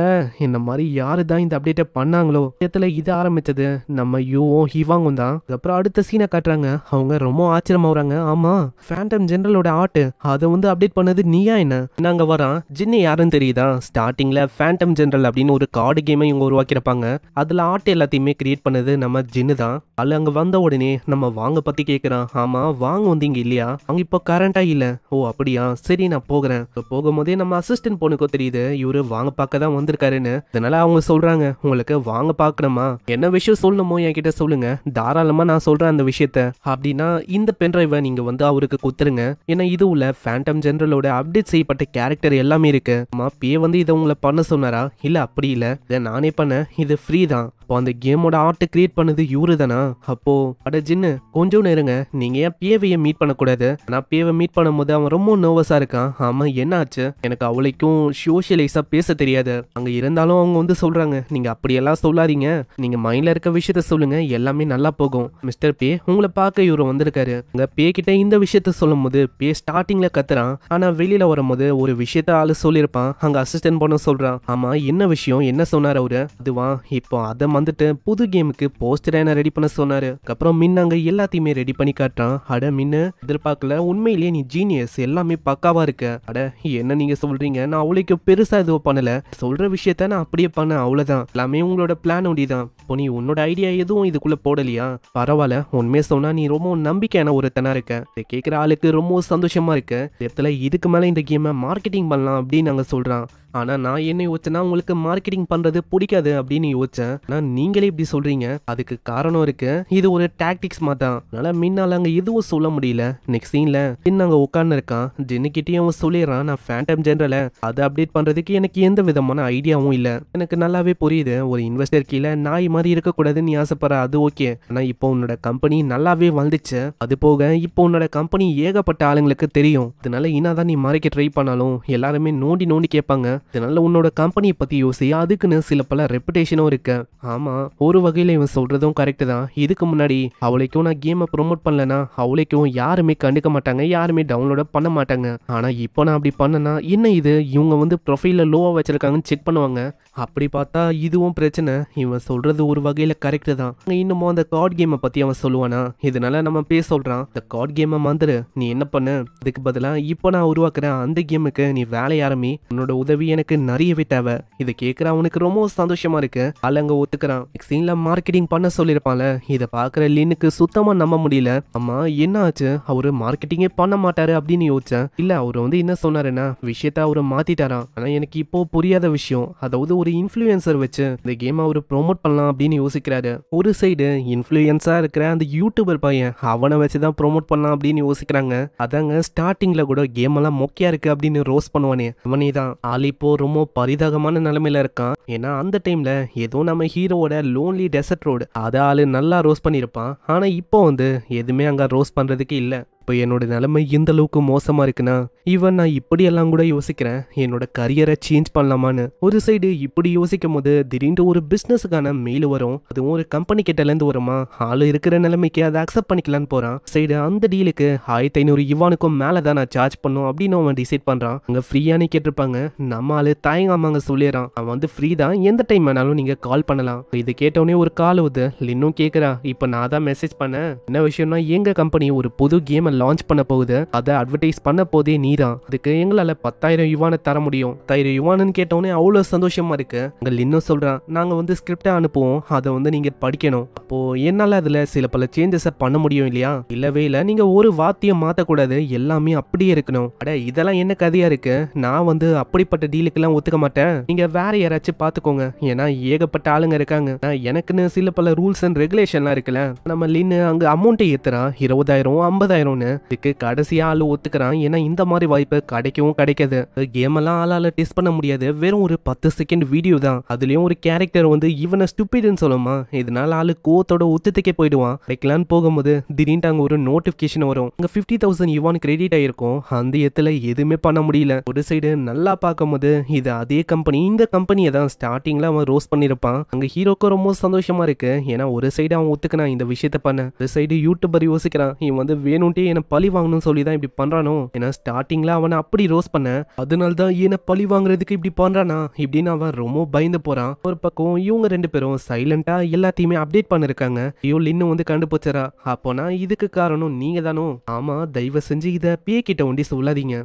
இந்த மாதிரி யாரு தான் இந்த அப்டேட்டை பண்ணாங்களோ இடத்துல இது ஆரம்பிச்சது நம்ம யூவும் ஹிவாங்கும் தான். அப்புறம் அடுத்த சீனை காட்டுறாங்க. அவங்க ரொம்ப ஆச்சரியமாகறாங்க. ஆமா ஃபேண்டம் ஜெனரலோட ஆர்ட் அதை வந்து அப்டேட் பண்ணது நீயா என்ன? நாங்க வரான். ஜின்னு யாருன்னு தெரியுதா? ஸ்டார்டிங்ல ஃபேண்டம் ஜெனரல் அப்படின்னு ஒரு கார்டு கேமை இவங்க உருவாக்கியிருப்பாங்க. அதுல ஆர்ட் எல்லாத்தையுமே கிரியேட் பண்ணது நம்ம ஜின்னு தான். அது அங்க வந்த உடனே நம்ம வாங்க பத்தி கேட்கிறான். ஆமா வாங்க வந்து இங்க இல்லையா? அவங்க இப்போ கரண்டா இல்ல. ஓ அப்படியா, சரி நான் போகிறேன். போகும்போதே நம்ம அசிஸ்டன்ட் பொண்ணுக்கும் தெரியுது இவரு வாங்க பார்க்க தான் வந்திருக்காருன்னு. அதனால அவங்க சொல்றாங்க உங்களுக்கு வாங்க பார்க்கணுமா, என்ன விஷயம் சொல்லணுமோ என்கிட்ட சொல்லுங்க, தாராளமா நான் சொல்றேன் அந்த விஷயத்த. அப்படின்னா இந்த பென்ட்ரைவை நீங்க வந்து அவருக்கு குத்துருங்க, ஏன்னா இது உள்ள ஃபேண்டம் ஜெனரலோட அப்டேட் செய்யப்பட்ட கேரக்டர் எல்லாமே இருக்கு. பே வந்து இதை உங்களை பண்ண சொன்னாரா? இல்ல அப்படி இல்ல, இதை நானே பண்ண, இது ஃப்ரீ தான். அப்போ அந்த கேமோட ஆர்ட் கிரியேட் பண்ணது இவரு தானா? அப்போ அட ஜின்னு கொஞ்சம் நேருங்க, நீங்க ஏன் பேவையை மீட் பண்ணக்கூடாது? நான் பேவை மீட் பண்ணும்போது அவன் ரொம்ப நர்வஸா இருக்கான். ஆமா என்ன ஆச்சு? எனக்கு அவளைக்கும் சோஷியலைஸா பேச தெரியாது. அங்க இருந்தாலும் அவங்க வந்து சொல்றாங்க நீங்க அப்படியெல்லாம் சொல்லாதீங்க, நீங்க மைண்ட்ல இருக்க விஷயத்த சொல்லுங்க, எல்லாமே நல்லா போகும். மிஸ்டர் பே உங்களை பார்க்க இவரு வந்திருக்காரு. அங்க பே கிட்ட இந்த விஷயத்த சொல்லும் போது பே ஸ்டார்டிங்ல கத்துறான். ஆனா வெளியில வரும்போது ஒரு விஷயத்த ஆளு சொல்லியிருப்பான். அங்க அசிஸ்டன்ட் பண்ண சொல்றான். ஆமா என்ன விஷயம், என்ன சொன்னார் அவரு? அதுவா இப்போ அதை வந்துட்டு புது கேமுக்கு போஸ்டர் என்ன ரெடி பண்ண சொன்னாரு. அப்புறம் மின் அங்க எல்லாத்தையுமே ரெடி பண்ணி காட்டுறான். அட மின்னு எதிர்பார்க்கல, உண்மையிலேயே நீ ஜீனியஸ், எல்லாமே பக்காவா இருக்கு. அட என்ன நீங்க சொல்றீங்க, நான் அவளுக்கு பெருசா எதுவும் பண்ணல, சொல்ற விஷயத்த நான் அப்படியே பண்ண அவ்வளவுதான், எல்லாமே உங்களோட பிளான் ஒடிதான். இப்போ நீ உன்னோட ஐடியா எதுவும் இதுக்குள்ள போடலையா? பரவாயில்ல, உண்மையை சொன்னா நீ ரொம்ப நம்பிக்கையான ஒருத்தனா இருக்க. இதை கேட்கிற ஆளுக்கு ரொம்ப சந்தோஷமா இருக்கு. இடத்துல இதுக்கு மேல இந்த கேமை மார்க்கெட்டிங் பண்ணலாம் அப்படின்னு நாங்க சொல்றான். ஆனா நான் என்ன யோசிச்சேன்னா உங்களுக்கு மார்க்கெட்டிங் பண்றது பிடிக்காது அப்படின்னு யோசிச்சேன். ஆனா நீங்களே இப்படி சொல்றீங்க, அதுக்கு காரணம் இருக்கு, இது ஒரு டாக்டிக்ஸ் மாதிரி தான். அதனால முன்னால அங்க எதுவும் சொல்ல முடியல. நெக்ஸ்ட் சீன்ல ஜின் அங்க உட்கார்ந்து இருக்கான். ஜின்னுக்கிட்டே அவன் சொல்லிடுறான் நான் ஃபேண்டம் ஜெனரல அதை அப்டேட் பண்றதுக்கு எனக்கு எந்த விதமான ஐடியாவும் இல்ல. எனக்கு நல்லாவே புரியுது ஒரு இன்வெஸ்டர் கீழே நாய் மாதிரி இருக்கக்கூடாதுன்னு நீ ஆசைப்படுற, அது ஓகே. ஆனா இப்போ உன்னோட கம்பெனி நல்லாவே வந்துச்சு, அது போக இப்போ உன்னோட கம்பெனி ஏகப்பட்ட ஆளுங்களுக்கு தெரியும். அதனால என்னதான் நீ மறைக்க ட்ரை பண்ணாலும் எல்லாருமே நோண்டி நோண்டி கேட்பாங்க. இதனால உன்னோட கம்பெனியை பத்தி யோசி, அதுக்குன்னு சில பல ரெப்புடேஷனும் இருக்கு. ஆமா ஒரு வகையில இவன் சொல்றதும் கரெக்ட் தான். இதுக்கு முன்னாடி அவளைக்கும் நான் கேமை ப்ரொமோட் பண்ணலனா அவளைக்கும் யாருமே கண்டுக்க மாட்டாங்க, யாருமே டவுன்லோட பண்ண மாட்டாங்க. ஆனா இப்போ நான் அப்படி பண்ணனா என்ன இது இவங்க வந்து ப்ரொஃபைல லோவா வச்சிருக்காங்கன்னு செக் பண்ணுவாங்க. அப்படி பார்த்தா இதுவும் பிரச்சனை. இவன் சொல்றது ஒரு வகையில கரெக்ட் தான். இன்னமும் அந்த கார்டு கேமை பத்தி அவன் சொல்லுவானா? இதனால நம்ம பேச சொல்றான், இந்த கார்டு கேமை மறந்துரு, நீ என்ன பண்ணு, அதுக்கு பதிலா இப்போ நான் உருவாக்குறேன் அந்த கேமுக்கு நீ வேலை ஆரம்பி, உன்னோட உதவி எனக்கு நிறையவே தேவை. இதை கேட்குற அவனுக்கு ரொம்ப சந்தோஷமா இருக்கு. அங்க ஒத்துக்கிறான். சீன்ல மார்க்கெட்டிங் பண்ண சொல்லியிருப்பான்ல, இதை பார்க்குற லின்னுக்கு சுத்தமா நம்ப முடியல. அம்மா என்ன ஆச்சு, அவரு மார்க்கெட்டிங்கே பண்ண மாட்டாரு அப்படின்னு யோசிச்சேன். இல்ல அவரு வந்து என்ன சொன்னாருன்னா விஷயத்த அவரு மாத்திட்டாராம். ஆனா எனக்கு இப்போ புரியாத விஷயம், அதாவது ஒரு இன்ஃப்ளூயன்சர் வச்சு இந்த கேம் அவரு ப்ரோமோட் பண்ணலாம் அப்படின்னு யோசிக்கிறாரு. ஒரு சைடு இன்ஃப்ளூயன்ஸா இருக்கிற அந்த யூடியூபர் பையன் அவனை வச்சுதான் ப்ரோமோட் பண்ணலாம் அப்படின்னு யோசிக்கிறாங்க. அதாங்க ஸ்டார்டிங்ல கூட கேம் எல்லாம் மொக்கையா இருக்கு அப்படின்னு ரோஸ் பண்ணுவானே அவனே தான். ஆள் இப்போ ரொம்ப பரிதாகமான நிலைமையில இருக்கான். ஏன்னா அந்த டைம்ல ஏதோ நம்ம ஹீரோவோட லோன்லி டெசர்ட் ரோடு அதை ஆளு நல்லா ரோஸ் பண்ணியிருப்பான். ஆனா இப்போ வந்து எதுவுமே அங்க ரோஸ் பண்றதுக்கு இல்ல. இப்போ என்னோட நிலைமை எந்த அளவுக்கு மோசமா இருக்குன்னா ஈவன் நான் இப்படியெல்லாம் கூட யோசிக்கிறேன் என்னோட கரியரை சேஞ்ச் பண்ணலாமான்னு. ஒரு சைடு இப்படி யோசிக்கும் போது திடீர்னு ஒரு பிசினஸுக்கான மெயில் வரும். அதுவும் ஒரு கம்பெனி கிட்ட இருந்து வருமா. ஆளு இருக்கிற நிலைமைக்கு அதை அக்செப்ட் பண்ணிக்கலான்னு போறான். சைடு அந்த டீலுக்கு 1500 யுவானுக்கும் மேலதான் நான் சார்ஜ் பண்ணும் அப்படின்னு அவன் டிசைட் பண்றான். அங்க ஃப்ரீயானு கேட்டிருப்பாங்க. நம்ம ஆளு தயங்காம சொல்லிடுறான். அவன் வந்து ஃப்ரீ தான், எந்த டைம் வேணாலும் நீங்க கால் பண்ணலாம். இது கேட்டவனே ஒரு கால் வருது. இன்னும் கேக்குறா, இப்ப நான் தான் மெசேஜ் பண்ணேன். என்ன விஷயம்னா எங்க கம்பெனி ஒரு புது கேம் லான்ச் பண்ண போகுது, அதை அட்வர்டைஸ் பண்ண போதே நீதான். அதுக்கு எங்களால 10,000 யுவானை தர முடியும். 10,000 யுவான்னு கேட்டோன்னே அவ்வளவு சந்தோஷமா இருக்கு. அங்க இன்னும் சொல்றான், நாங்க வந்து ஸ்கிரிப்டை அனுப்புவோம், அதை வந்து நீங்க படிக்கணும். அப்போ என்னால அதுல சில பல சேஞ்சஸை பண்ண முடியும் இல்லையா? இல்லவே இல்ல, நீங்க ஒரு வார்த்தையும் மாத்தக்கூடாது, எல்லாமே அப்படியே இருக்கணும். அட இதெல்லாம் என்ன கதையா இருக்கு, நான் வந்து அப்படிப்பட்ட டீலுக்கெல்லாம் ஒத்துக்க மாட்டேன். நீங்க வேற யாராச்சும் பாத்துக்கோங்க, ஏன்னா ஏகப்பட்ட ஆளுங்க இருக்காங்க. எனக்குன்னு சில பல ரூல்ஸ் அண்ட் ரெகுலேஷன்லாம் இருக்குல்ல. நம்ம லின்னு அங்க அமௌண்ட்டை ஏத்துறா 20,000 50,000ன்னு. இதுக்கு கடைசியா ஆளு ஒத்துக்கிறான். ஏன்னா இந்த மாதிரி வாய்ப்பு கிடைக்கவும் கிடைக்காது. கேம் எல்லாம் ஆளால டெஸ்ட் பண்ண முடியாது. வெறும் ஒரு 10 செகண்ட் வீடியோ தான். அதுலயும் ஒரு கேரக்டர் வந்து இவனை ஸ்டூபிட்னு சொல்லுமா. இதனால ஆளு கோத்தோட ஒத்துத்துக்கே போயிடுவான். கிடைக்கலான்னு போகும்போது திடீர்னு அங்க ஒரு நோட்டிபிகேஷன் வரும். அங்க 50,000 யுவான் கிரெடிட் ஆயிருக்கும். அந்த இடத்துல எதுவுமே பண்ண முடியல. ஒரு சைடு நல்லா பார்க்கும்போது இது அதே கம்பெனி. இந்த கம்பெனியை தான் ஸ்டார்டிங்ல அவன் ரோஸ் பண்ணிருப்பான். அங்க ஹீரோக்கு ரொம்ப சந்தோஷமா இருக்கு. ஏன்னா ஒரு சைடு அவன் ஒத்துக்கிறான் இந்த விஷயத்த பண்ண. ஒரு சைடு யூடியூபர் யோசிக்கிறான், இவன் வந்து வேணும்ட்டே என்ன பழி வாங்கணும்னு சொல்லி தான் இப்படி பண்றானோ. ஏன்னா ஸ்டார்டிங்ல அவனை அப்படி ரோஸ் பண்ண, அதனால தான் என்ன பழி வாங்குறதுக்கு இப்படி பண்றானா இப்படின்னு அவன் ரொம்ப பயந்து போறான். ஒரு பக்கம் இவங்க ரெண்டு பேரும் சைலண்டா எல்லாத்தையுமே அப்டேட் பண்ணிருக்காங்க. ஐயோ லின்னு வந்து கண்டுபிடிச்சரா. அப்போனா இதுக்கு காரணம் நீங்க தானோ. ஆமா, தயவு செஞ்சு இத பிஏ கிட்ட ஒண்டி சொல்லாதீங்க.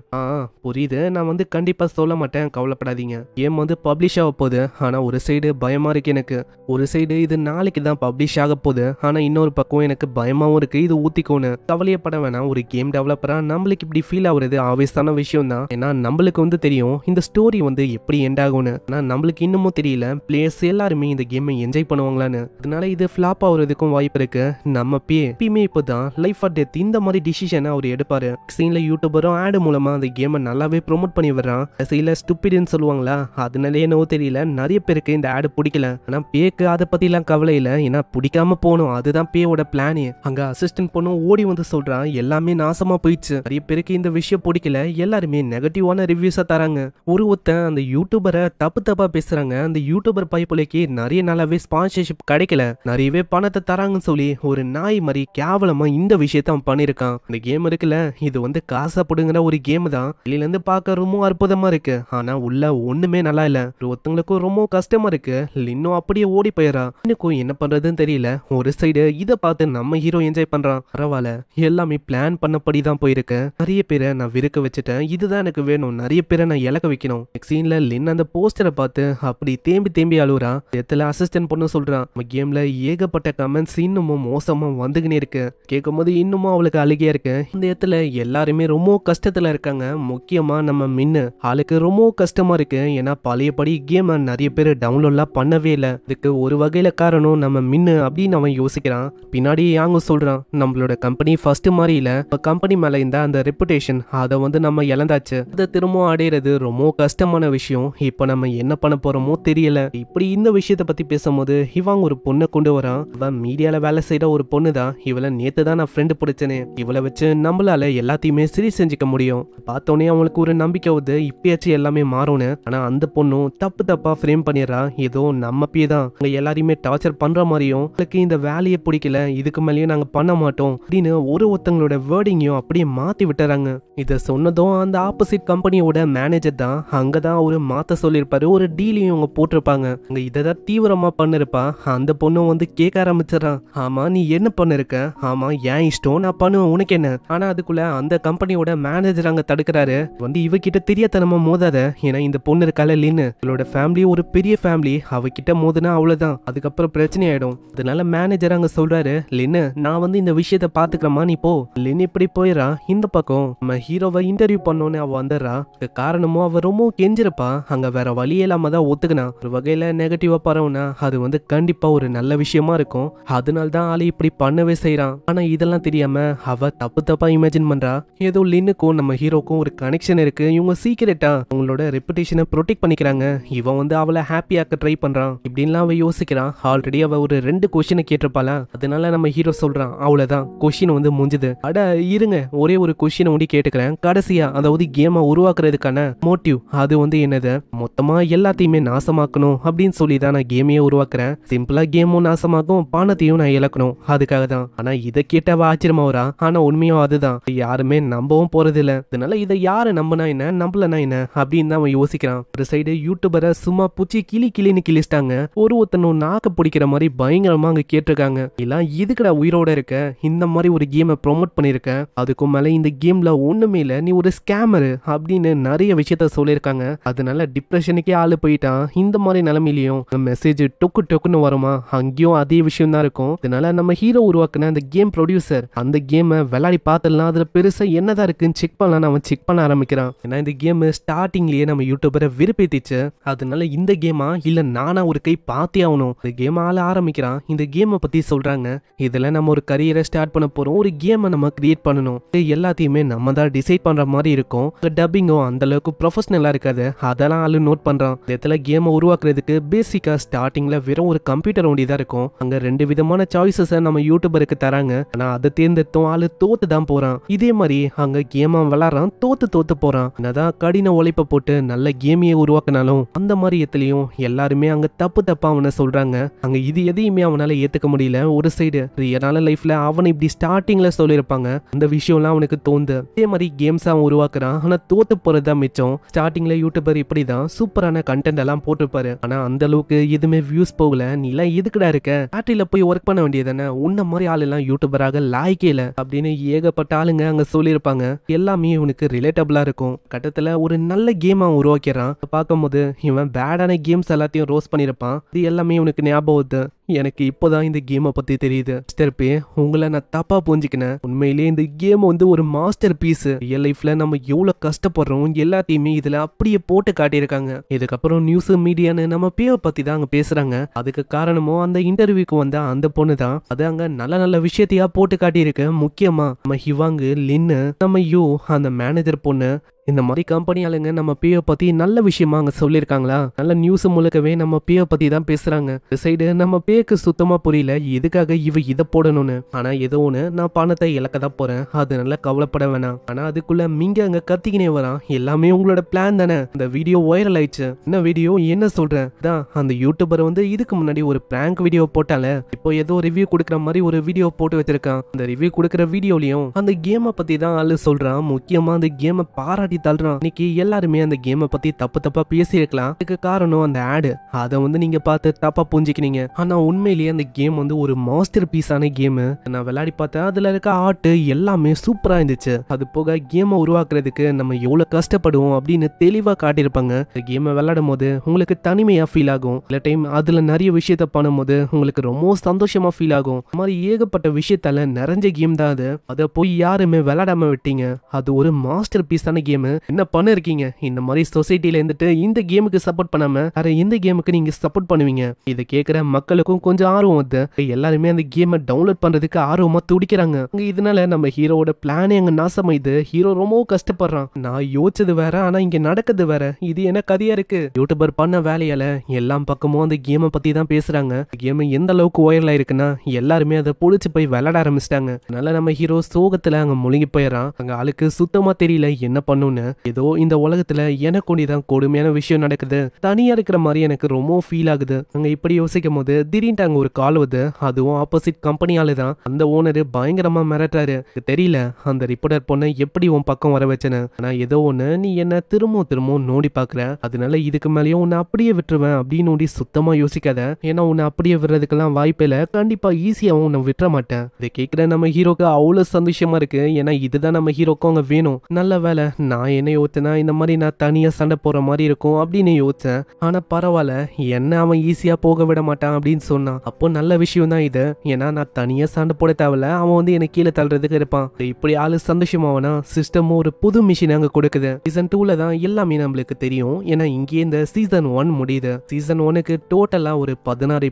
புரியுது, நான் வந்து கண்டிப்பா சொல்ல மாட்டேன், கவலைப்படாதீங்க. கேம் வந்து பப்ளிஷ் ஆக போகுது. ஆனா ஒரு சைடு பயமா இருக்கு எனக்கு. ஒரு சைடு இது நாளைக்கு தான் பப்ளிஷ் ஆக போகுது. ஆனா இன்னொரு பக்கம் எனக்கு பயமாவும் இருக்கு இது ஊத்திக்கோன்னு. கவலையப்பட வேணாம், ஒரு கேம் டெவலப்பரா நம்மளுக்கு இப்படி ஃபீல் ஆகுறது ஆவேசான விஷயம் தான். ஏன்னா நம்மளுக்கு வந்து தெரியும் இந்த ஸ்டோரி வந்து எப்படி எண்ட் ஆகும்னு. ஆனா நம்மளுக்கு இன்னமும் தெரியல பிளேயர்ஸ் எல்லாருமே இந்த கேமை என்ஜாய் பண்ணுவாங்களான்னு. அதனால இது ஃபிளாப் ஆகுறதுக்கும் வாய்ப்பு இருக்கு. நம்ம எப்பயுமே இப்போதான் லைஃப் ஆர் டெத் இந்த மாதிரி டிசிஷனை அவர் எடுப்பாரு. சீன்ல யூடியூபரும் ஆடு மூலமா அந்த கேமை நல்லாவே ப்ரோமோட் பண்ணி வர்றான். சீன்ல ஸ்டூபிட்னு சொல்லுவாங்களா, அதனால என்னவோ தெரியல நிறைய பேருக்கு இந்த ஆடு பிடிக்கல. ஆனா பேக்கு அதை பத்தி எல்லாம் கவலை இல்லை, ஏன்னா பிடிக்காம போகணும், அதுதான் பேயோட பிளானே. அங்க அசிஸ்டன்ட் பொண்ணும் ஓடி வந்து சொல்றான் எல்லாமே நாசமா போயிடுச்சு. நிறைய பேருக்கு இந்த விஷயம் பிடிக்கல, எல்லாருமே நெகட்டிவான ரிவ்யூஸா தராங்க. ஒருத்தன் அந்த யூடியூபரை தப்பா பேசுறாங்க. அந்த யூடியூபர் பைப்புலைக்கு நிறைய நாளாவே ஸ்பான்சர்ஷிப் கிடைக்கல, நிறையவே பணத்தை தராங்கன்னு சொல்லி ஒரு நாய் மாதிரி கேவலமா இந்த விஷயத்த அவன் பண்ணிருக்கான். இந்த கேம் இருக்குல்ல, இது வந்து காசா போடுங்கிற ஒரு கேம் தான். வெளியில இருந்து பார்க்க ரொம்ப அற்புதமா இருக்கு, ஆனா உள்ள ஒண்ணுமே நல்லா இல்ல. ஒருத்தங்களுக்கும் ரொம்ப கஷ்டமா இருக்கு. இன்னும் அப்படியே ஓடி போயிடா. எனக்கும் என்ன பண்றதுன்னு தெரியல. ஒரு சைடு இதை பார்த்து நம்ம ஹீரோ என்ஜாய் பண்றான். பரவாயில்ல, எல்லாமே பிளான் பண்ணபடி தான் போயிருக்கு. நிறைய பேரை நான் விருக்க வச்சுட்டேன், இதுதான் எனக்கு வேணும். நிறைய பேரை நான் இலக்க வைக்கணும். சீன்ல லின் அந்த போஸ்டரை பார்த்து அப்படி தேம்பி அழுகுறா. இடத்துல அசிஸ்டன்ட் பொண்ணு சொல்றான், நம்ம கேம்ல ஏகப்பட்ட கமெண்ட்ஸ் இன்னமும் மோசமா வந்துகினே இருக்கு. கேட்கும் போது இன்னமும் அவளுக்கு அழுகையா இருக்கு. இந்த இடத்துல எல்லாருமே ரொம்ப கஷ்டத்துல இருக்காங்க. முக்கியமா நம்ம மின்னு ஆளுக்கு ரொம்ப கஷ்டமா இருக்கு. ஏன்னா பழையபடி கேம் நிறைய பேர் டவுன்லோட்லாம் பண்ணவே இல்லை. இதுக்கு ஒரு வகையில காரணம் நம்ம மின்னு அப்படின்னு அவன் யோசிக்கிறான். பின்னாடி யாங்க சொல்றான், நம்மளோட கம்பெனி ஃபர்ஸ்ட் மாதிரி இல்ல, கம்பெனி மேல இந்த அந்த ரெப்புடேஷன் அதை வந்து நம்ம இழந்தாச்சு. அதை திரும்ப அடையிறது ரொம்ப கஷ்டமான விஷயம். இப்ப நம்ம என்ன பண்ண போறோமோ தெரியல. இப்படி இந்த விஷயத்த பத்தி பேசும்போது இவங்க ஒரு பொண்ணை கொண்டு வரான். அவன் மீடியால வேலை செய்யற ஒரு பொண்ணு தான். இவளை நேத்து தான் நான் ஃப்ரெண்டு பிடிச்சனே, இவளை வச்சு நம்மளால எல்லாத்தையுமே சரி செஞ்சுக்க முடியும். பார்த்தோன்னே அவங்களுக்கு ஒரு நம்பிக்கை வருது, இப்பயாச்சும் எல்லாமே மாறும்னு. ஆனா அந்த பொண்ணும் தப்பா ஃப்ரேம் பண்ணிடுறா. ஏதோ நம்ம பே தான் அங்க எல்லாரையுமே டார்ச்சர் பண்ற மாதிரியும், உங்களுக்கு இந்த வேலையை பிடிக்கல, இதுக்கு மேலேயும் நாங்க பண்ண மாட்டோம் அப்படின்னு ஒருத்தங்களோட அவங்களோட வேர்டிங்கையும் அப்படியே மாத்தி விட்டுறாங்க. இதை சொன்னதும் அந்த ஆப்போசிட் கம்பெனியோட மேனேஜர் தான் அங்கதான் ஒரு மாத்த சொல்லியிருப்பாரு. ஒரு டீலையும் இவங்க போட்டிருப்பாங்க. அங்க இதான் தீவிரமா பண்ணிருப்பா. அந்த பொண்ணு வந்து கேட்க ஆரம்பிச்சிடறான், ஆமா நீ என்ன பண்ணிருக்க? ஆமா ஏன் இஷ்டம், நான் பண்ணுவேன், உனக்கு என்ன? ஆனா அதுக்குள்ள அந்த கம்பெனியோட மேனேஜர் அங்க தடுக்கிறாரு. வந்து இவகிட்ட தெரியாதனமா மோதாத, ஏன்னா இந்த பொண்ணு இருக்கால லின்னு, இவளோட ஃபேமிலி ஒரு பெரிய ஃபேமிலி, அவகிட்ட மோதுனா அவ்வளவுதான், அதுக்கப்புறம் பிரச்சனை ஆயிடும். அதனால மேனேஜர் அங்க சொல்றாரு, லின்னு நான் வந்து இந்த விஷயத்த பாத்துக்கிறமா, நீ போ. லின் இப்படி போயிடா. இந்த பக்கம் நம்ம ஹீரோவை இன்டர்வியூ பண்ணோன்னு அவ வந்துடுறா. காரணமும் அவ ரொம்ப கெஞ்சிருப்பா. அங்க வேற வழி இல்லாம தான் ஒத்துக்கினா. ஒரு வகையில நெகட்டிவா பரவுனா அது வந்து கண்டிப்பா ஒரு நல்ல விஷயமா இருக்கும். அதனால தான் ஆளு இப்படி பண்ணவே செய்யறான். ஆனா இதெல்லாம் தெரியாம அவ தப்பு தப்பா இமேஜின் பண்றா. ஏதோ லின்னுக்கும் நம்ம ஹீரோக்கும் ஒரு கனெக்ஷன் இருக்கு, இவங்க சீக்கிரட்டா அவங்களோட ரெப்புடேஷனை ப்ரொடெக்ட் பண்ணிக்கிறாங்க. இவன் வந்து அவளை ஹாப்பியாக்க ட்ரை பண்றான். இப்படின்லாம் அவ யோசிக்கிறான். ஆல்ரெடி அவ ஒரு 2 கொஸ்டினை கேட்டிருப்பாளா. அதனால நம்ம ஹீரோ சொல்றான், அவ்வளவுதான் கொஸ்டின் வந்து முடிஞ்சது. அட இருங்க, ஒரே ஒரு கொஸ்டினை ஒண்டி கேட்டுக்கிறேன். கடைசியா அதாவது கேமை உருவாக்குறதுக்கான மோட்டிவ் அது வந்து என்னது? மொத்தமா எல்லாத்தையுமே நாசமாக்கணும் அப்படின்னு சொல்லி தான் நான் கேமையே உருவாக்குறேன். சிம்பிளா கேமும் நாசமாக்கும், பானத்தையும் நான் இழக்கணும், அதுக்காக தான். ஆனா இதை கேட்டவ ஆச்சரியமா வரா. ஆனா உண்மையும் அதுதான், யாருமே நம்பவும் போறது இல்ல. அதனால இதை யாரு நம்பினா என்ன, நம்பலனா என்ன அப்படின்னு தான் அவன் யோசிக்கிறான். ஒரு சைடு யூடியூபரை சும்மா பூச்சி கிளின்னு கிழிச்சிட்டாங்க. ஒருத்தனும் நாக்க பிடிக்கிற மாதிரி பயங்கரமா அங்க கேட்டிருக்காங்க, எல்லாம் இதுக்குடா உயிரோட இருக்க, இந்த மாதிரி ஒரு கேமை ப்ரொமோட் பண்ணிருக்க, அதுக்கும் மேல இந்த கேம்ல ஒண்ணுமே இல்ல, நீ ஒரு ஸ்கேமரு அப்படின்னு நிறைய விஷயத்த சொல்லியிருக்காங்க. அதனால டிப்ரெஷனுக்கே ஆளு போயிட்டான். இந்த மாதிரி நிலைமையிலையும் மெசேஜ் டொக்குன்னு வருமா, அங்கேயும் அதே விஷயம் தான் இருக்கும். அதனால நம்ம ஹீரோ உருவாக்குன அந்த கேம் ப்ரொடியூசர் அந்த கேமை விளையாடி பார்த்தலாம், அதுல பெருசா என்னதான் இருக்குன்னு செக் பண்ணலாம். அவன் செக் பண்ண ஆரம்பிக்கிறான். ஏன்னா இந்த கேம் ஸ்டார்டிங்லயே நம்ம யூடியூபரை விருப்பேத்திச்சு. அதனால இந்த கேமா இல்ல நானா ஒரு கை பார்த்தே ஆகணும். இந்த கேம் ஆள ஆரம்பிக்கிறான். இந்த கேமை பத்தி சொல்றாங்க, இதுல நம்ம ஒரு கரியரை ஸ்டார்ட் பண்ண போறோம், ஒரு கேமை நம்ம கிரியேட் பண்ணணும், எல்லாத்தையுமே நம்ம தான் டிசைட் பண்ற மாதிரி இருக்கும். டப்பிங்கும் அந்த அளவுக்கு ப்ரொஃபஷனலா இருக்காது, அதெல்லாம் ஆளு நோட் பண்றான். இந்த இடத்துல கேமை உருவாக்குறதுக்கு பேசிக்கா ஸ்டார்டிங்ல வெறும் ஒரு கம்ப்யூட்டர் ஒண்டி தான் இருக்கும். அங்க 2 விதமான சாய்ஸஸை நம்ம யூடியூபருக்கு தராங்க. ஆனா அதை தேர்ந்தெடுத்தும் ஆளு தோத்து தான் போறான். இதே மாதிரி அங்க கேமா விளாடுறான், தோத்து போறான். என்னதான் கடின உழைப்ப போட்டு நல்ல கேமையை உருவாக்குனாலும் அந்த மாதிரி இடத்துலயும் எல்லாருமே அங்க தப்பா அவனை சொல்றாங்க. அங்க இது எதையுமே அவனால ஏத்துக்க முடியல. ஒரு சைடு ரியலான லைஃப்ல அவனை இப்படி ஸ்டார்டிங்ல சொல்லியிருப்பாங்க, அந்த விஷயம்லாம் அவனுக்கு தோந்து. இதே மாதிரி கேம்ஸ் அவன் உருவாக்குறான். ஆனா தோத்து போறதுதான் மிச்சம். ஸ்டார்டிங்ல யூடியூபர் இப்படிதான் சூப்பரான கண்டென்ட் எல்லாம் போட்டிருப்பாரு. ஆனா அந்த அளவுக்கு எதுவுமே வியூஸ் போகல. நீ எல்லாம் எதுக்குடா இருக்க, ஃபேக்டரியில போய் ஒர்க் பண்ண வேண்டியதானே, உன்ன மாதிரி ஆள் எல்லாம் யூடியூபராக லாய்க்கே இல்ல அப்படின்னு ஏகப்பட்ட ஆளுங்க அங்க சொல்லியிருப்பாங்க. எல்லாமே இவனுக்கு ரிலேட்டபிளா இருக்கும். கட்டத்துல ஒரு நல்ல கேம் அவன் உருவாக்கிறான். பார்க்கும்போது இவன் பேடான கேம்ஸ் எல்லாத்தையும் ரோஸ் பண்ணிருப்பான். இது எல்லாமே இவனுக்கு ஞாபகம் வருது. எனக்கு இப்போதான் இந்த கேமை பத்தி தெரியுது. ஸ்டெர்பே, உங்களை நான் தப்பா புரிஞ்சுக்கினேன். உண்மையிலேயே இந்த கேம் வந்து ஒரு மாஸ்டர் பீஸ். ரியல் லைஃப்ல நம்ம எவ்வளவு கஷ்டப்படுறோம் எல்லாத்தையுமே இதுல அப்படியே போட்டு காட்டியிருக்காங்க. இதுக்கப்புறம் நியூஸ் மீடியான்னு நம்ம பேவை பத்தி தான் அங்க பேசுறாங்க. அதுக்கு காரணமும் அந்த இன்டர்வியூக்கு வந்த அந்த பொண்ணு தான். அது அங்க நல்ல விஷயத்தையா போட்டு காட்டியிருக்கு. முக்கியமா நம்ம ஹிவாங்கு, லின்னு, நம்ம யூ, அந்த மேனேஜர் பொண்ணு, இந்த மாதிரி கம்பெனி ஆளுங்க நம்ம பேவை பத்தி நல்ல விஷயமா அங்க சொல்லியிருக்காங்களா. நல்ல நியூஸ் முழுக்கவே நம்ம பேவை பத்தி தான் பேசுறாங்க. இந்த சைடு நம்ம பேக்கு சுத்தமா புரியல எதுக்காக இவ இதை போடணும்னு. ஆனா ஏதோ ஒண்ணு, நான் பணத்தை இழக்க தான் போறேன், அது நல்லா கவலைப்பட வேணாம். ஆனா அதுக்குள்ள மிங்க அங்க கத்திக்கினே வரான், எல்லாமே உங்களோட பிளான் தானே, இந்த வீடியோ வைரல் ஆயிடுச்சு. என்ன வீடியோ, என்ன சொல்றேன் தான் அந்த யூடியூபர் வந்து இதுக்கு முன்னாடி ஒரு பிராங்க் வீடியோ போட்டால, இப்போ ஏதோ ரிவ்யூ கொடுக்குற மாதிரி ஒரு வீடியோ போட்டு வச்சிருக்கான். அந்த ரிவ்யூ கொடுக்குற வீடியோலயும் அந்த கேமை பத்தி தான் ஆளு சொல்றான். முக்கியமா அந்த கேமை பாராட்டி தள்ளுறான். இன்னைக்கு எல்லாருமே அந்த கேமை பத்தி தப்பா பேசியிருக்கலாம். அதுக்கு காரணம் அந்த ஆடு, அதை வந்து நீங்க பார்த்து தப்பா புரிஞ்சுக்கினீங்க. ஆனா உண்மையிலேயே அந்த கேம் வந்து ஒரு மாஸ்டர் பீஸான கேம். நான் விளையாடி பார்த்தேன், அதுல இருக்க ஆர்ட் எல்லாமே சூப்பரா இருந்துச்சு. அது போக கேமை உருவாக்குறதுக்கு நம்ம எவ்வளவு கஷ்டப்படுவோம் அப்படின்னு தெளிவா காட்டியிருப்பாங்க. இந்த கேமை விளையாடும் போது உங்களுக்கு தனிமையா ஃபீல் ஆகும். சில டைம் அதுல நிறைய விஷயத்த பண்ணும்போது உங்களுக்கு ரொம்ப சந்தோஷமா ஃபீல் ஆகும். இந்த மாதிரி ஏகப்பட்ட விஷயத்தால நிறைஞ்ச கேம் தான் அது. அதை போய் யாருமே விளையாடாம விட்டீங்க. அது ஒரு மாஸ்டர் பீஸான கேம். என்ன பண்ண இருக்கீங்க? இந்த மாதிரி சொசைட்டில இருந்துட்டு இந்த கேமுக்கு சப்போர்ட் பண்ணாம வேற எந்த கேமுக்கு நீங்க சப்போர்ட் பண்ணுவீங்க? இதை கேட்கிற மக்களுக்கும் கொஞ்சம் ஆர்வம் வந்து எல்லாருமே அந்த கேமை டவுன்லோட் பண்றதுக்கு ஆர்வமா துடிக்கிறாங்க. இதனால நம்ம ஹீரோவோட பிளானே அங்க நாசமாயிது. ஹீரோ ரொம்ப கஷ்டப்படுறான். நான் யோசிச்சது வேற, ஆனா இங்க நடக்குது வேற. இது என்ன கதையா இருக்கு? யூடியூபர் பண்ண வேலையால எல்லா பக்கமும் அந்த கேமை பத்தி தான் பேசுறாங்க. கேம் எந்த அளவுக்கு வைரல் ஆயிருக்குன்னா எல்லாருமே அதை பொழிச்சு போய் விளையாட ஆரம்பிச்சிட்டாங்க. அதனால நம்ம ஹீரோ சோகத்துல அங்க முழுங்கி போயிடறான். அங்க ஆளுக்கு சுத்தமா தெரியல என்ன பண்ணும். விஷயம்னு. ஏதோ இந்த உலகத்துல எனக்கு ஒண்டிதான் கொடுமையான விஷயம் நடக்குது, தனியா இருக்கிற மாதிரி எனக்கு ரொம்ப ஃபீல் ஆகுது. அங்க இப்படி யோசிக்கும் போது திடீர்னு அங்க ஒரு கால் வருது. அதுவும் ஆப்போசிட் கம்பெனியால தான். அந்த ஓனரு பயங்கரமா மிரட்டாரு. தெரியல அந்த ரிப்போர்ட்டர் பொண்ணை எப்படி உன் பக்கம் வர வச்சேன்னு. ஆனா ஏதோ ஒண்ணு, நீ என்ன திரும்பவும் நோண்டி பாக்குற, அதனால இதுக்கு மேலேயும் உன்னை அப்படியே விட்டுருவேன் அப்படின்னு நோண்டி சுத்தமா யோசிக்காத. ஏன்னா உன்னை அப்படியே விடுறதுக்கெல்லாம் வாய்ப்பு இல்லை, கண்டிப்பா ஈஸியா உன்னை விட்டுற மாட்டேன். இதை கேட்கிற நம்ம ஹீரோக்கு அவ்வளவு சந்தோஷமா இருக்கு. ஏன்னா இதுதான் நம்ம ஹீரோக்கும் அங்க வேணும். நல்ல வேலை நான் என்ன யோசிச்சேன்னா இந்த மாதிரி நான் தனியா சண்டை போற மாதிரி இருக்கும் அப்படின்னு யோசிச்சேன். ஆனா பரவாயில்ல, என்ன அவன் ஈஸியா போக விட மாட்டான் அப்படின்னு சொன்னான். அப்போ நல்ல விஷயம் தான் இது. ஏன்னா நான் தனியா சண்டை போட தேவையில்ல, அவன் வந்து எனக்கு கீழே தள்ளுறதுக்கு இருப்பான். இப்படி ஆளு சந்தோஷமாவனா சிஸ்டமும் ஒரு புது மிஷின் அங்க கொடுக்குது. சீசன் 2ல தான் எல்லாமே நம்மளுக்கு தெரியும். ஏன்னா இங்கே இந்த சீசன் 1 முடியுது. சீசன் 1க்கு டோட்டலா ஒரு 16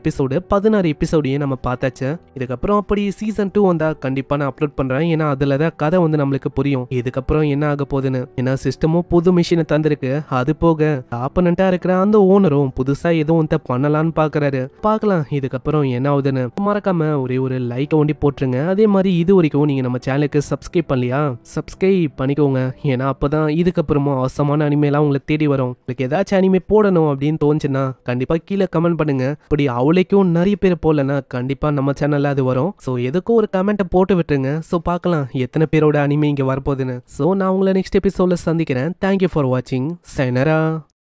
எபிசோடையும் நம்ம பார்த்தாச்சு. இதுக்கப்புறம் அப்படி சீசன் 2 வந்தா கண்டிப்பா நான் அப்லோட் பண்றேன். ஏன்னா அதுல தான் கதை வந்து நம்மளுக்கு புரியும் இதுக்கப்புறம் என்ன ஆக போகுதுன்னு. ஏன்னா சிஸ்டமும் புது மிஷினை தந்திருக்கு. அது போக ஆப்பனண்டா இருக்கிற அந்த ஓனரும் புதுசா ஏதோ ஒன்றை பண்ணலான்னு பாக்குறாரு. பார்க்கலாம் இதுக்கப்புறம் என்ன ஆகுதுன்னு. மறக்காம ஒரே ஒரு லைக் ஒண்டி போட்டுருங்க. அதே மாதிரி இது வரைக்கும் நீங்க நம்ம சேனலுக்கு சப்ஸ்கிரைப் பண்ணலையா, சப்ஸ்கிரைப் பண்ணிக்கோங்க. ஏன்னா அப்பதான் இதுக்கப்புறமா அவசரமான அனிமேலாம் உங்களை தேடி வரும். உங்களுக்கு ஏதாச்சும் அனிமே போடணும் அப்படின்னு தோணுச்சுன்னா கண்டிப்பா கீழே கமெண்ட் பண்ணுங்க. இப்படி அவளைக்கும் நிறைய பேர் போடலன்னா கண்டிப்பா நம்ம சேனல்ல அது வரும். ஸோ எதுக்கும் ஒரு கமெண்ட்டை போட்டு விட்டுருங்க. ஸோ பார்க்கலாம் எத்தனை பேரோட அனிமே இங்க வரப்போகுதுன்னு. ஸோ நான் உங்களை நெக்ஸ்ட் எபிசோட்ல சந்திக்கிறேன். தேங்க்யூ ஃபார் வாட்சிங். சைனரா.